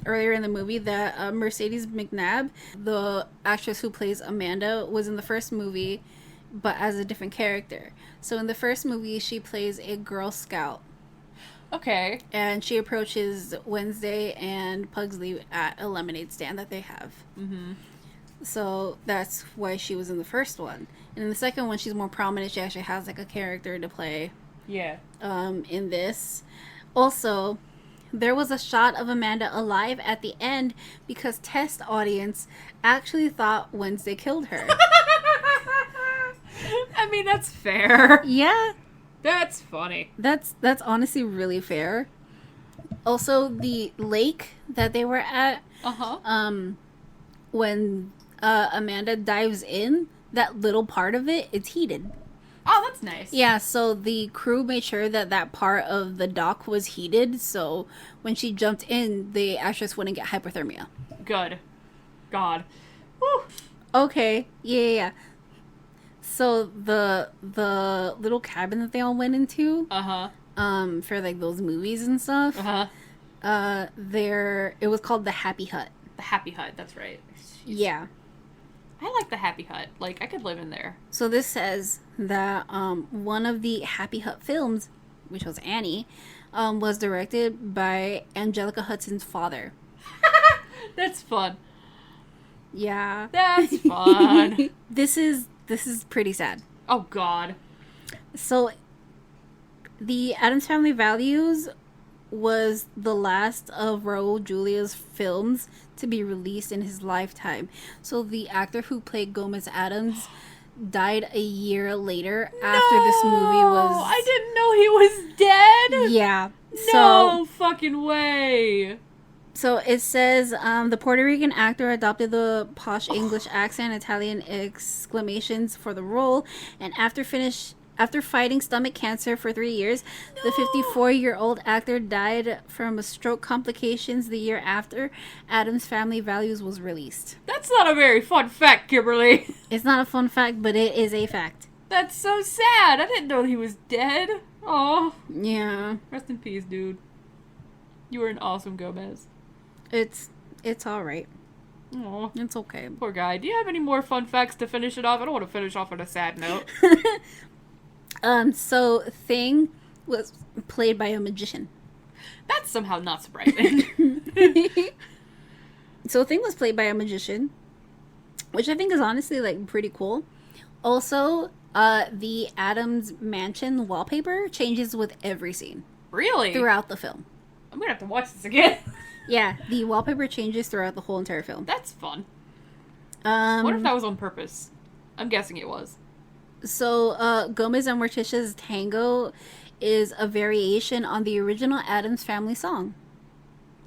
earlier in the movie that Mercedes McNabb, the actress who plays Amanda, was in the first movie, but as a different character. So in the first movie, she plays a Girl Scout. Okay. And she approaches Wednesday and Pugsley at a lemonade stand that they have. Mm-hmm. So that's why she was in the first one. And in the second one, she's more prominent. She actually has like a character to play. Yeah. In this. Also, there was a shot of Amanda alive at the end because test audience actually thought Wednesday killed her. I mean, that's fair. Yeah. That's funny. That's honestly really fair. Also, the lake that they were at, when Amanda dives in, that little part of it's heated. Oh, that's nice. Yeah, so the crew made sure that part of the dock was heated, so when she jumped in, the actress wouldn't get hypothermia. Good. God. Whew. Okay, yeah. So the little cabin that they all went into, for like those movies and stuff, it was called the Happy Hut. The Happy Hut, that's right. Yeah. I like the Happy Hut. Like, I could live in there. So this says that one of the Happy Hut films, which was Annie, was directed by Angelica Hudson's father. That's fun. Yeah. That's fun. This is pretty sad. Oh, God. So, the Addams Family Values was the last of Raul Julia's films to be released in his lifetime. So, the actor who played Gomez Addams died a year later after this movie was... I didn't know he was dead! Yeah. No fucking way! So it says the Puerto Rican actor adopted the posh English accent, Italian exclamations for the role, and after fighting stomach cancer for 3 years, the 54-year-old actor died from stroke complications the year after Addams Family Values was released. That's not a very fun fact, Kimberly. It's not a fun fact, but it is a fact. That's so sad. I didn't know he was dead. Oh. Yeah. Rest in peace, dude. You were an awesome Gomez. It's all right. Oh, it's okay. Poor guy. Do you have any more fun facts to finish it off? I don't want to finish off on a sad note. So Thing was played by a magician. That's somehow not surprising. So Thing was played by a magician, which I think is honestly like pretty cool. Also, the Addams mansion wallpaper changes with every scene. Really? Throughout the film. I'm gonna have to watch this again. Yeah, the wallpaper changes throughout the whole entire film. That's fun. What if that was on purpose? I'm guessing it was. So, Gomez and Morticia's Tango is a variation on the original Addams Family song.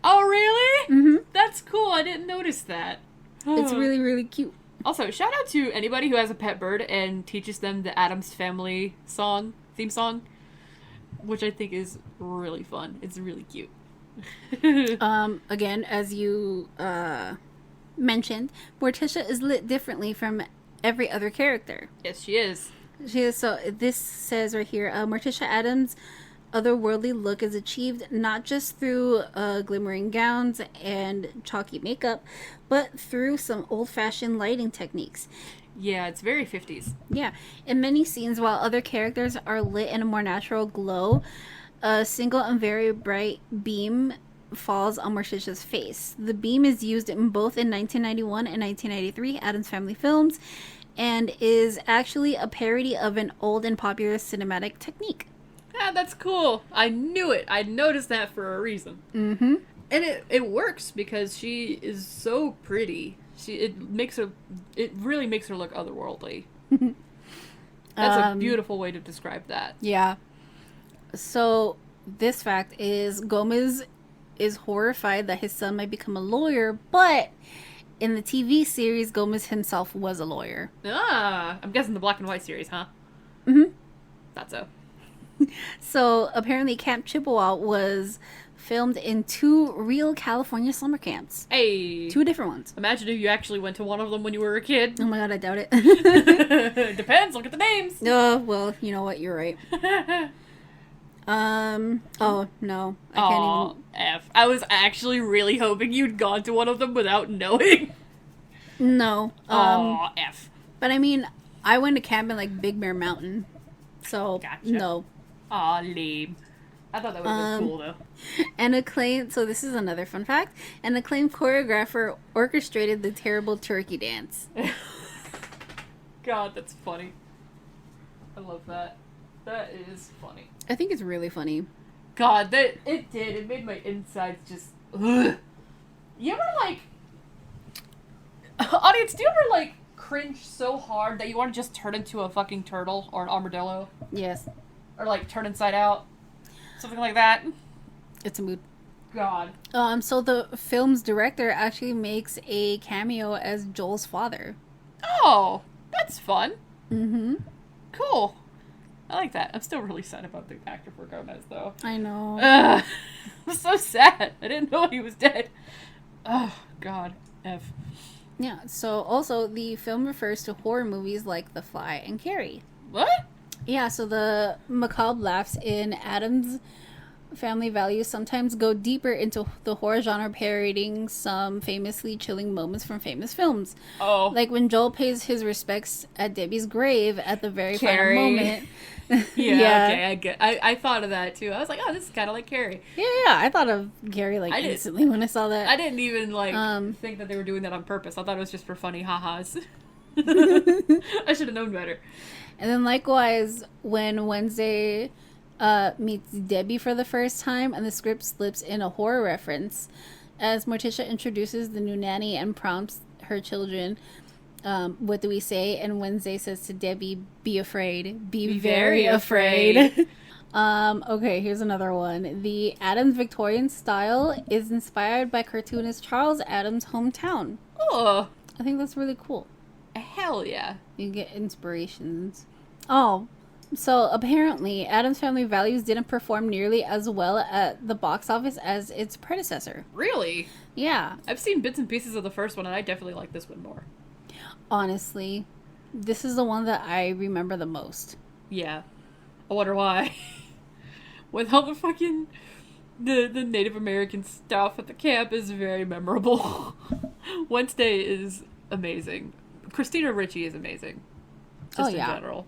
Oh, really? Mm-hmm. That's cool. I didn't notice that. It's really, really cute. Also, shout out to anybody who has a pet bird and teaches them the Addams Family theme song, which I think is really fun. It's really cute. Again, as you mentioned, Morticia is lit differently from every other character. Yes, she is. She is. So this says right here, Morticia Addams' otherworldly look is achieved not just through glimmering gowns and chalky makeup, but through some old-fashioned lighting techniques. Yeah, it's very 50s. Yeah. In many scenes, while other characters are lit in a more natural glow, a single and very bright beam falls on Morticia's face. The beam is used in both in 1991 and 1993 Addams Family films and is actually a parody of an old and popular cinematic technique. Ah, that's cool. I knew it. I noticed that for a reason. Mm-hmm. And it works because she is so pretty. It really makes her look otherworldly. That's a beautiful way to describe that. Yeah. So, this fact is Gomez is horrified that his son might become a lawyer, but in the TV series, Gomez himself was a lawyer. Ah, I'm guessing the black and white series, huh? Mm-hmm. Thought so. So apparently Camp Chippewa was filmed in 2 real California summer camps. Hey. 2 different ones. Imagine if you actually went to one of them when you were a kid. Oh my god, I doubt it. Depends, look at the names. Well, you know what, you're right. Oh, no. I can't even... F. I was actually really hoping you'd gone to one of them without knowing. No. F. But I mean, I went to camp in, like, Big Bear Mountain. So, Gotcha. no. Aw, lame. I thought that would have been cool, though. An acclaimed... So this is another fun fact. An acclaimed choreographer orchestrated the terrible turkey dance. God, that's funny. I love that. That is funny. I think it's really funny. God, it did. It made my insides just... Ugh. You ever, like... Audience, do you ever, like, cringe so hard that you want to just turn into a fucking turtle or an armadillo? Yes. Or, like, turn inside out? Something like that? It's a mood. God. So the film's director actually makes a cameo as Joel's father. Oh, that's fun. Mm-hmm. Cool. I like that. I'm still really sad about the actor for Gomez, though. I know. I'm so sad. I didn't know he was dead. Oh, God. F. Yeah, so also the film refers to horror movies like The Fly and Carrie. What? Yeah, so the macabre laughs in Addams' Family Values sometimes go deeper into the horror genre, parodying some famously chilling moments from famous films. Oh. Like when Joel pays his respects at Debbie's grave at the very Carrie. final moment. Yeah, okay, I get. I thought of that too. I was like, oh, this is kind of like Carrie. Yeah, I thought of Gary like instantly when I saw that. I didn't even like think that they were doing that on purpose. I thought it was just for funny ha-has. I should have known better. And then likewise, when Wednesday meets Debbie for the first time and the script slips in a horror reference, as Morticia introduces the new nanny and prompts her children, what do we say? And Wednesday says to Debbie, be afraid. Be very afraid. Okay, here's another one. The Addams Victorian style is inspired by cartoonist Charles Addams' hometown. Oh. I think that's really cool. Hell yeah. You get inspirations. Oh, so apparently Addams Family Values didn't perform nearly as well at the box office as its predecessor. Really? Yeah. I've seen bits and pieces of the first one, and I definitely like this one more. Honestly, this is the one that I remember the most. Yeah. I wonder why. With all the fucking... The Native American stuff at the camp is very memorable. Wednesday is amazing. Christina Ricci is amazing. Just in general.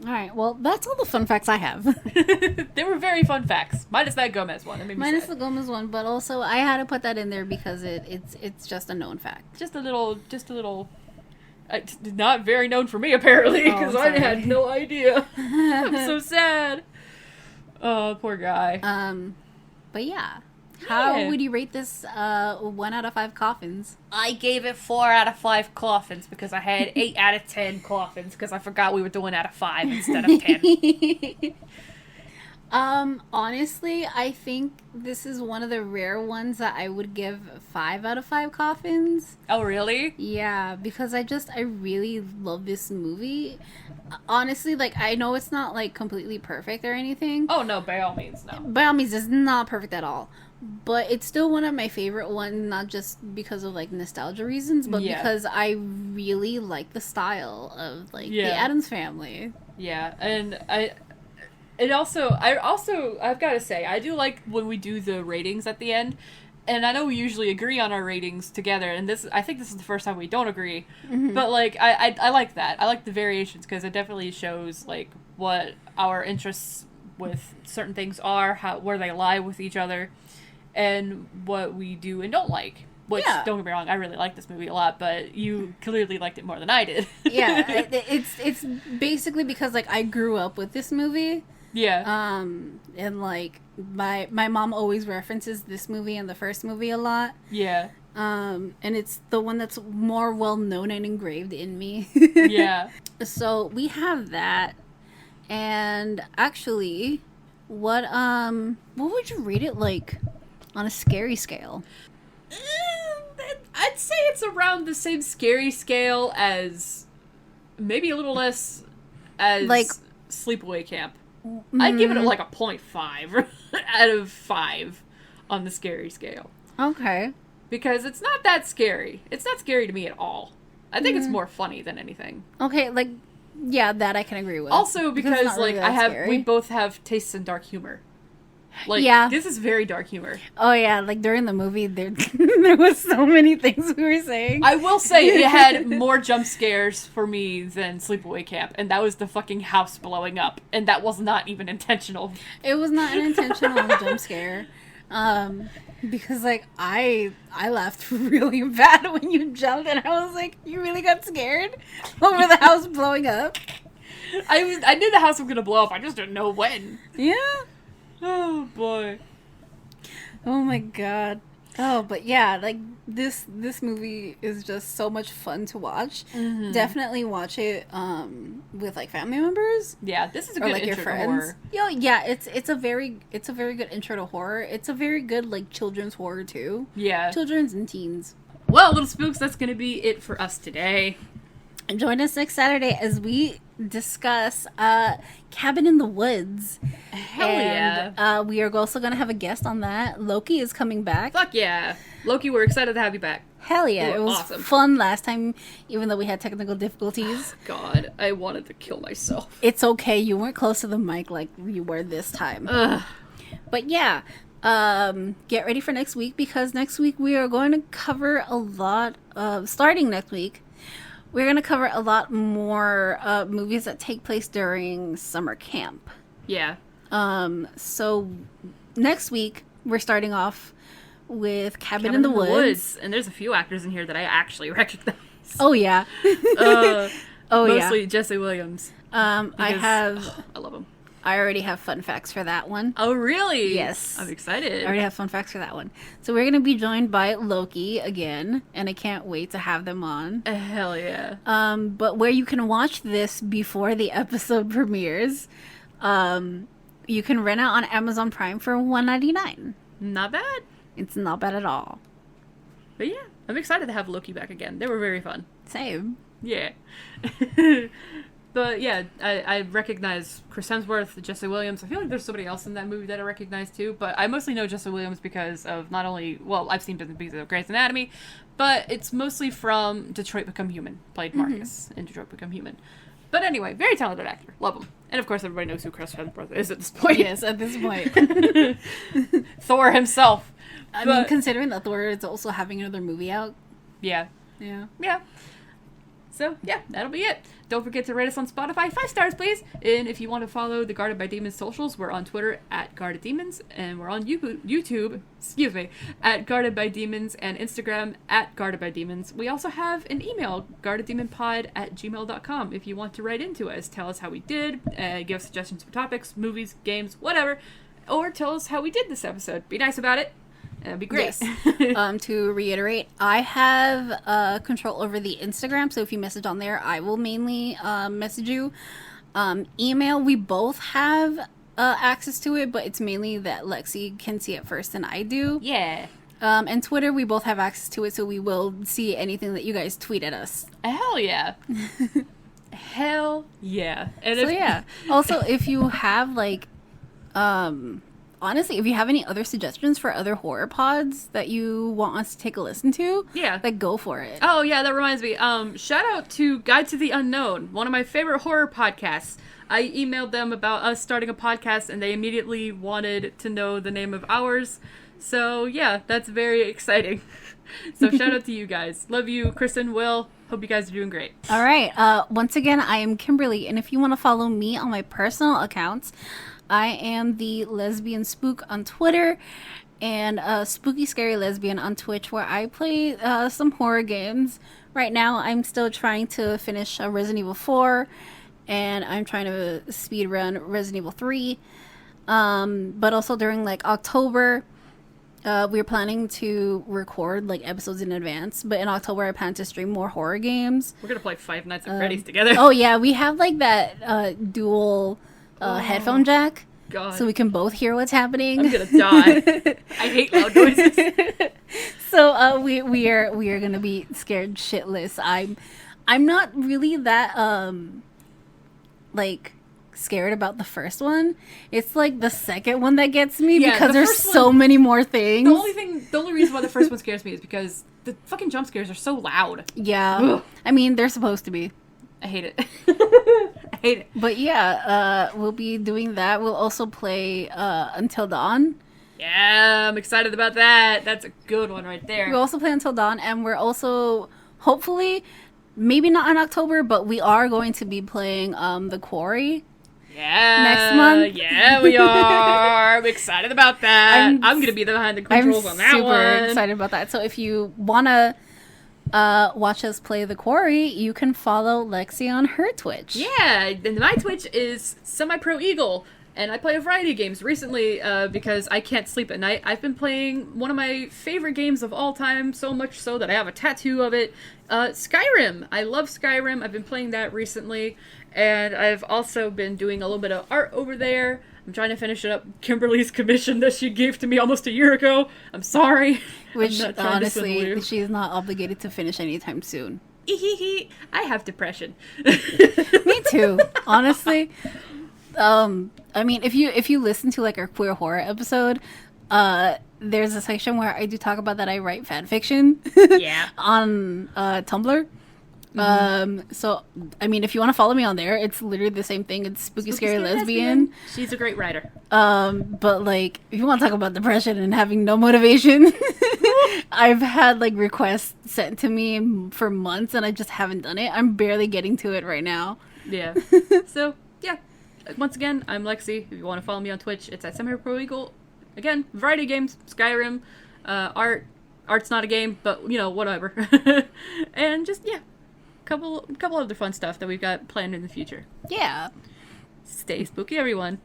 Alright, well, that's all the fun facts I have. They were very fun facts. Minus that Gomez one. Minus the Gomez one, but also I had to put that in there because it's just a known fact. Just a little... not very known for me, apparently, because I had no idea. I'm so sad. Oh, poor guy. But yeah. How would you rate this 1 out of 5 coffins? I gave it 4 out of 5 coffins because I had 8 out of 10 coffins because I forgot we were doing out of 5 instead of 10. Honestly, I think this is one of the rare ones that I would give 5 out of 5 coffins. Oh, really? Yeah, because I really love this movie. Honestly, like, I know it's not, like, completely perfect or anything. Oh, no, by all means, no. By all means, it's not perfect at all. But it's still one of my favorite ones, not just because of, like, nostalgia reasons, but because I really like the style of, like, the Addams Family. Yeah, and I've got to say, I do like when we do the ratings at the end, and I know we usually agree on our ratings together, and I think this is the first time we don't agree, but, like, I like that. I like the variations, because it definitely shows, like, what our interests with certain things are, where they lie with each other, and what we do and don't like. Which, don't get me wrong, I really like this movie a lot, but you clearly liked it more than I did. Yeah, it's basically because, like, I grew up with this movie. Yeah. And, like, my mom always references this movie and the first movie a lot. Yeah. And it's the one that's more well-known and engraved in me. Yeah. So, we have that. And, actually, what would you rate it, like, on a scary scale? I'd say it's around the same scary scale as... maybe a little less as... like... Sleepaway Camp. I'd give it like a 0.5 out of 5 on the scary scale. Okay. Because it's not that scary. It's not scary to me at all. I think it's more funny than anything. Okay, like, yeah, that I can agree with. Also because really like we both have tastes in dark humor. Like, this is very dark humor. Oh, yeah. Like, during the movie, there was so many things we were saying. I will say it had more jump scares for me than Sleepaway Camp, and that was the fucking house blowing up, and that was not even intentional. It was not an intentional jump scare. Because, like, I laughed really bad when you jumped, and I was like, you really got scared over the house blowing up? I knew the house was going to blow up, I just didn't know when. Yeah. Oh, boy. Oh, my God. Oh, but yeah, like, this movie is just so much fun to watch. Mm-hmm. Definitely watch it with, like, family members. Yeah, this is a good like intro your friends. to horror. Yeah, it's a very good intro to horror. It's a very good, like, children's horror, too. Yeah. Children's and teens. Well, Little Spooks, that's going to be it for us today. And join us next Saturday as we discuss Cabin in the Woods. Hell yeah. We are also going to have a guest on that. Loki is coming back. Fuck yeah. Loki, we're excited to have you back. Hell yeah. It was awesome. Fun last time, even though we had technical difficulties. God, I wanted to kill myself. It's okay. You weren't close to the mic like you were this time. Ugh. But yeah, get ready for next week, because next week we are going to cover a lot of, starting next week, we're going to cover a lot more movies that take place during summer camp. Yeah. So next week we're starting off with Cabin in the Woods. And there's a few actors in here that I actually recognize. Oh yeah. Mostly Jesse Williams. I love him. I already have fun facts for that one. Oh, really? Yes. I'm excited. I already have fun facts for that one. So we're going to be joined by Loki again, and I can't wait to have them on. Hell yeah. But where you can watch this before the episode premieres, you can rent it on Amazon Prime for $1.99. Not bad. It's not bad at all. But yeah, I'm excited to have Loki back again. They were very fun. Same. Yeah. But yeah, I recognize Chris Hemsworth, Jesse Williams. I feel like there's somebody else in that movie that I recognize too, but I mostly know Jesse Williams because of not only, well, I've seen different pieces of Grey's Anatomy, but it's mostly from Detroit Become Human. Played Marcus in Detroit Become Human. But anyway, very talented actor. Love him. And of course, everybody knows who Chris Hemsworth is at this point. Yes, at this point. Thor himself. I mean, considering that Thor is also having another movie out. Yeah. Yeah. Yeah. So, yeah, that'll be it. Don't forget to rate us on Spotify. 5 stars, please. And if you want to follow the Guarded by Demons socials, we're on Twitter at Guarded Demons, and we're on YouTube, at Guarded by Demons, and Instagram at Guarded by Demons. We also have an email, guardeddemonpod@gmail.com, if you want to write into us. Tell us how we did, give us suggestions for topics, movies, games, whatever, or tell us how we did this episode. Be nice about it. That'd be great. Yes. To reiterate, I have control over the Instagram, so if you message on there, I will mainly message you. Email, we both have access to it, but it's mainly that Lexi can see it first than I do. Yeah. And Twitter, we both have access to it, so we will see anything that you guys tweet at us. Hell yeah. Hell yeah. And so yeah. Also, if you have like... honestly, if you have any other suggestions for other horror pods that you want us to take a listen to, like, go for it. Oh, yeah, that reminds me. Shout out to Guide to the Unknown, one of my favorite horror podcasts. I emailed them about us starting a podcast, and they immediately wanted to know the name of ours. So, yeah, that's very exciting. So, shout out to you guys. Love you, Kristen, Will. Hope you guys are doing great. All right. Once again, I am Kimberly, and if you want to follow me on my personal accounts, I am the Lesbian Spook on Twitter and Spooky Scary Lesbian on Twitch, where I play some horror games. Right now, I'm still trying to finish Resident Evil 4, and I'm trying to speedrun Resident Evil 3. But also during like October, we're planning to record like episodes in advance. But in October, I plan to stream more horror games. We're gonna play Five Nights at Freddy's together. Oh yeah, we have like that dual headphone jack. God. So we can both hear what's happening. I'm gonna die. I hate loud noises. So we are gonna be scared shitless. I'm not really that like scared about the first one. It's like the second one that gets me because there's so many more things. The only reason why the first one scares me is because the fucking jump scares are so loud. Yeah. Ugh. I mean, they're supposed to be. I hate it. I hate it. But yeah, we'll be doing that. We'll also play Until Dawn. Yeah, I'm excited about that. That's a good one right there. We'll also play Until Dawn, and we're also, hopefully, maybe not in October, but we are going to be playing The Quarry. Yeah. Next month. Yeah, we are. I'm excited about that. I'm going to be behind the controls on that one. I'm super excited about that. So if you want to watch us play The Quarry, you can follow Lexi on her Twitch. Yeah, and my Twitch is Semi-Pro Eagle. And I play a variety of games. Recently, because I can't sleep at night, I've been playing one of my favorite games of all time, so much so that I have a tattoo of it, Skyrim. I love Skyrim. I've been playing that recently, and I've also been doing a little bit of art over there. I'm trying to finish up Kimberly's commission that she gave to me almost a year ago. I'm sorry. Which, honestly, she's not obligated to finish anytime soon. I have depression. Me too, honestly. I mean, if you listen to like our queer horror episode, there's a section where I do talk about that I write fan fiction. Yeah. On Tumblr. Mm-hmm. So I mean, if you want to follow me on there, it's literally the same thing. It's Spooky Scary Lesbian. She's a great writer. But like, if you want to talk about depression and having no motivation, I've had like requests sent to me for months, and I just haven't done it. I'm barely getting to it right now. Yeah. So yeah. Once again, I'm Lexi. If you want to follow me on Twitch, it's at Semi-Pro Eagle. Again, variety of games, Skyrim, art. Art's not a game, but, you know, whatever. And just, yeah, couple other fun stuff that we've got planned in the future. Yeah. Stay spooky, everyone.